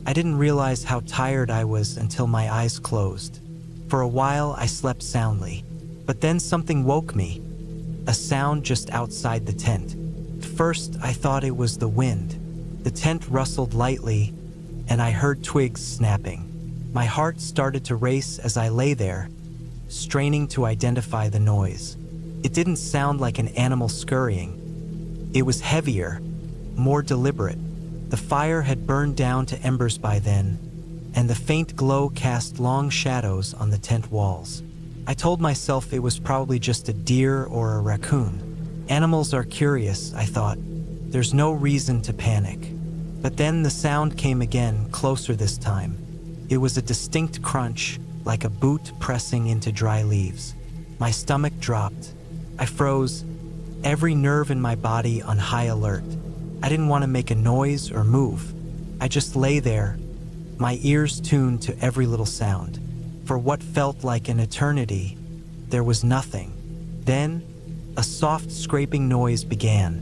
S1: I didn't realize how tired I was until my eyes closed. For a while, I slept soundly, but then something woke me. A sound just outside the tent. First, I thought it was the wind. The tent rustled lightly, and I heard twigs snapping. My heart started to race as I lay there, straining to identify the noise. It didn't sound like an animal scurrying. It was heavier, more deliberate. The fire had burned down to embers by then, and the faint glow cast long shadows on the tent walls. I told myself it was probably just a deer or a raccoon. Animals are curious, I thought. There's no reason to panic. But then the sound came again, closer this time. It was a distinct crunch, like a boot pressing into dry leaves. My stomach dropped. I froze, every nerve in my body on high alert. I didn't want to make a noise or move. I just lay there, my ears tuned to every little sound. For what felt like an eternity, there was nothing. Then, a soft scraping noise began,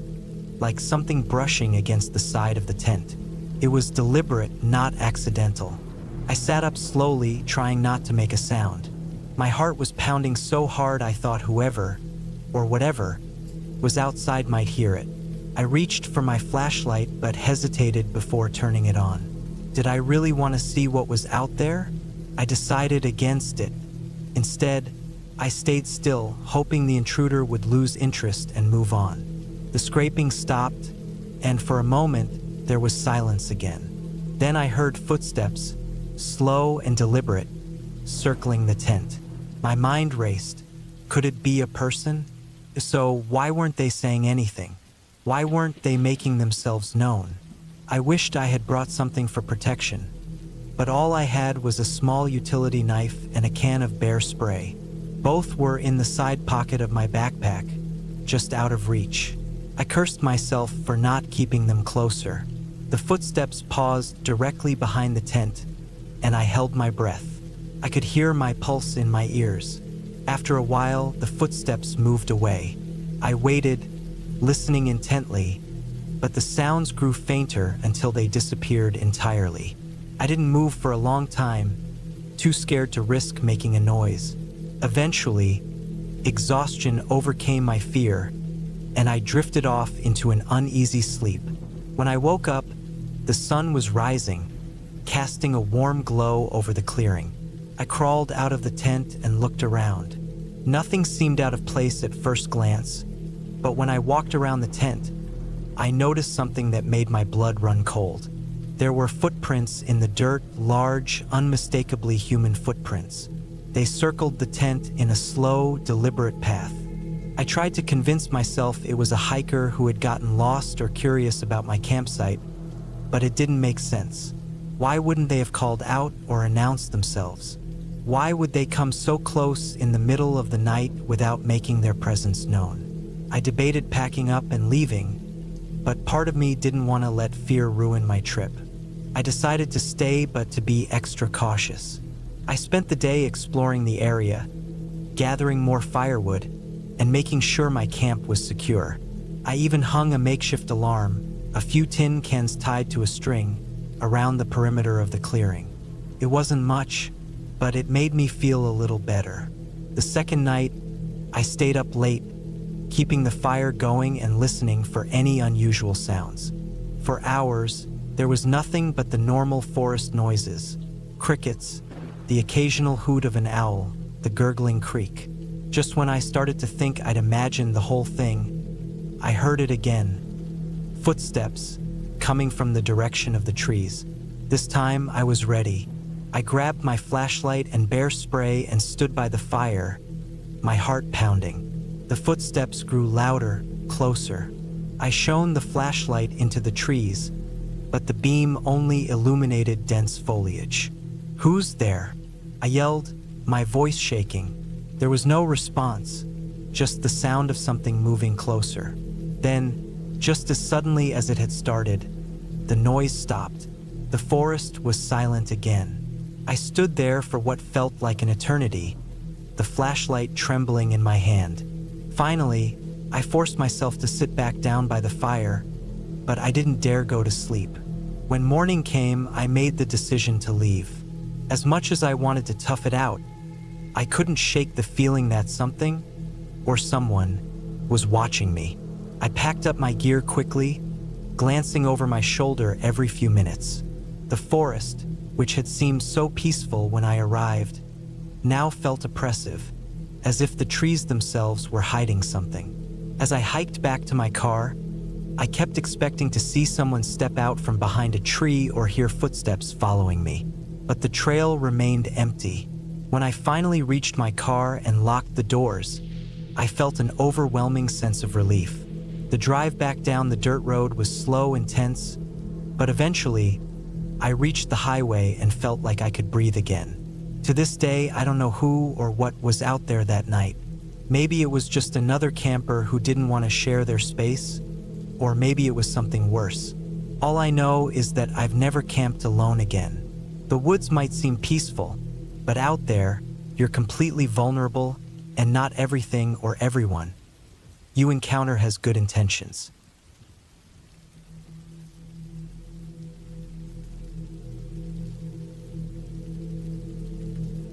S1: like something brushing against the side of the tent. It was deliberate, not accidental. I sat up slowly, trying not to make a sound. My heart was pounding so hard I thought whoever, or whatever, was outside might hear it. I reached for my flashlight but hesitated before turning it on. Did I really want to see what was out there? I decided against it. Instead, I stayed still, hoping the intruder would lose interest and move on. The scraping stopped, and for a moment, there was silence again. Then I heard footsteps, slow and deliberate, circling the tent. My mind raced. Could it be a person? So why weren't they saying anything? Why weren't they making themselves known? I wished I had brought something for protection, but all I had was a small utility knife and a can of bear spray. Both were in the side pocket of my backpack, just out of reach. I cursed myself for not keeping them closer. The footsteps paused directly behind the tent, and I held my breath. I could hear my pulse in my ears. After a while, the footsteps moved away. I waited, listening intently, but the sounds grew fainter until they disappeared entirely. I didn't move for a long time, too scared to risk making a noise. Eventually, exhaustion overcame my fear, and I drifted off into an uneasy sleep. When I woke up, the sun was rising, casting a warm glow over the clearing. I crawled out of the tent and looked around. Nothing seemed out of place at first glance, but when I walked around the tent, I noticed something that made my blood run cold. There were footprints in the dirt, large, unmistakably human footprints. They circled the tent in a slow, deliberate path. I tried to convince myself it was a hiker who had gotten lost or curious about my campsite, but it didn't make sense. Why wouldn't they have called out or announced themselves? Why would they come so close in the middle of the night without making their presence known? I debated packing up and leaving, but part of me didn't want to let fear ruin my trip. I decided to stay, but to be extra cautious. I spent the day exploring the area, gathering more firewood, and making sure my camp was secure. I even hung a makeshift alarm, a few tin cans tied to a string, around the perimeter of the clearing. It wasn't much, but it made me feel a little better. The second night, I stayed up late, keeping the fire going and listening for any unusual sounds. For hours, there was nothing but the normal forest noises: crickets, the occasional hoot of an owl, the gurgling creek. Just when I started to think I'd imagined the whole thing, I heard it again. Footsteps, coming from the direction of the trees. This time, I was ready. I grabbed my flashlight and bear spray and stood by the fire, my heart pounding. The footsteps grew louder, closer. I shone the flashlight into the trees, but the beam only illuminated dense foliage. "Who's there?" I yelled, my voice shaking. There was no response, just the sound of something moving closer. Then, just as suddenly as it had started, the noise stopped. The forest was silent again. I stood there for what felt like an eternity, the flashlight trembling in my hand. Finally, I forced myself to sit back down by the fire, but I didn't dare go to sleep. When morning came, I made the decision to leave. As much as I wanted to tough it out, I couldn't shake the feeling that something, or someone, was watching me. I packed up my gear quickly, glancing over my shoulder every few minutes. The forest, which had seemed so peaceful when I arrived, now felt oppressive, as if the trees themselves were hiding something. As I hiked back to my car, I kept expecting to see someone step out from behind a tree or hear footsteps following me, but the trail remained empty. When I finally reached my car and locked the doors, I felt an overwhelming sense of relief. The drive back down the dirt road was slow and tense, but eventually, I reached the highway and felt like I could breathe again. To this day, I don't know who or what was out there that night. Maybe it was just another camper who didn't want to share their space, or maybe it was something worse. All I know is that I've never camped alone again. The woods might seem peaceful, but out there, you're completely vulnerable, and not everything or everyone you encounter has good intentions.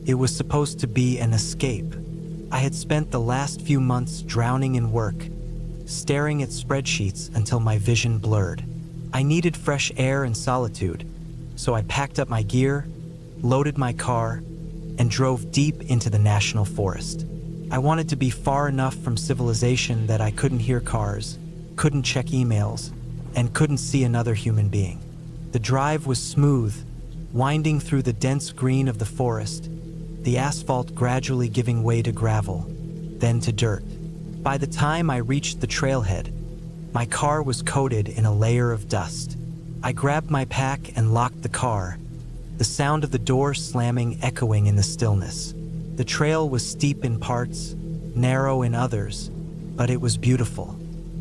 S1: It was supposed to be an escape. I had spent the last few months drowning in work, staring at spreadsheets until my vision blurred. I needed fresh air and solitude, so I packed up my gear, loaded my car, and drove deep into the national forest. I wanted to be far enough from civilization that I couldn't hear cars, couldn't check emails, and couldn't see another human being. The drive was smooth, winding through the dense green of the forest, the asphalt gradually giving way to gravel, then to dirt. By the time I reached the trailhead, my car was coated in a layer of dust. I grabbed my pack and locked the car, the sound of the door slamming echoing in the stillness. The trail was steep in parts, narrow in others, but it was beautiful.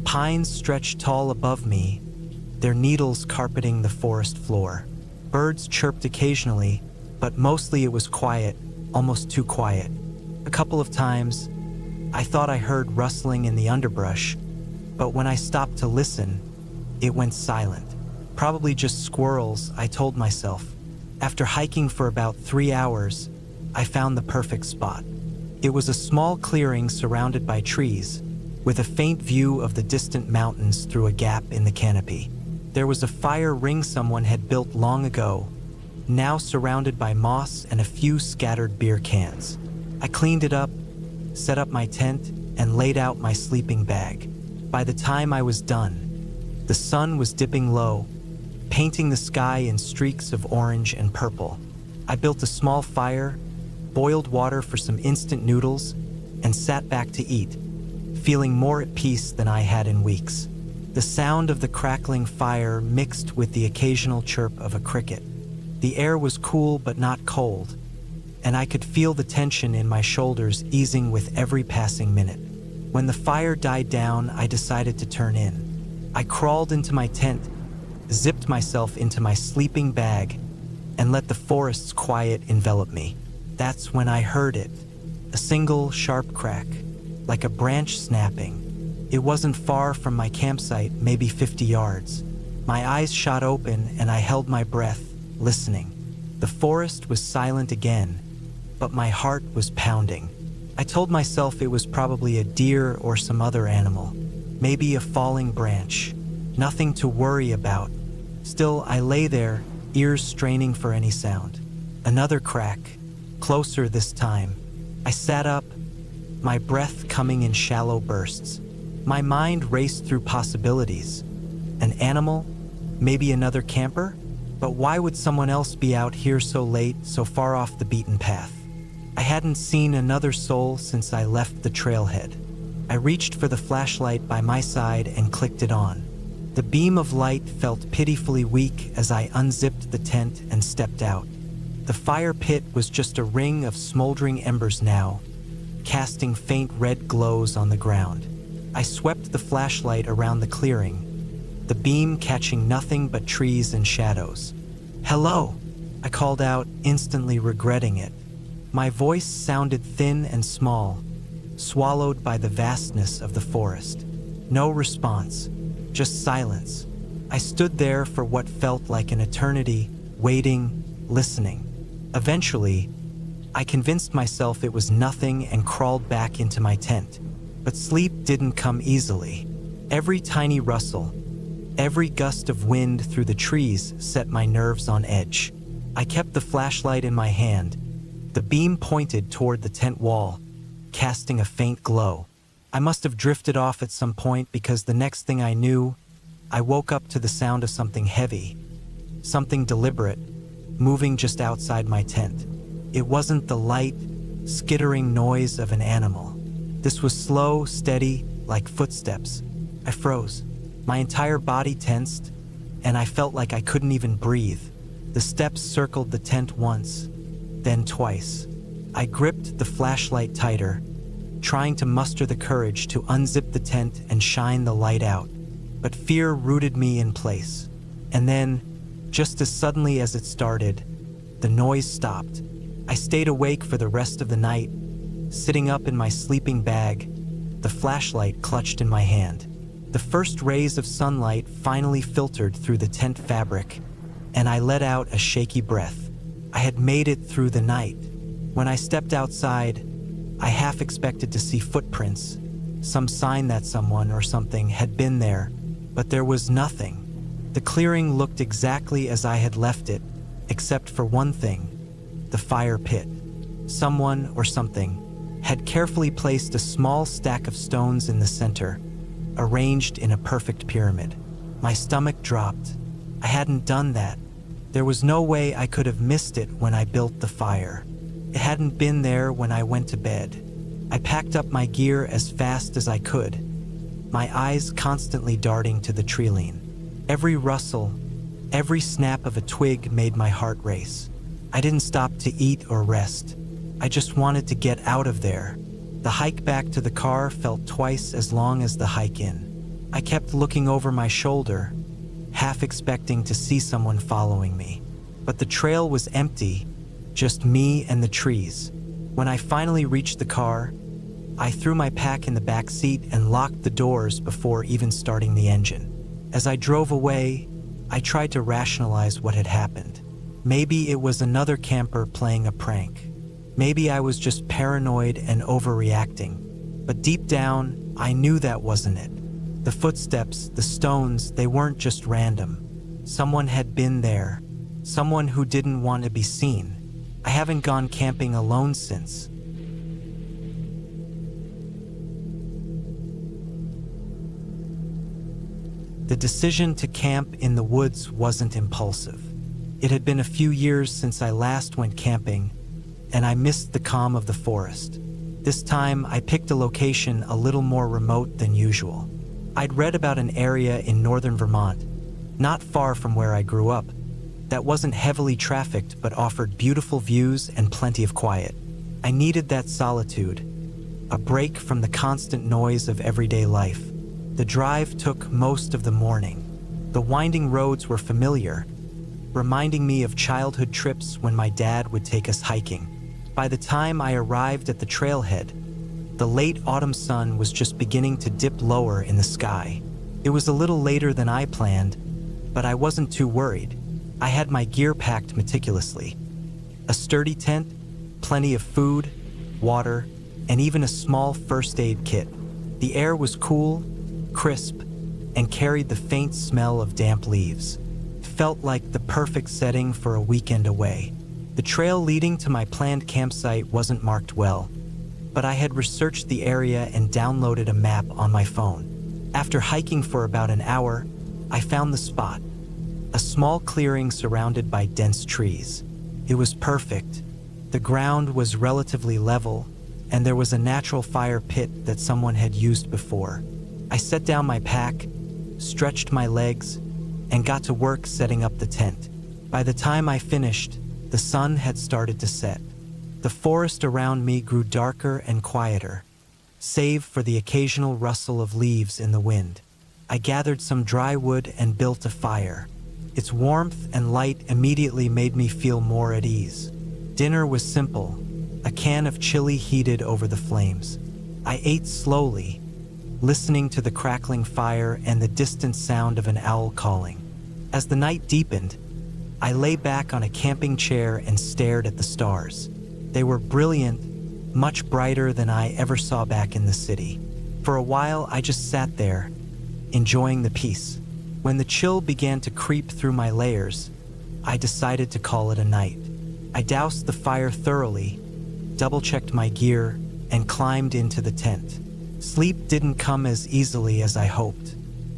S1: Pines stretched tall above me, their needles carpeting the forest floor. Birds chirped occasionally, but mostly it was quiet, almost too quiet. A couple of times, I thought I heard rustling in the underbrush, but when I stopped to listen, it went silent. Probably just squirrels, I told myself. After hiking for about 3 hours, I found the perfect spot. It was a small clearing surrounded by trees, with a faint view of the distant mountains through a gap in the canopy. There was a fire ring someone had built long ago, now surrounded by moss and a few scattered beer cans. I cleaned it up, set up my tent, and laid out my sleeping bag. By the time I was done, the sun was dipping low, painting the sky in streaks of orange and purple. I built a small fire, boiled water for some instant noodles, and sat back to eat, feeling more at peace than I had in weeks. The sound of the crackling fire mixed with the occasional chirp of a cricket. The air was cool but not cold, and I could feel the tension in my shoulders easing with every passing minute. When the fire died down, I decided to turn in. I crawled into my tent, zipped myself into my sleeping bag, and let the forest's quiet envelop me. That's when I heard it, a single sharp crack, like a branch snapping. It wasn't far from my campsite, maybe 50 yards. My eyes shot open and I held my breath, listening. The forest was silent again, but my heart was pounding. I told myself it was probably a deer or some other animal, maybe a falling branch. Nothing to worry about. Still, I lay there, ears straining for any sound. Another crack, closer this time. I sat up, my breath coming in shallow bursts. My mind raced through possibilities. An animal? Maybe another camper? But why would someone else be out here so late, so far off the beaten path? I hadn't seen another soul since I left the trailhead. I reached for the flashlight by my side and clicked it on. The beam of light felt pitifully weak as I unzipped the tent and stepped out. The fire pit was just a ring of smoldering embers now, casting faint red glows on the ground. I swept the flashlight around the clearing, the beam catching nothing but trees and shadows. "Hello," I called out, instantly regretting it. My voice sounded thin and small, swallowed by the vastness of the forest. No response, just silence. I stood there for what felt like an eternity, waiting, listening. Eventually, I convinced myself it was nothing and crawled back into my tent. But sleep didn't come easily. Every tiny rustle, every gust of wind through the trees set my nerves on edge. I kept the flashlight in my hand. The beam pointed toward the tent wall, casting a faint glow. I must have drifted off at some point because the next thing I knew, I woke up to the sound of something heavy, something deliberate, moving just outside my tent. It wasn't the light, skittering noise of an animal. This was slow, steady, like footsteps. I froze. My entire body tensed, and I felt like I couldn't even breathe. The steps circled the tent once, then twice. I gripped the flashlight tighter, trying to muster the courage to unzip the tent and shine the light out. But fear rooted me in place. And then, just as suddenly as it started, the noise stopped. I stayed awake for the rest of the night, sitting up in my sleeping bag, the flashlight clutched in my hand. The first rays of sunlight finally filtered through the tent fabric, and I let out a shaky breath. I had made it through the night. When I stepped outside, I half expected to see footprints, some sign that someone or something had been there, but there was nothing. The clearing looked exactly as I had left it, except for one thing, the fire pit. Someone or something had carefully placed a small stack of stones in the center, arranged in a perfect pyramid. My stomach dropped. I hadn't done that. There was no way I could have missed it when I built the fire. It hadn't been there when I went to bed. I packed up my gear as fast as I could, my eyes constantly darting to the tree-line. Every rustle, every snap of a twig made my heart race. I didn't stop to eat or rest. I just wanted to get out of there. The hike back to the car felt twice as long as the hike in. I kept looking over my shoulder, half expecting to see someone following me. But the trail was empty, just me and the trees. When I finally reached the car, I threw my pack in the back seat and locked the doors before even starting the engine. As I drove away, I tried to rationalize what had happened. Maybe it was another camper playing a prank. Maybe I was just paranoid and overreacting. But deep down, I knew that wasn't it. The footsteps, the stones, they weren't just random. Someone had been there. Someone who didn't want to be seen. I haven't gone camping alone since. The decision to camp in the woods wasn't impulsive. It had been a few years since I last went camping, and I missed the calm of the forest. This time, I picked a location a little more remote than usual. I'd read about an area in northern Vermont, not far from where I grew up, that wasn't heavily trafficked but offered beautiful views and plenty of quiet. I needed that solitude, a break from the constant noise of everyday life. The drive took most of the morning. The winding roads were familiar, reminding me of childhood trips when my dad would take us hiking. By the time I arrived at the trailhead, the late autumn sun was just beginning to dip lower in the sky. It was a little later than I planned, but I wasn't too worried. I had my gear packed meticulously. A sturdy tent, plenty of food, water, and even a small first aid kit. The air was cool, crisp, and carried the faint smell of damp leaves. It felt like the perfect setting for a weekend away. The trail leading to my planned campsite wasn't marked well, but I had researched the area and downloaded a map on my phone. After hiking for about an hour, I found the spot, a small clearing surrounded by dense trees. It was perfect. The ground was relatively level, and there was a natural fire pit that someone had used before. I set down my pack, stretched my legs, and got to work setting up the tent. By the time I finished, the sun had started to set. The forest around me grew darker and quieter, save for the occasional rustle of leaves in the wind. I gathered some dry wood and built a fire. Its warmth and light immediately made me feel more at ease. Dinner was simple, a can of chili heated over the flames. I ate slowly, listening to the crackling fire and the distant sound of an owl calling. As the night deepened, I lay back on a camping chair and stared at the stars. They were brilliant, much brighter than I ever saw back in the city. For a while, I just sat there, enjoying the peace. When the chill began to creep through my layers, I decided to call it a night. I doused the fire thoroughly, double-checked my gear, and climbed into the tent. Sleep didn't come as easily as I hoped.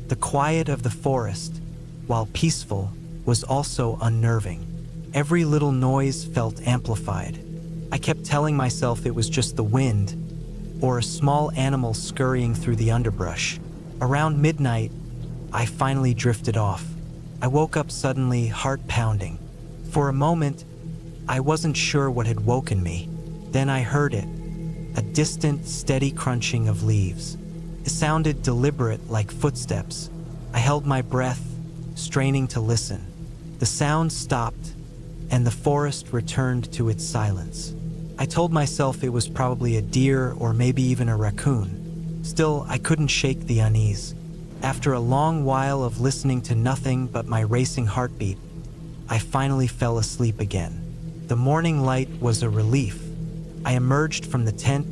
S1: The quiet of the forest, while peaceful, was also unnerving. Every little noise felt amplified. I kept telling myself it was just the wind, or a small animal scurrying through the underbrush. Around midnight, I finally drifted off. I woke up suddenly, heart pounding. For a moment, I wasn't sure what had woken me. Then I heard it, a distant, steady crunching of leaves. It sounded deliberate, like footsteps. I held my breath, straining to listen. The sound stopped, and the forest returned to its silence. I told myself it was probably a deer or maybe even a raccoon. Still, I couldn't shake the unease. After a long while of listening to nothing but my racing heartbeat, I finally fell asleep again. The morning light was a relief. I emerged from the tent,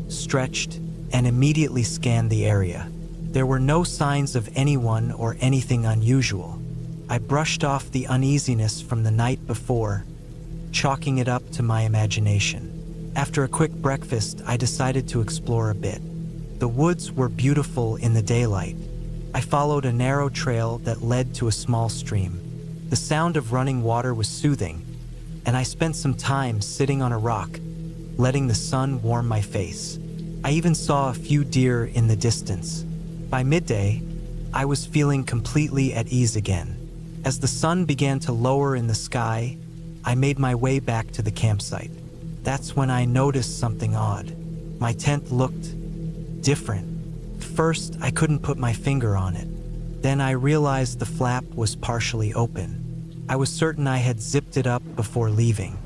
S1: stretched, and immediately scanned the area. There were no signs of anyone or anything unusual. I brushed off the uneasiness from the night before, chalking it up to my imagination. After a quick breakfast, I decided to explore a bit. The woods were beautiful in the daylight. I followed a narrow trail that led to a small stream. The sound of running water was soothing, and I spent some time sitting on a rock, letting the sun warm my face. I even saw a few deer in the distance. By midday, I was feeling completely at ease again. As the sun began to lower in the sky, I made my way back to the campsite. That's when I noticed something odd. My tent looked different. First, I couldn't put my finger on it. Then I realized the flap was partially open. I was certain I had zipped it up before leaving.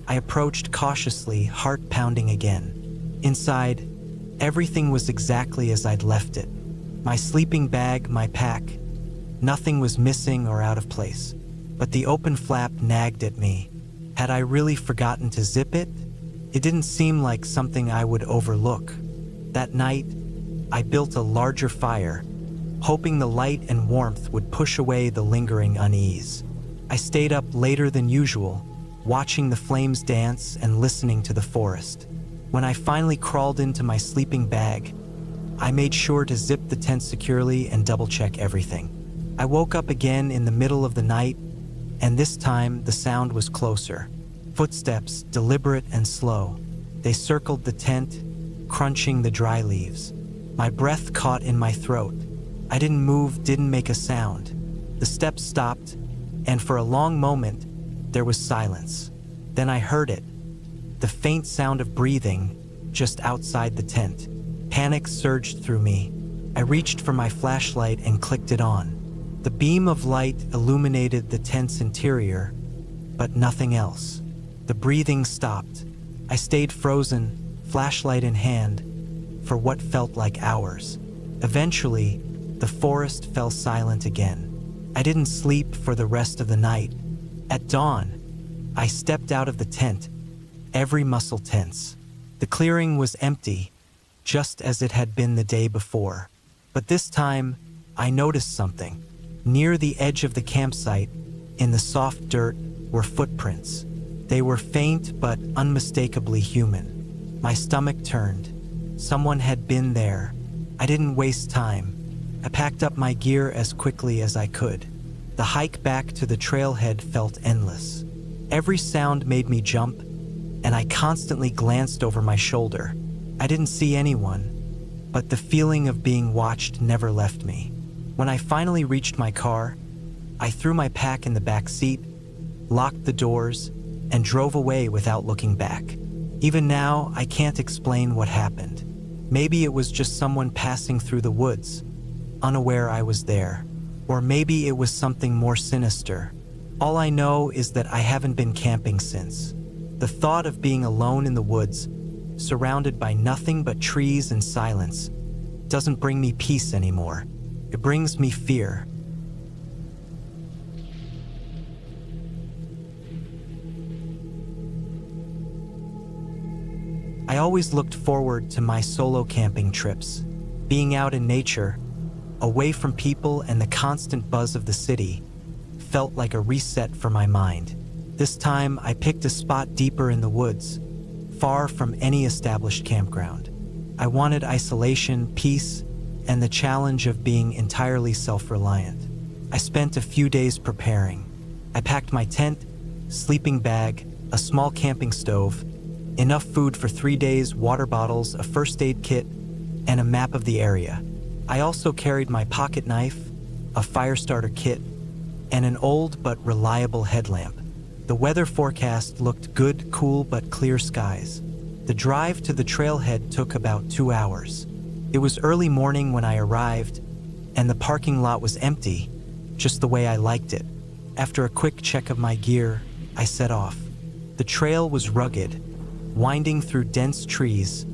S1: I approached cautiously, heart pounding again. Inside, everything was exactly as I'd left it. My sleeping bag, my pack. Nothing was missing or out of place. But the open flap nagged at me. Had I really forgotten to zip it? It didn't seem like something I would overlook. That night, I built a larger fire, hoping the light and warmth would push away the lingering unease. I stayed up later than usual, watching the flames dance and listening to the forest. When I finally crawled into my sleeping bag, I made sure to zip the tent securely and double-check everything. I woke up again in the middle of the night, and this time the sound was closer. Footsteps, deliberate and slow. They circled the tent, crunching the dry leaves. My breath caught in my throat. I didn't move, didn't make a sound. The steps stopped, and for a long moment, there was silence. Then I heard it, the faint sound of breathing just outside the tent. Panic surged through me. I reached for my flashlight and clicked it on. The beam of light illuminated the tent's interior, but nothing else. The breathing stopped. I stayed frozen, flashlight in hand, for what felt like hours. Eventually, the forest fell silent again. I didn't sleep for the rest of the night. At dawn, I stepped out of the tent, every muscle tense. The clearing was empty, just as it had been the day before. But this time, I noticed something. Near the edge of the campsite, in the soft dirt, were footprints. They were faint but unmistakably human. My stomach turned. Someone had been there. I didn't waste time. I packed up my gear as quickly as I could. The hike back to the trailhead felt endless. Every sound made me jump, and I constantly glanced over my shoulder. I didn't see anyone, but the feeling of being watched never left me. When I finally reached my car, I threw my pack in the back seat, locked the doors, and drove away without looking back. Even now, I can't explain what happened. Maybe it was just someone passing through the woods, unaware I was there. Or maybe it was something more sinister. All I know is that I haven't been camping since. The thought of being alone in the woods, surrounded by nothing but trees and silence, doesn't bring me peace anymore. It brings me fear. I always looked forward to my solo camping trips. Being out in nature, away from people and the constant buzz of the city, felt like a reset for my mind. This time, I picked a spot deeper in the woods, far from any established campground. I wanted isolation, peace, and the challenge of being entirely self-reliant. I spent a few days preparing. I packed my tent, sleeping bag, a small camping stove, enough food for 3 days, water bottles, a first aid kit, and a map of the area. I also carried my pocket knife, a fire starter kit, and an old but reliable headlamp. The weather forecast looked good, cool but clear skies. The drive to the trailhead took about 2 hours. It was early morning when I arrived, and the parking lot was empty, just the way I liked it. After a quick check of my gear, I set off. The trail was rugged, winding through dense trees,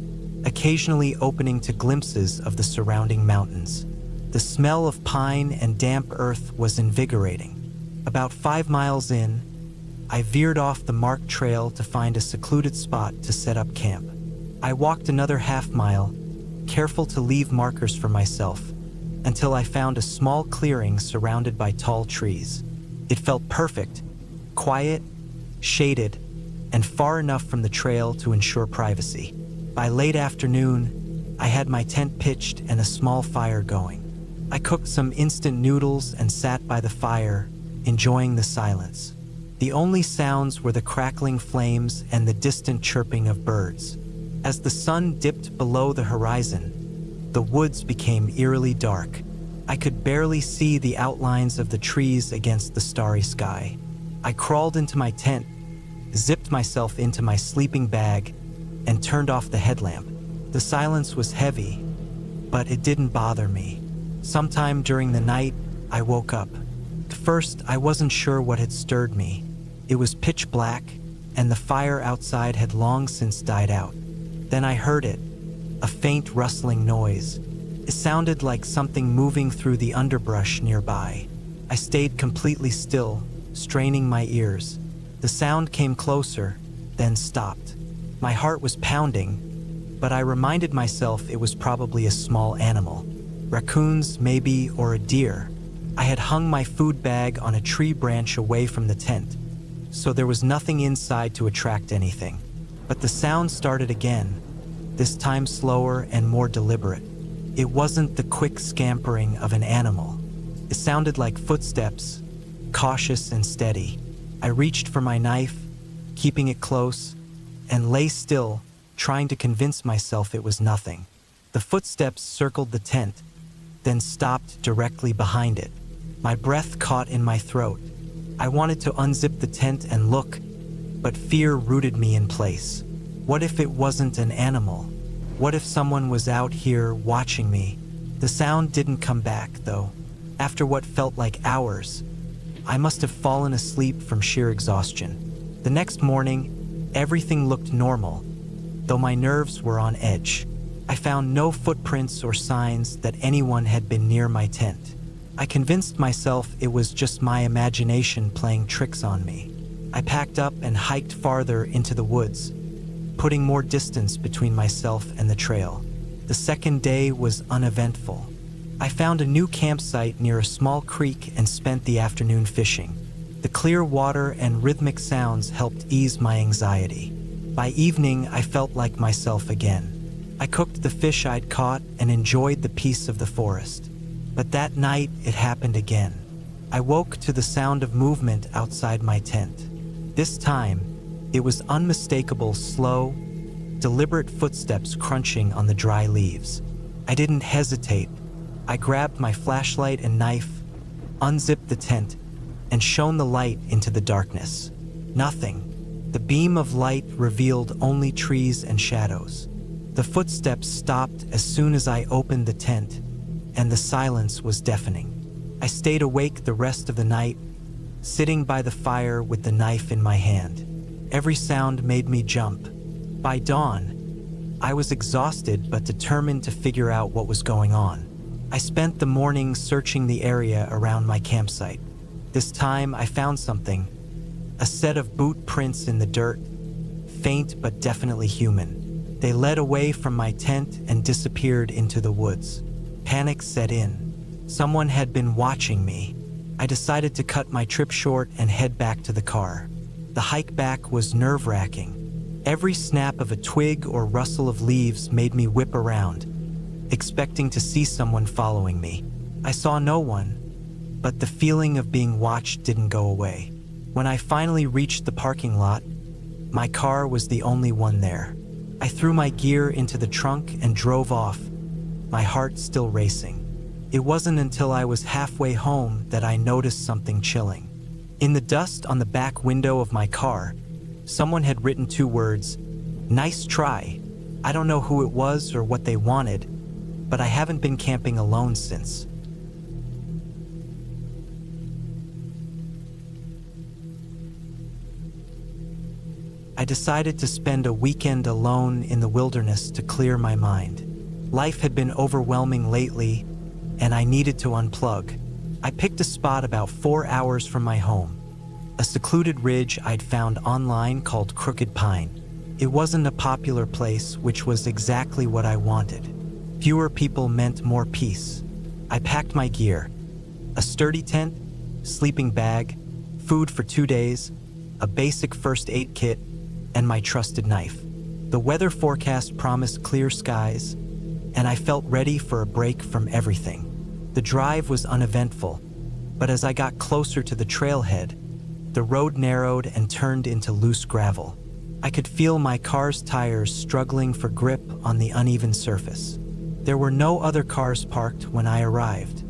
S1: occasionally opening to glimpses of the surrounding mountains. The smell of pine and damp earth was invigorating. About 5 miles in, I veered off the marked trail to find a secluded spot to set up camp. I walked another half-mile, careful to leave markers for myself, until I found a small clearing surrounded by tall trees. It felt perfect, quiet, shaded, and far enough from the trail to ensure privacy. By late afternoon, I had my tent pitched and a small fire going. I cooked some instant noodles and sat by the fire, enjoying the silence. The only sounds were the crackling flames and the distant chirping of birds. As the sun dipped below the horizon, the woods became eerily dark. I could barely see the outlines of the trees against the starry sky. I crawled into my tent, zipped myself into my sleeping bag, and turned off the headlamp. The silence was heavy, but it didn't bother me. Sometime during the night, I woke up. At first, I wasn't sure what had stirred me. It was pitch black, and the fire outside had long since died out. Then I heard it, a faint rustling noise. It sounded like something moving through the underbrush nearby. I stayed completely still, straining my ears. The sound came closer, then stopped. My heart was pounding, but I reminded myself it was probably a small animal. Raccoons, maybe, or a deer. I had hung my food bag on a tree branch away from the tent, so there was nothing inside to attract anything. But the sound started again, this time slower and more deliberate. It wasn't the quick scampering of an animal. It sounded like footsteps, cautious and steady. I reached for my knife, keeping it close, and lay still, trying to convince myself it was nothing. The footsteps circled the tent, then stopped directly behind it. My breath caught in my throat. I wanted to unzip the tent and look, but fear rooted me in place. What if it wasn't an animal? What if someone was out here watching me? The sound didn't come back, though. After what felt like hours, I must have fallen asleep from sheer exhaustion. The next morning, everything looked normal, though my nerves were on edge. I found no footprints or signs that anyone had been near my tent. I convinced myself it was just my imagination playing tricks on me. I packed up and hiked farther into the woods, putting more distance between myself and the trail. The second day was uneventful. I found a new campsite near a small creek and spent the afternoon fishing. The clear water and rhythmic sounds helped ease my anxiety. By evening, I felt like myself again. I cooked the fish I'd caught and enjoyed the peace of the forest. But that night, it happened again. I woke to the sound of movement outside my tent. This time, it was unmistakable, slow, deliberate footsteps crunching on the dry leaves. I didn't hesitate. I grabbed my flashlight and knife, unzipped the tent, and shone the light into the darkness. Nothing. The beam of light revealed only trees and shadows. The footsteps stopped as soon as I opened the tent, and the silence was deafening. I stayed awake the rest of the night, sitting by the fire with the knife in my hand. Every sound made me jump. By dawn, I was exhausted but determined to figure out what was going on. I spent the morning searching the area around my campsite. This time I found something, a set of boot prints in the dirt, faint but definitely human. They led away from my tent and disappeared into the woods. Panic set in. Someone had been watching me. I decided to cut my trip short and head back to the car. The hike back was nerve-wracking. Every snap of a twig or rustle of leaves made me whip around, expecting to see someone following me. I saw no one, but the feeling of being watched didn't go away. When I finally reached the parking lot, my car was the only one there. I threw my gear into the trunk and drove off, my heart still racing. It wasn't until I was halfway home that I noticed something chilling. In the dust on the back window of my car, someone had written 2 words, "Nice try." I don't know who it was or what they wanted, but I haven't been camping alone since. I decided to spend a weekend alone in the wilderness to clear my mind. Life had been overwhelming lately, and I needed to unplug. I picked a spot about 4 hours from my home, a secluded ridge I'd found online called Crooked Pine. It wasn't a popular place, which was exactly what I wanted. Fewer people meant more peace. I packed my gear, a sturdy tent, sleeping bag, food for 2 days, a basic first aid kit, and my trusted knife. The weather forecast promised clear skies, and I felt ready for a break from everything. The drive was uneventful, but as I got closer to the trailhead, the road narrowed and turned into loose gravel. I could feel my car's tires struggling for grip on the uneven surface. There were no other cars parked when I arrived,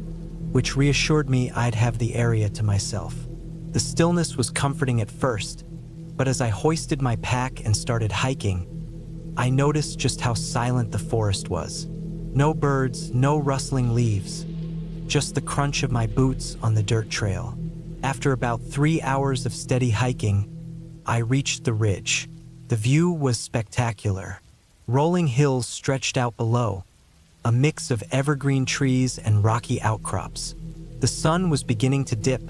S1: which reassured me I'd have the area to myself. The stillness was comforting at first, but as I hoisted my pack and started hiking, I noticed just how silent the forest was. No birds, no rustling leaves, just the crunch of my boots on the dirt trail. After about 3 hours of steady hiking, I reached the ridge. The view was spectacular. Rolling hills stretched out below, a mix of evergreen trees and rocky outcrops. The sun was beginning to dip,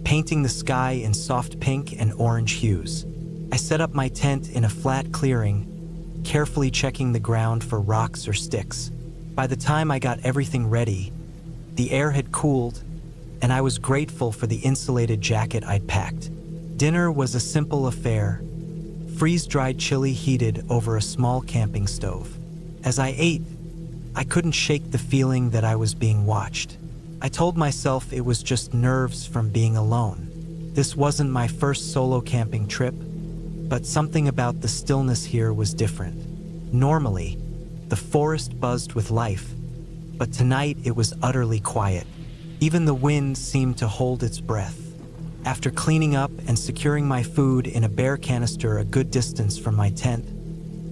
S1: painting the sky in soft pink and orange hues. I set up my tent in a flat clearing, carefully checking the ground for rocks or sticks. By the time I got everything ready, the air had cooled, and I was grateful for the insulated jacket I'd packed. Dinner was a simple affair, freeze-dried chili heated over a small camping stove. As I ate, I couldn't shake the feeling that I was being watched. I told myself it was just nerves from being alone. This wasn't my first solo camping trip, but something about the stillness here was different. Normally, the forest buzzed with life, but tonight it was utterly quiet. Even the wind seemed to hold its breath. After cleaning up and securing my food in a bear canister a good distance from my tent,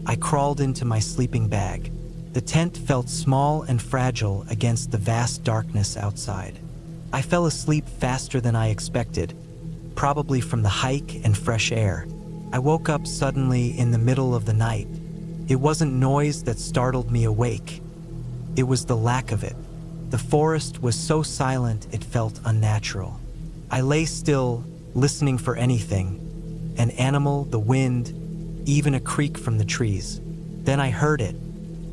S1: I crawled into my sleeping bag. The tent felt small and fragile against the vast darkness outside. I fell asleep faster than I expected, probably from the hike and fresh air. I woke up suddenly in the middle of the night. It wasn't noise that startled me awake. It was the lack of it. The forest was so silent it felt unnatural. I lay still, listening for anything, an animal, the wind, even a creak from the trees. Then I heard it,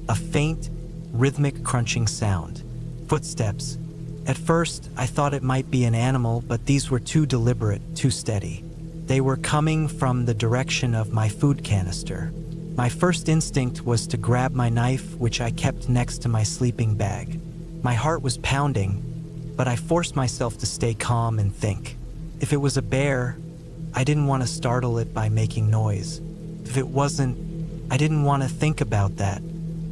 S1: a faint, rhythmic crunching sound. Footsteps. At first, I thought it might be an animal, but these were too deliberate, too steady. They were coming from the direction of my food canister. My first instinct was to grab my knife, which I kept next to my sleeping bag. My heart was pounding, but I forced myself to stay calm and think. If it was a bear, I didn't want to startle it by making noise. If it wasn't, I didn't want to think about that.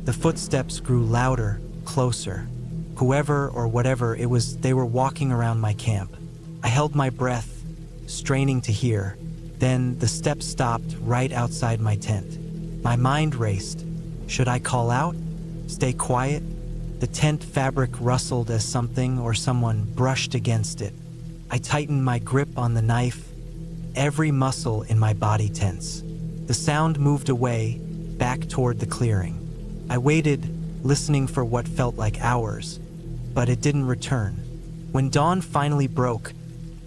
S1: The footsteps grew louder, closer. Whoever or whatever it was, they were walking around my camp. I held my breath, straining to hear. Then the steps stopped right outside my tent. My mind raced. Should I call out? Stay quiet? The tent fabric rustled as something or someone brushed against it. I tightened my grip on the knife, every muscle in my body tense. The sound moved away, back toward the clearing. I waited, listening for what felt like hours, but it didn't return. When dawn finally broke,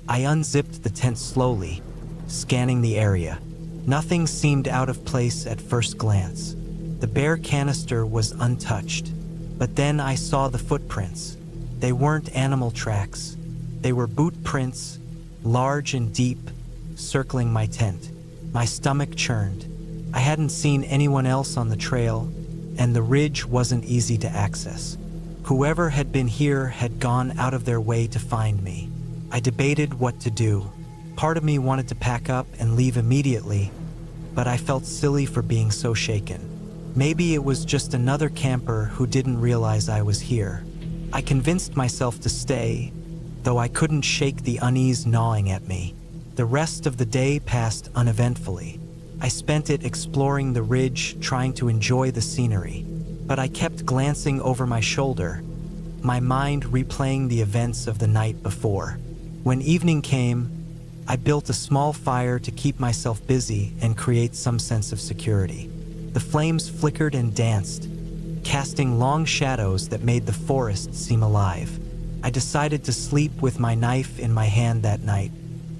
S1: I unzipped the tent slowly, scanning the area. Nothing seemed out of place at first glance. The bear canister was untouched. But then I saw the footprints. They weren't animal tracks. They were boot prints, large and deep, circling my tent. My stomach churned. I hadn't seen anyone else on the trail, and the ridge wasn't easy to access. Whoever had been here had gone out of their way to find me. I debated what to do. Part of me wanted to pack up and leave immediately, but I felt silly for being so shaken. Maybe it was just another camper who didn't realize I was here. I convinced myself to stay, though I couldn't shake the unease gnawing at me. The rest of the day passed uneventfully. I spent it exploring the ridge, trying to enjoy the scenery. But I kept glancing over my shoulder, my mind replaying the events of the night before. When evening came, I built a small fire to keep myself busy and create some sense of security. The flames flickered and danced, casting long shadows that made the forest seem alive. I decided to sleep with my knife in my hand that night.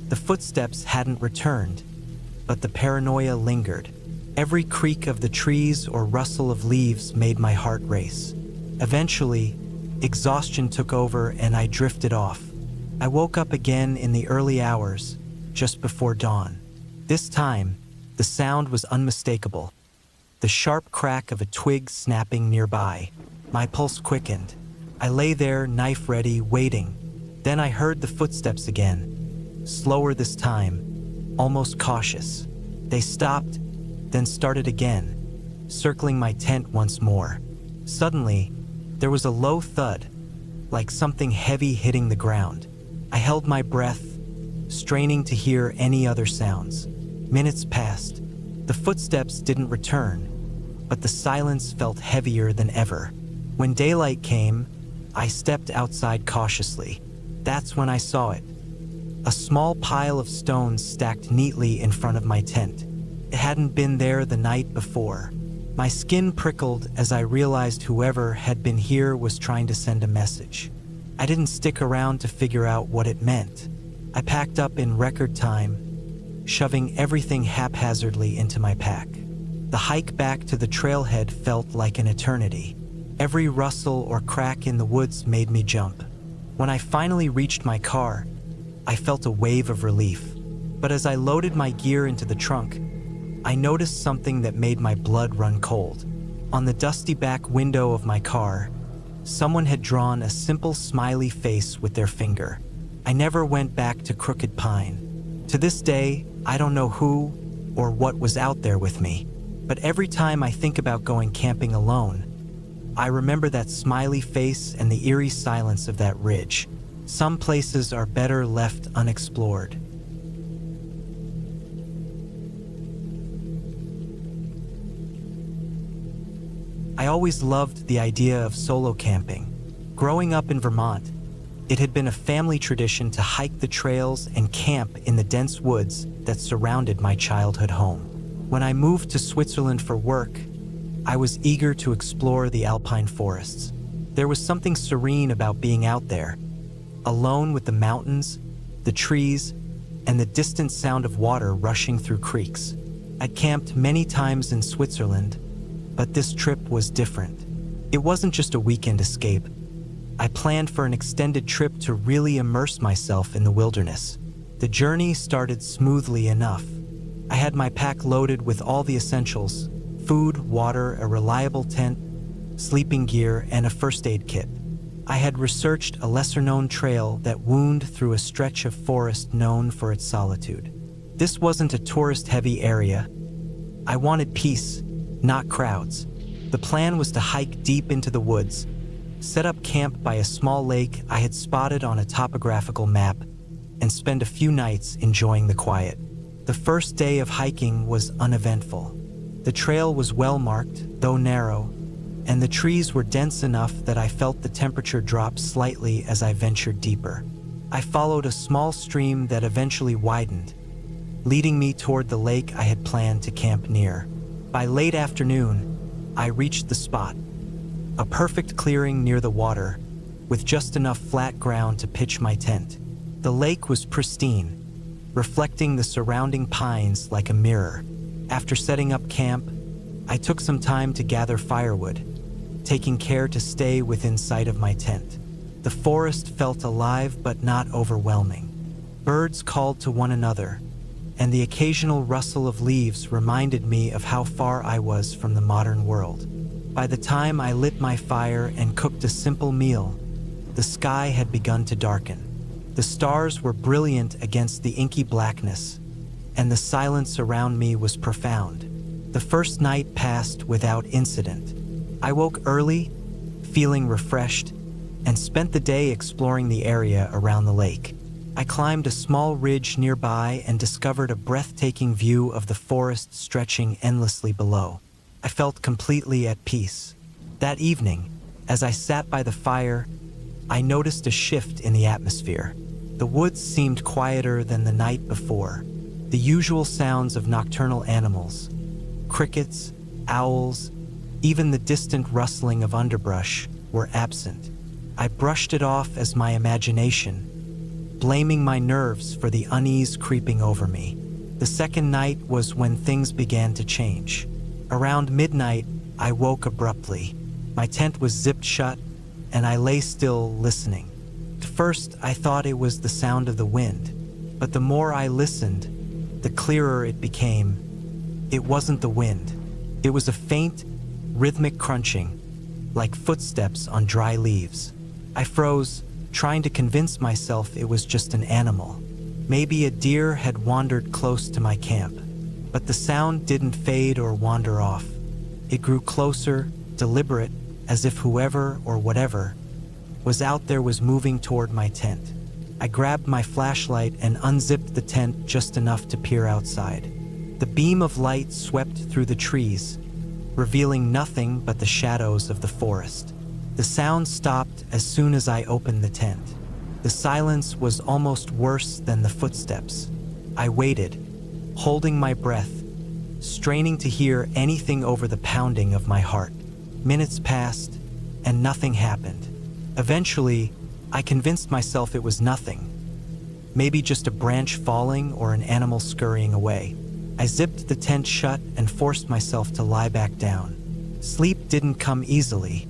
S1: The footsteps hadn't returned, but the paranoia lingered. Every creak of the trees or rustle of leaves made my heart race. Eventually, exhaustion took over and I drifted off. I woke up again in the early hours, just before dawn. This time, the sound was unmistakable. The sharp crack of a twig snapping nearby. My pulse quickened. I lay there, knife ready, waiting. Then I heard the footsteps again. Slower this time, almost cautious. They stopped, then started again, circling my tent once more. Suddenly, there was a low thud, like something heavy hitting the ground. I held my breath, straining to hear any other sounds. Minutes passed. The footsteps didn't return, but the silence felt heavier than ever. When daylight came, I stepped outside cautiously. That's when I saw it. A small pile of stones stacked neatly in front of my tent. It hadn't been there the night before. My skin prickled as I realized whoever had been here was trying to send a message. I didn't stick around to figure out what it meant. I packed up in record time, shoving everything haphazardly into my pack. The hike back to the trailhead felt like an eternity. Every rustle or crack in the woods made me jump. When I finally reached my car, I felt a wave of relief. But as I loaded my gear into the trunk, I noticed something that made my blood run cold. On the dusty back window of my car, Someone had drawn a simple smiley face with their finger. I never went back to Crooked Pine. To this day, I don't know who or what was out there with me, but every time I think about going camping alone, I remember that smiley face and the eerie silence of that ridge. Some places are better left unexplored. I always loved the idea of solo camping. Growing up in Vermont, it had been a family tradition to hike the trails and camp in the dense woods that surrounded my childhood home. When I moved to Switzerland for work, I was eager to explore the alpine forests. There was something serene about being out there, alone with the mountains, the trees, and the distant sound of water rushing through creeks. I'd camped many times in Switzerland, but this trip was different. It wasn't just a weekend escape. I planned for an extended trip to really immerse myself in the wilderness. The journey started smoothly enough. I had my pack loaded with all the essentials: food, water, a reliable tent, sleeping gear, and a first aid kit. I had researched a lesser-known trail that wound through a stretch of forest known for its solitude. This wasn't a tourist-heavy area. I wanted peace, not crowds. The plan was to hike deep into the woods, set up camp by a small lake I had spotted on a topographical map, and spend a few nights enjoying the quiet. The first day of hiking was uneventful. The trail was well marked, though narrow, and the trees were dense enough that I felt the temperature drop slightly as I ventured deeper. I followed a small stream that eventually widened, leading me toward the lake I had planned to camp near. By late afternoon, I reached the spot, a perfect clearing near the water, with just enough flat ground to pitch my tent. The lake was pristine, reflecting the surrounding pines like a mirror. After setting up camp, I took some time to gather firewood, taking care to stay within sight of my tent. The forest felt alive but not overwhelming. Birds called to one another, and the occasional rustle of leaves reminded me of how far I was from the modern world. By the time I lit my fire and cooked a simple meal, the sky had begun to darken. The stars were brilliant against the inky blackness, and the silence around me was profound. The first night passed without incident. I woke early, feeling refreshed, and spent the day exploring the area around the lake. I climbed a small ridge nearby and discovered a breathtaking view of the forest stretching endlessly below. I felt completely at peace. That evening, as I sat by the fire, I noticed a shift in the atmosphere. The woods seemed quieter than the night before. The usual sounds of nocturnal animals, crickets, owls, even the distant rustling of underbrush, were absent. I brushed it off as my imagination, blaming my nerves for the unease creeping over me. The second night was when things began to change. Around midnight, I woke abruptly. My tent was zipped shut, and I lay still, listening. At first, I thought it was the sound of the wind, but the more I listened, the clearer it became. It wasn't the wind. It was a faint, rhythmic crunching, like footsteps on dry leaves. I froze, trying to convince myself it was just an animal. Maybe a deer had wandered close to my camp. But the sound didn't fade or wander off. It grew closer, deliberate, as if whoever or whatever was out there was moving toward my tent. I grabbed my flashlight and unzipped the tent just enough to peer outside. The beam of light swept through the trees, revealing nothing but the shadows of the forest. The sound stopped as soon as I opened the tent. The silence was almost worse than the footsteps. I waited, holding my breath, straining to hear anything over the pounding of my heart. Minutes passed, and nothing happened. Eventually, I convinced myself it was nothing. Maybe just a branch falling or an animal scurrying away. I zipped the tent shut and forced myself to lie back down. Sleep didn't come easily,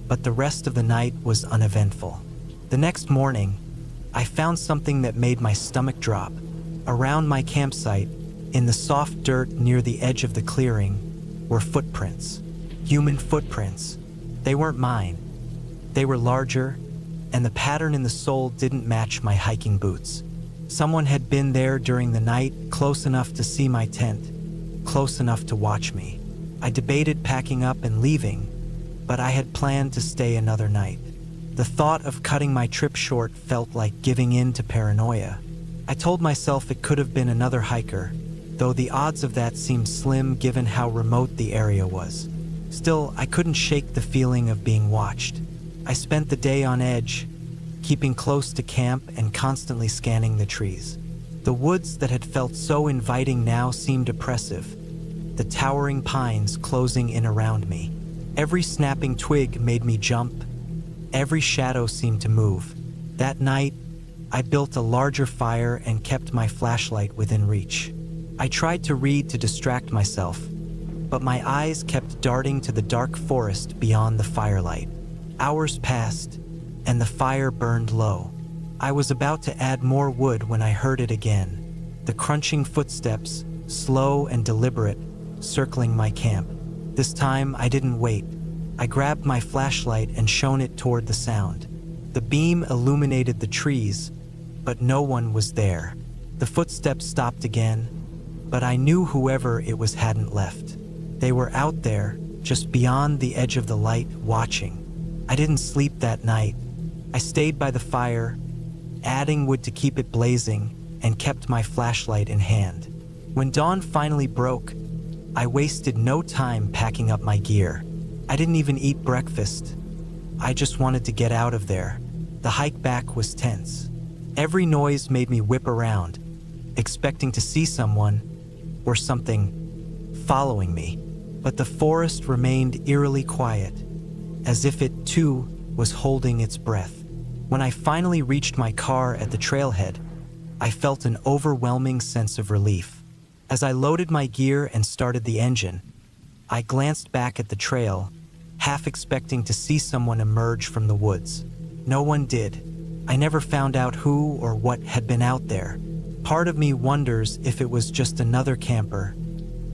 S1: but the rest of the night was uneventful. The next morning, I found something that made my stomach drop. Around my campsite, in the soft dirt near the edge of the clearing, were footprints. Human footprints. They weren't mine. They were larger, and the pattern in the sole didn't match my hiking boots. Someone had been there during the night, close enough to see my tent, close enough to watch me. I debated packing up and leaving, but I had planned to stay another night. The thought of cutting my trip short felt like giving in to paranoia. I told myself it could have been another hiker, though the odds of that seemed slim given how remote the area was. Still, I couldn't shake the feeling of being watched. I spent the day on edge, keeping close to camp and constantly scanning the trees. The woods that had felt so inviting now seemed oppressive, the towering pines closing in around me. Every snapping twig made me jump. Every shadow seemed to move. That night, I built a larger fire and kept my flashlight within reach. I tried to read to distract myself, but my eyes kept darting to the dark forest beyond the firelight. Hours passed, and the fire burned low. I was about to add more wood when I heard it again. The crunching footsteps, slow and deliberate, circling my camp. This time, I didn't wait. I grabbed my flashlight and shone it toward the sound. The beam illuminated the trees, but no one was there. The footsteps stopped again, but I knew whoever it was hadn't left. They were out there, just beyond the edge of the light, watching. I didn't sleep that night. I stayed by the fire, adding wood to keep it blazing, and kept my flashlight in hand. When dawn finally broke, I wasted no time packing up my gear. I didn't even eat breakfast. I just wanted to get out of there. The hike back was tense. Every noise made me whip around, expecting to see someone or something following me. But the forest remained eerily quiet, as if it too was holding its breath. When I finally reached my car at the trailhead, I felt an overwhelming sense of relief. As I loaded my gear and started the engine, I glanced back at the trail, half expecting to see someone emerge from the woods. No one did. I never found out who or what had been out there. Part of me wonders if it was just another camper,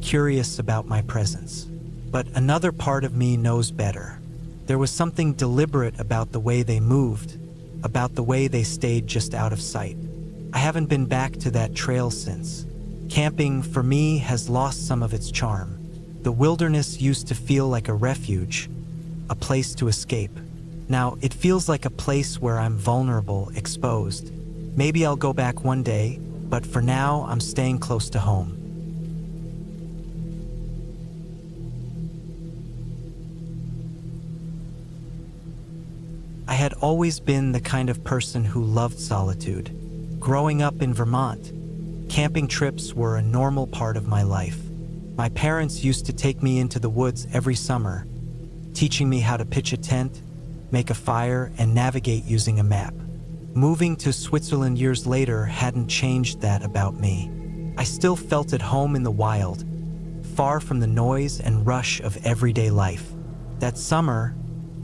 S1: curious about my presence. But another part of me knows better. There was something deliberate about the way they moved, about the way they stayed just out of sight. I haven't been back to that trail since. Camping, for me, has lost some of its charm. The wilderness used to feel like a refuge, a place to escape. Now, it feels like a place where I'm vulnerable, exposed. Maybe I'll go back one day, but for now, I'm staying close to home. I had always been the kind of person who loved solitude. Growing up in Vermont, camping trips were a normal part of my life. My parents used to take me into the woods every summer, teaching me how to pitch a tent, make a fire, and navigate using a map. Moving to Switzerland years later hadn't changed that about me. I still felt at home in the wild, far from the noise and rush of everyday life. That summer,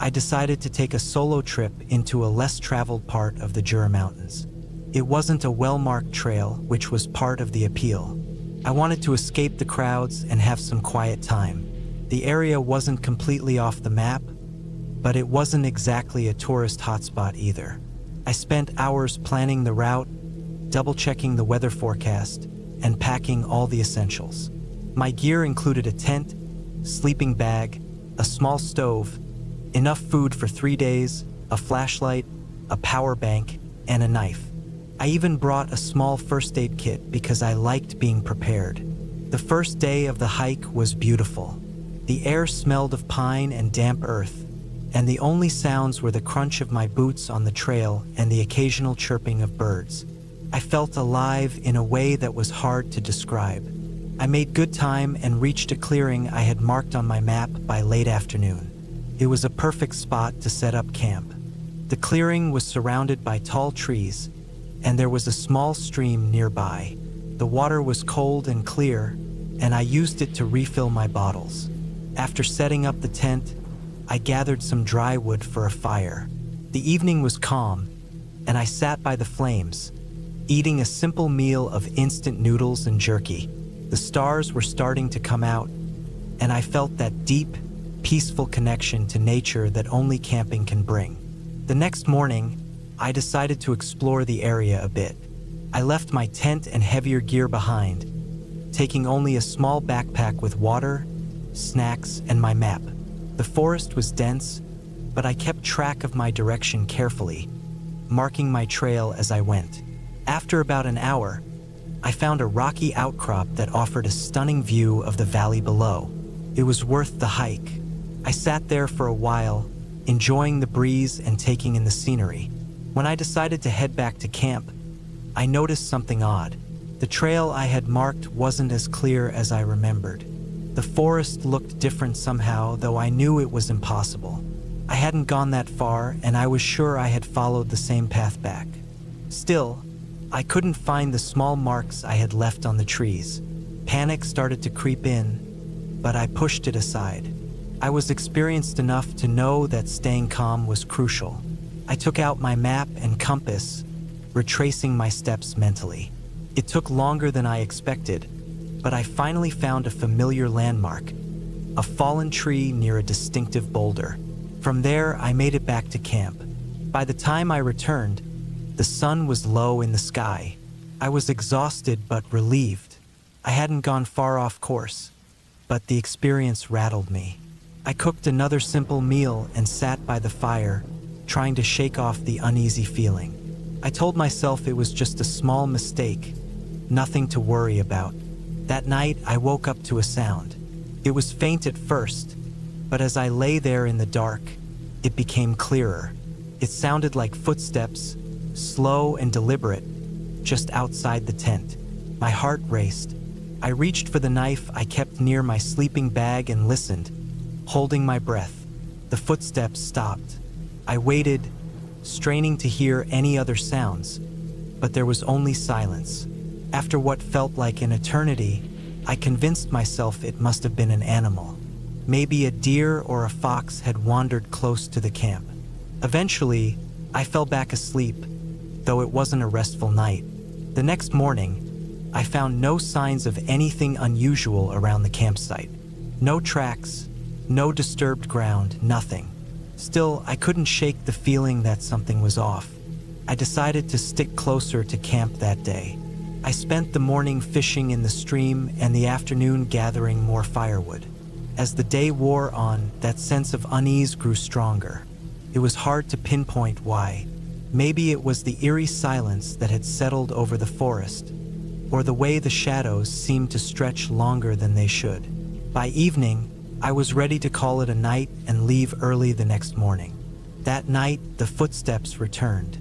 S1: I decided to take a solo trip into a less traveled part of the Jura Mountains. It wasn't a well-marked trail, which was part of the appeal. I wanted to escape the crowds and have some quiet time. The area wasn't completely off the map, but it wasn't exactly a tourist hotspot either. I spent hours planning the route, double-checking the weather forecast, and packing all the essentials. My gear included a tent, sleeping bag, a small stove, enough food for 3 days, a flashlight, a power bank, and a knife. I even brought a small first aid kit because I liked being prepared. The first day of the hike was beautiful. The air smelled of pine and damp earth, and the only sounds were the crunch of my boots on the trail and the occasional chirping of birds. I felt alive in a way that was hard to describe. I made good time and reached a clearing I had marked on my map by late afternoon. It was a perfect spot to set up camp. The clearing was surrounded by tall trees, and there was a small stream nearby. The water was cold and clear, and I used it to refill my bottles. After setting up the tent, I gathered some dry wood for a fire. The evening was calm, and I sat by the flames, eating a simple meal of instant noodles and jerky. The stars were starting to come out, and I felt that deep, peaceful connection to nature that only camping can bring. The next morning, I decided to explore the area a bit. I left my tent and heavier gear behind, taking only a small backpack with water, snacks, and my map. The forest was dense, but I kept track of my direction carefully, marking my trail as I went. After about an hour, I found a rocky outcrop that offered a stunning view of the valley below. It was worth the hike. I sat there for a while, enjoying the breeze and taking in the scenery. When I decided to head back to camp, I noticed something odd. The trail I had marked wasn't as clear as I remembered. The forest looked different somehow, though I knew it was impossible. I hadn't gone that far, and I was sure I had followed the same path back. Still, I couldn't find the small marks I had left on the trees. Panic started to creep in, but I pushed it aside. I was experienced enough to know that staying calm was crucial. I took out my map and compass, retracing my steps mentally. It took longer than I expected, but I finally found a familiar landmark, a fallen tree near a distinctive boulder. From there, I made it back to camp. By the time I returned, the sun was low in the sky. I was exhausted but relieved. I hadn't gone far off course, but the experience rattled me. I cooked another simple meal and sat by the fire, trying to shake off the uneasy feeling. I told myself it was just a small mistake, nothing to worry about. That night, I woke up to a sound. It was faint at first, but as I lay there in the dark, it became clearer. It sounded like footsteps, slow and deliberate, just outside the tent. My heart raced. I reached for the knife I kept near my sleeping bag and listened, holding my breath. The footsteps stopped. I waited, straining to hear any other sounds, but there was only silence. After what felt like an eternity, I convinced myself it must have been an animal. Maybe a deer or a fox had wandered close to the camp. Eventually, I fell back asleep, though it wasn't a restful night. The next morning, I found no signs of anything unusual around the campsite. No tracks, no disturbed ground, nothing. Still, I couldn't shake the feeling that something was off. I decided to stick closer to camp that day. I spent the morning fishing in the stream and the afternoon gathering more firewood. As the day wore on, that sense of unease grew stronger. It was hard to pinpoint why. Maybe it was the eerie silence that had settled over the forest, or the way the shadows seemed to stretch longer than they should. By evening, I was ready to call it a night and leave early the next morning. That night, the footsteps returned.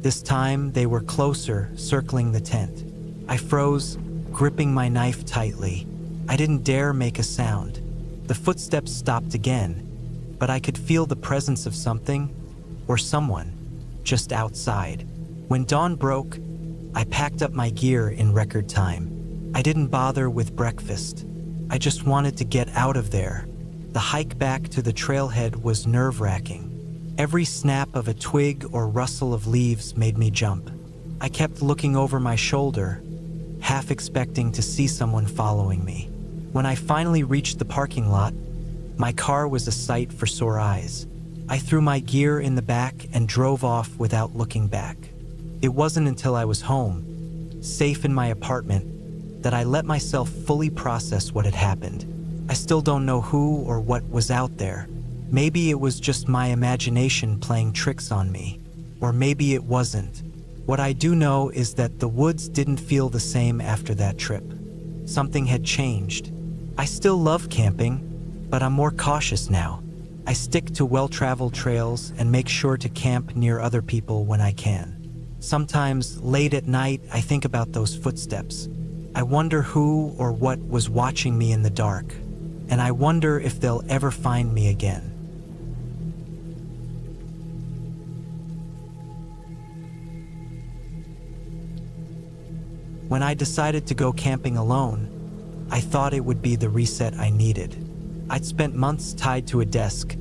S1: This time, they were closer, circling the tent. I froze, gripping my knife tightly. I didn't dare make a sound. The footsteps stopped again, but I could feel the presence of something, or someone, just outside. When dawn broke, I packed up my gear in record time. I didn't bother with breakfast. I just wanted to get out of there. The hike back to the trailhead was nerve-wracking. Every snap of a twig or rustle of leaves made me jump. I kept looking over my shoulder, half expecting to see someone following me. When I finally reached the parking lot, my car was a sight for sore eyes. I threw my gear in the back and drove off without looking back. It wasn't until I was home, safe in my apartment, that I let myself fully process what had happened. I still don't know who or what was out there. Maybe it was just my imagination playing tricks on me, or maybe it wasn't. What I do know is that the woods didn't feel the same after that trip. Something had changed. I still love camping, but I'm more cautious now. I stick to well-traveled trails and make sure to camp near other people when I can. Sometimes, late at night, I think about those footsteps. I wonder who or what was watching me in the dark, and I wonder if they'll ever find me again. When I decided to go camping alone, I thought it would be the reset I needed. I'd spent months tied to a desk,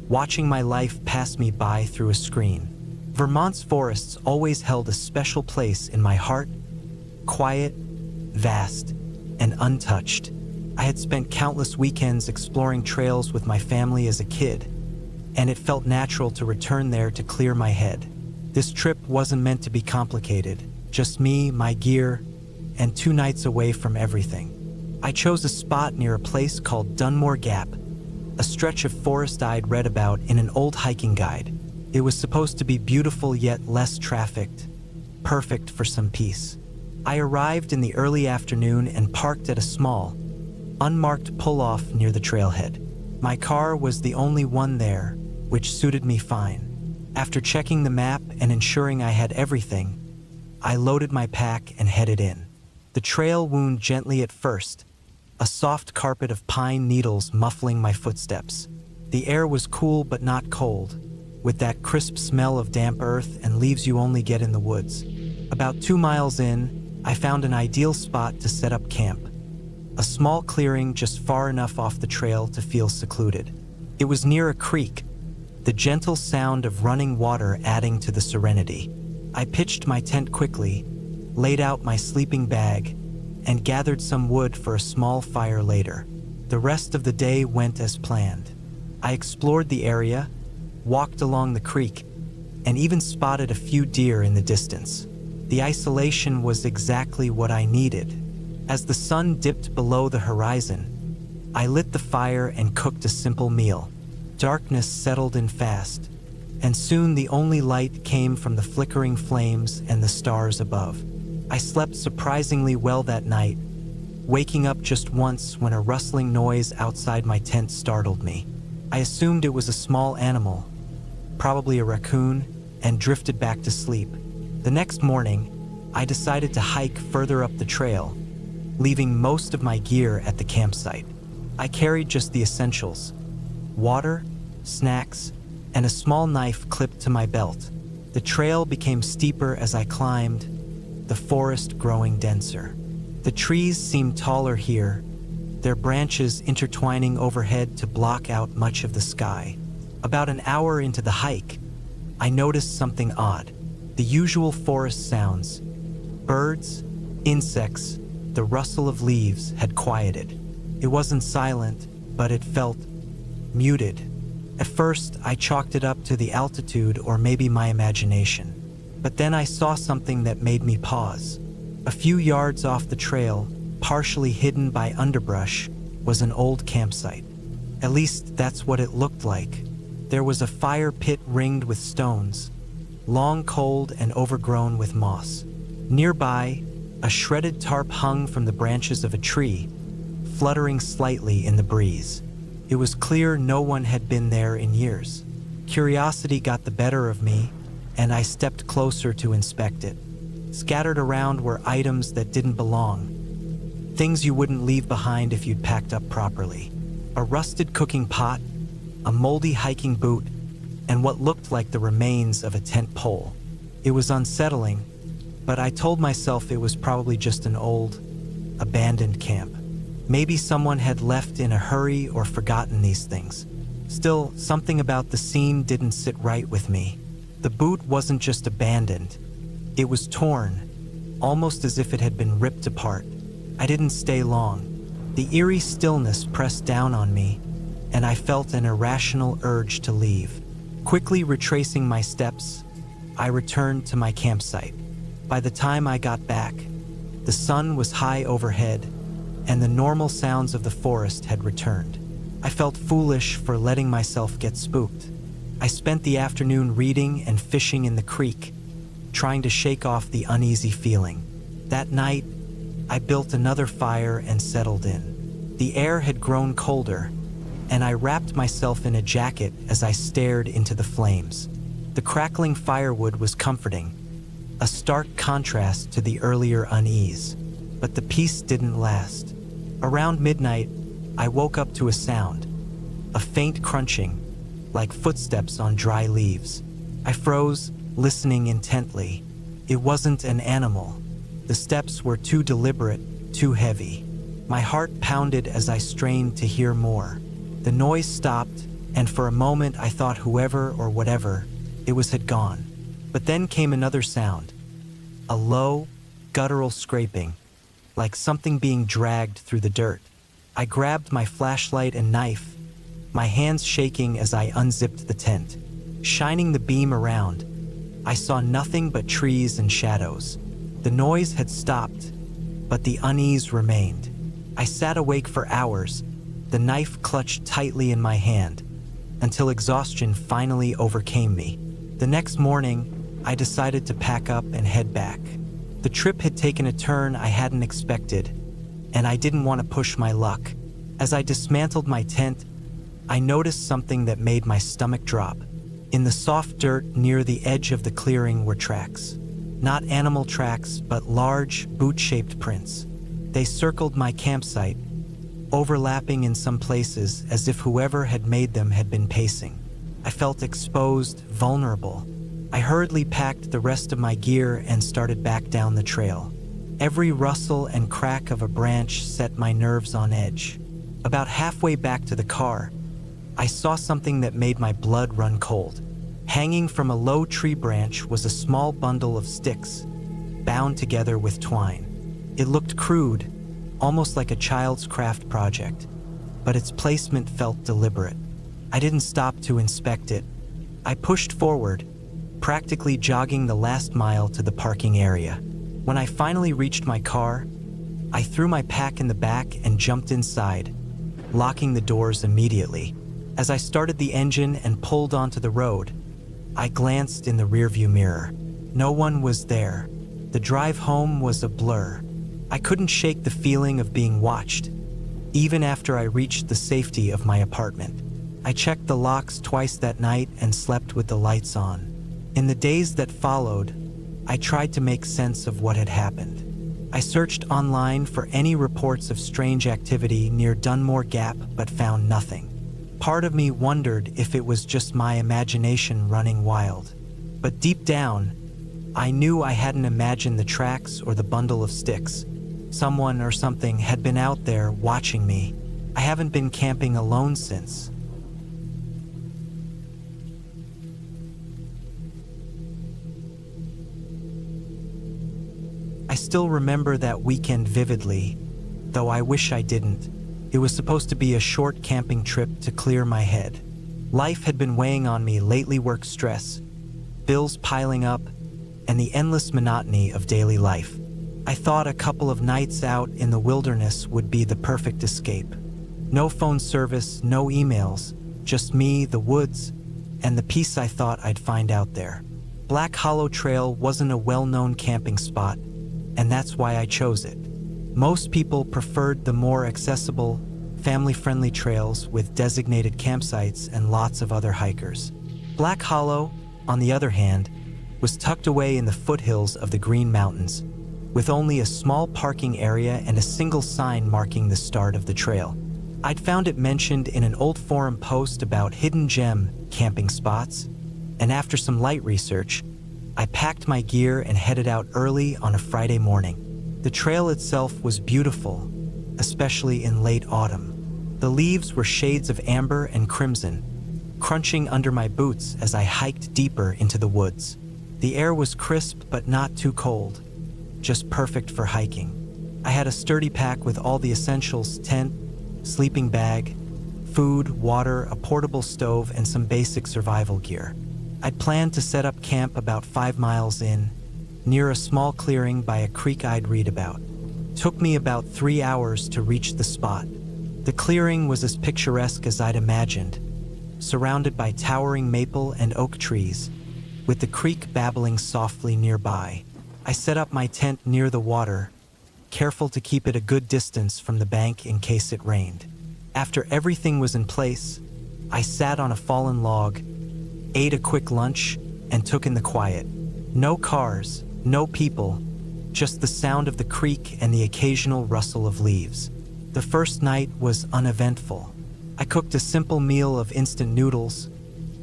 S1: watching my life pass me by through a screen. Vermont's forests always held a special place in my heart, quiet, vast, and untouched. I had spent countless weekends exploring trails with my family as a kid, and it felt natural to return there to clear my head. This trip wasn't meant to be complicated, just me, my gear, and 2 nights away from everything. I chose a spot near a place called Dunmore Gap, a stretch of forest I'd read about in an old hiking guide. It was supposed to be beautiful yet less trafficked, perfect for some peace. I arrived in the early afternoon and parked at a small, unmarked pull-off near the trailhead. My car was the only one there, which suited me fine. After checking the map and ensuring I had everything, I loaded my pack and headed in. The trail wound gently at first, a soft carpet of pine needles muffling my footsteps. The air was cool but not cold, with that crisp smell of damp earth and leaves you only get in the woods. About 2 miles in, I found an ideal spot to set up camp. A small clearing just far enough off the trail to feel secluded. It was near a creek, the gentle sound of running water adding to the serenity. I pitched my tent quickly, laid out my sleeping bag, and gathered some wood for a small fire later. The rest of the day went as planned. I explored the area, walked along the creek, and even spotted a few deer in the distance. The isolation was exactly what I needed. As the sun dipped below the horizon, I lit the fire and cooked a simple meal. Darkness settled in fast, and soon the only light came from the flickering flames and the stars above. I slept surprisingly well that night, waking up just once when a rustling noise outside my tent startled me. I assumed it was a small animal, probably a raccoon, and drifted back to sleep. The next morning, I decided to hike further up the trail, leaving most of my gear at the campsite. I carried just the essentials: water, snacks, and a small knife clipped to my belt. The trail became steeper as I climbed, the forest growing denser. The trees seemed taller here, their branches intertwining overhead to block out much of the sky. About an hour into the hike, I noticed something odd. The usual forest sounds, birds, insects, the rustle of leaves had quieted. It wasn't silent, but it felt muted. At first, I chalked it up to the altitude or maybe my imagination. But then I saw something that made me pause. A few yards off the trail, partially hidden by underbrush, was an old campsite. At least that's what it looked like. There was a fire pit ringed with stones, long cold and overgrown with moss. Nearby, a shredded tarp hung from the branches of a tree, fluttering slightly in the breeze. It was clear no one had been there in years. Curiosity got the better of me, and I stepped closer to inspect it. Scattered around were items that didn't belong, things you wouldn't leave behind if you'd packed up properly. A rusted cooking pot, a moldy hiking boot, and what looked like the remains of a tent pole. It was unsettling, but I told myself it was probably just an old, abandoned camp. Maybe someone had left in a hurry or forgotten these things. Still, something about the scene didn't sit right with me. The boot wasn't just abandoned. It was torn, almost as if it had been ripped apart. I didn't stay long. The eerie stillness pressed down on me, and I felt an irrational urge to leave. Quickly retracing my steps, I returned to my campsite. By the time I got back, the sun was high overhead, and the normal sounds of the forest had returned. I felt foolish for letting myself get spooked. I spent the afternoon reading and fishing in the creek, trying to shake off the uneasy feeling. That night, I built another fire and settled in. The air had grown colder, and I wrapped myself in a jacket as I stared into the flames. The crackling firewood was comforting, a stark contrast to the earlier unease. But the peace didn't last. Around midnight, I woke up to a sound, a faint crunching, like footsteps on dry leaves. I froze, listening intently. It wasn't an animal. The steps were too deliberate, too heavy. My heart pounded as I strained to hear more. The noise stopped, and for a moment I thought whoever or whatever it was had gone. But then came another sound, a low, guttural scraping, like something being dragged through the dirt. I grabbed my flashlight and knife, my hands shaking as I unzipped the tent. Shining the beam around, I saw nothing but trees and shadows. The noise had stopped, but the unease remained. I sat awake for hours, the knife clutched tightly in my hand, until exhaustion finally overcame me. The next morning, I decided to pack up and head back. The trip had taken a turn I hadn't expected, and I didn't want to push my luck. As I dismantled my tent, I noticed something that made my stomach drop. In the soft dirt near the edge of the clearing were tracks. Not animal tracks, but large, boot-shaped prints. They circled my campsite, overlapping in some places as if whoever had made them had been pacing. I felt exposed, vulnerable. I hurriedly packed the rest of my gear and started back down the trail. Every rustle and crack of a branch set my nerves on edge. About halfway back to the car, I saw something that made my blood run cold. Hanging from a low tree branch was a small bundle of sticks, bound together with twine. It looked crude, almost like a child's craft project, but its placement felt deliberate. I didn't stop to inspect it. I pushed forward, practically jogging the last mile to the parking area. When I finally reached my car, I threw my pack in the back and jumped inside, locking the doors immediately. As I started the engine and pulled onto the road, I glanced in the rearview mirror. No one was there. The drive home was a blur. I couldn't shake the feeling of being watched, even after I reached the safety of my apartment. I checked the locks twice that night and slept with the lights on. In the days that followed, I tried to make sense of what had happened. I searched online for any reports of strange activity near Dunmore Gap, but found nothing. Part of me wondered if it was just my imagination running wild. But deep down, I knew I hadn't imagined the tracks or the bundle of sticks. Someone or something had been out there watching me. I haven't been camping alone since. I still remember that weekend vividly, though I wish I didn't. It was supposed to be a short camping trip to clear my head. Life had been weighing on me lately, work stress, bills piling up, and the endless monotony of daily life. I thought a couple of nights out in the wilderness would be the perfect escape. No phone service, no emails, just me, the woods, and the peace I thought I'd find out there. Black Hollow Trail wasn't a well-known camping spot, and that's why I chose it. Most people preferred the more accessible, family-friendly trails with designated campsites and lots of other hikers. Black Hollow, on the other hand, was tucked away in the foothills of the Green Mountains, with only a small parking area and a single sign marking the start of the trail. I'd found it mentioned in an old forum post about hidden gem camping spots, and after some light research, I packed my gear and headed out early on a Friday morning. The trail itself was beautiful, especially in late autumn. The leaves were shades of amber and crimson, crunching under my boots as I hiked deeper into the woods. The air was crisp but not too cold, just perfect for hiking. I had a sturdy pack with all the essentials: tent, sleeping bag, food, water, a portable stove, and some basic survival gear. I'd planned to set up camp about 5 miles in, near a small clearing by a creek I'd read about. Took me about 3 hours to reach the spot. The clearing was as picturesque as I'd imagined, surrounded by towering maple and oak trees, with the creek babbling softly nearby. I set up my tent near the water, careful to keep it a good distance from the bank in case it rained. After everything was in place, I sat on a fallen log, ate a quick lunch, and took in the quiet. No cars, no people, just the sound of the creek and the occasional rustle of leaves. The first night was uneventful. I cooked a simple meal of instant noodles,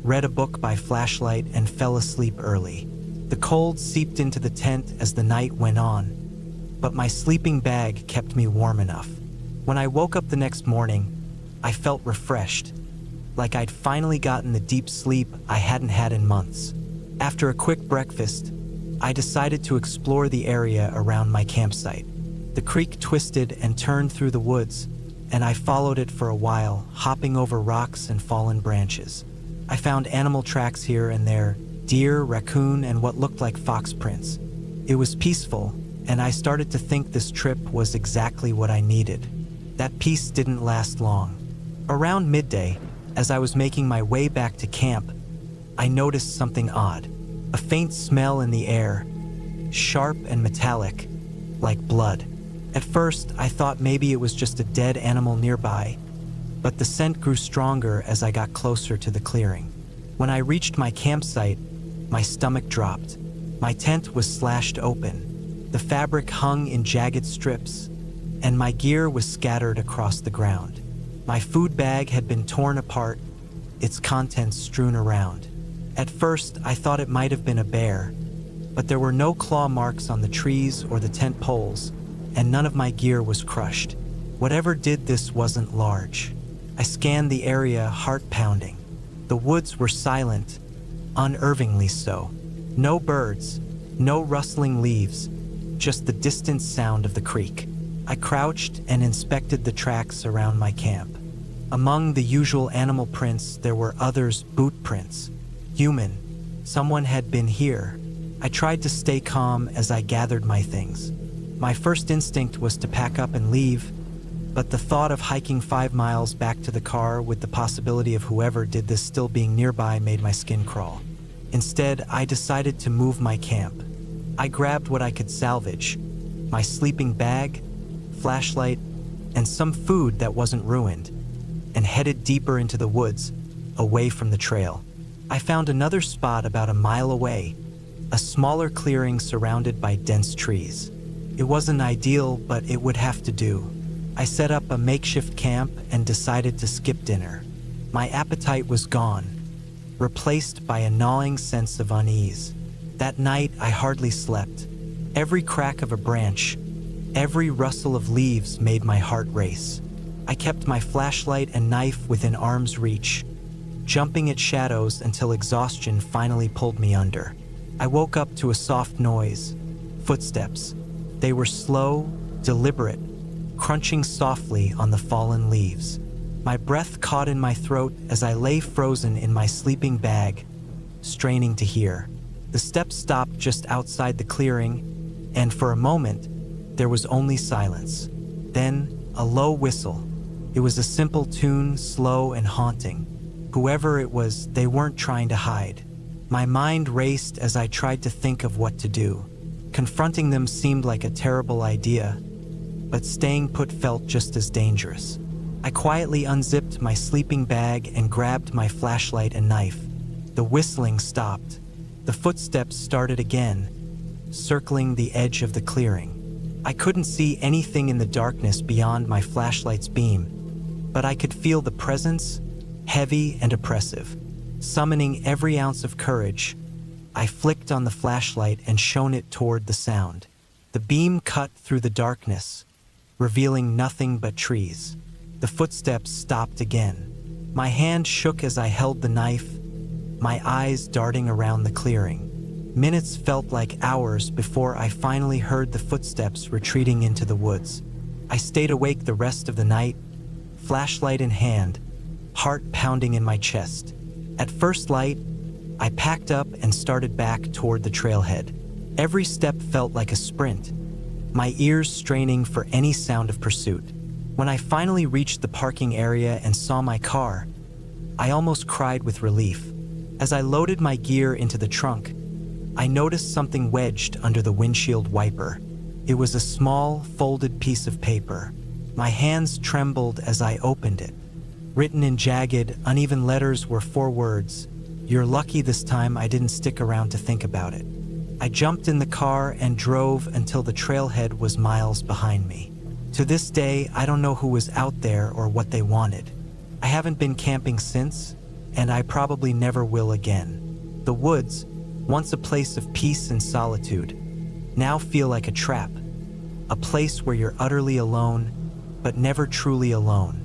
S1: read a book by flashlight, and fell asleep early. The cold seeped into the tent as the night went on, but my sleeping bag kept me warm enough. When I woke up the next morning, I felt refreshed, like I'd finally gotten the deep sleep I hadn't had in months. After a quick breakfast, I decided to explore the area around my campsite. The creek twisted and turned through the woods, and I followed it for a while, hopping over rocks and fallen branches. I found animal tracks here and there, deer, raccoon, and what looked like fox prints. It was peaceful, and I started to think this trip was exactly what I needed. That peace didn't last long. Around midday, as I was making my way back to camp, I noticed something odd. A faint smell in the air, sharp and metallic, like blood. At first, I thought maybe it was just a dead animal nearby, but the scent grew stronger as I got closer to the clearing. When I reached my campsite, my stomach dropped. My tent was slashed open. The fabric hung in jagged strips, and my gear was scattered across the ground. My food bag had been torn apart, its contents strewn around. At first, I thought it might have been a bear, but there were no claw marks on the trees or the tent poles, and none of my gear was crushed. Whatever did this wasn't large. I scanned the area, heart pounding. The woods were silent, unnervingly so. No birds, no rustling leaves, just the distant sound of the creek. I crouched and inspected the tracks around my camp. Among the usual animal prints, there were others, boot prints. Human. Someone had been here. I tried to stay calm as I gathered my things. My first instinct was to pack up and leave, but the thought of hiking 5 miles back to the car with the possibility of whoever did this still being nearby made my skin crawl. Instead, I decided to move my camp. I grabbed what I could salvage, my sleeping bag, flashlight, and some food that wasn't ruined, and headed deeper into the woods, away from the trail. I found another spot about a mile away, a smaller clearing surrounded by dense trees. It wasn't ideal, but it would have to do. I set up a makeshift camp and decided to skip dinner. My appetite was gone, replaced by a gnawing sense of unease. That night, I hardly slept. Every crack of a branch, every rustle of leaves made my heart race. I kept my flashlight and knife within arm's reach, jumping at shadows until exhaustion finally pulled me under. I woke up to a soft noise, footsteps. They were slow, deliberate, crunching softly on the fallen leaves. My breath caught in my throat as I lay frozen in my sleeping bag, straining to hear. The steps stopped just outside the clearing, and for a moment, there was only silence. Then, a low whistle. It was a simple tune, slow and haunting. Whoever it was, they weren't trying to hide. My mind raced as I tried to think of what to do. Confronting them seemed like a terrible idea, but staying put felt just as dangerous. I quietly unzipped my sleeping bag and grabbed my flashlight and knife. The whistling stopped. The footsteps started again, circling the edge of the clearing. I couldn't see anything in the darkness beyond my flashlight's beam, but I could feel the presence, heavy and oppressive. Summoning every ounce of courage, I flicked on the flashlight and shone it toward the sound. The beam cut through the darkness, revealing nothing but trees. The footsteps stopped again. My hand shook as I held the knife, my eyes darting around the clearing. Minutes felt like hours before I finally heard the footsteps retreating into the woods. I stayed awake the rest of the night, flashlight in hand, heart pounding in my chest. At first light, I packed up and started back toward the trailhead. Every step felt like a sprint, my ears straining for any sound of pursuit. When I finally reached the parking area and saw my car, I almost cried with relief. As I loaded my gear into the trunk, I noticed something wedged under the windshield wiper. It was a small, folded piece of paper. My hands trembled as I opened it. Written in jagged, uneven letters were 4 words. "You're lucky this time I didn't stick around to think about it." I jumped in the car and drove until the trailhead was miles behind me. To this day, I don't know who was out there or what they wanted. I haven't been camping since, and I probably never will again. The woods, once a place of peace and solitude, now feel like a trap, a place where you're utterly alone, but never truly alone.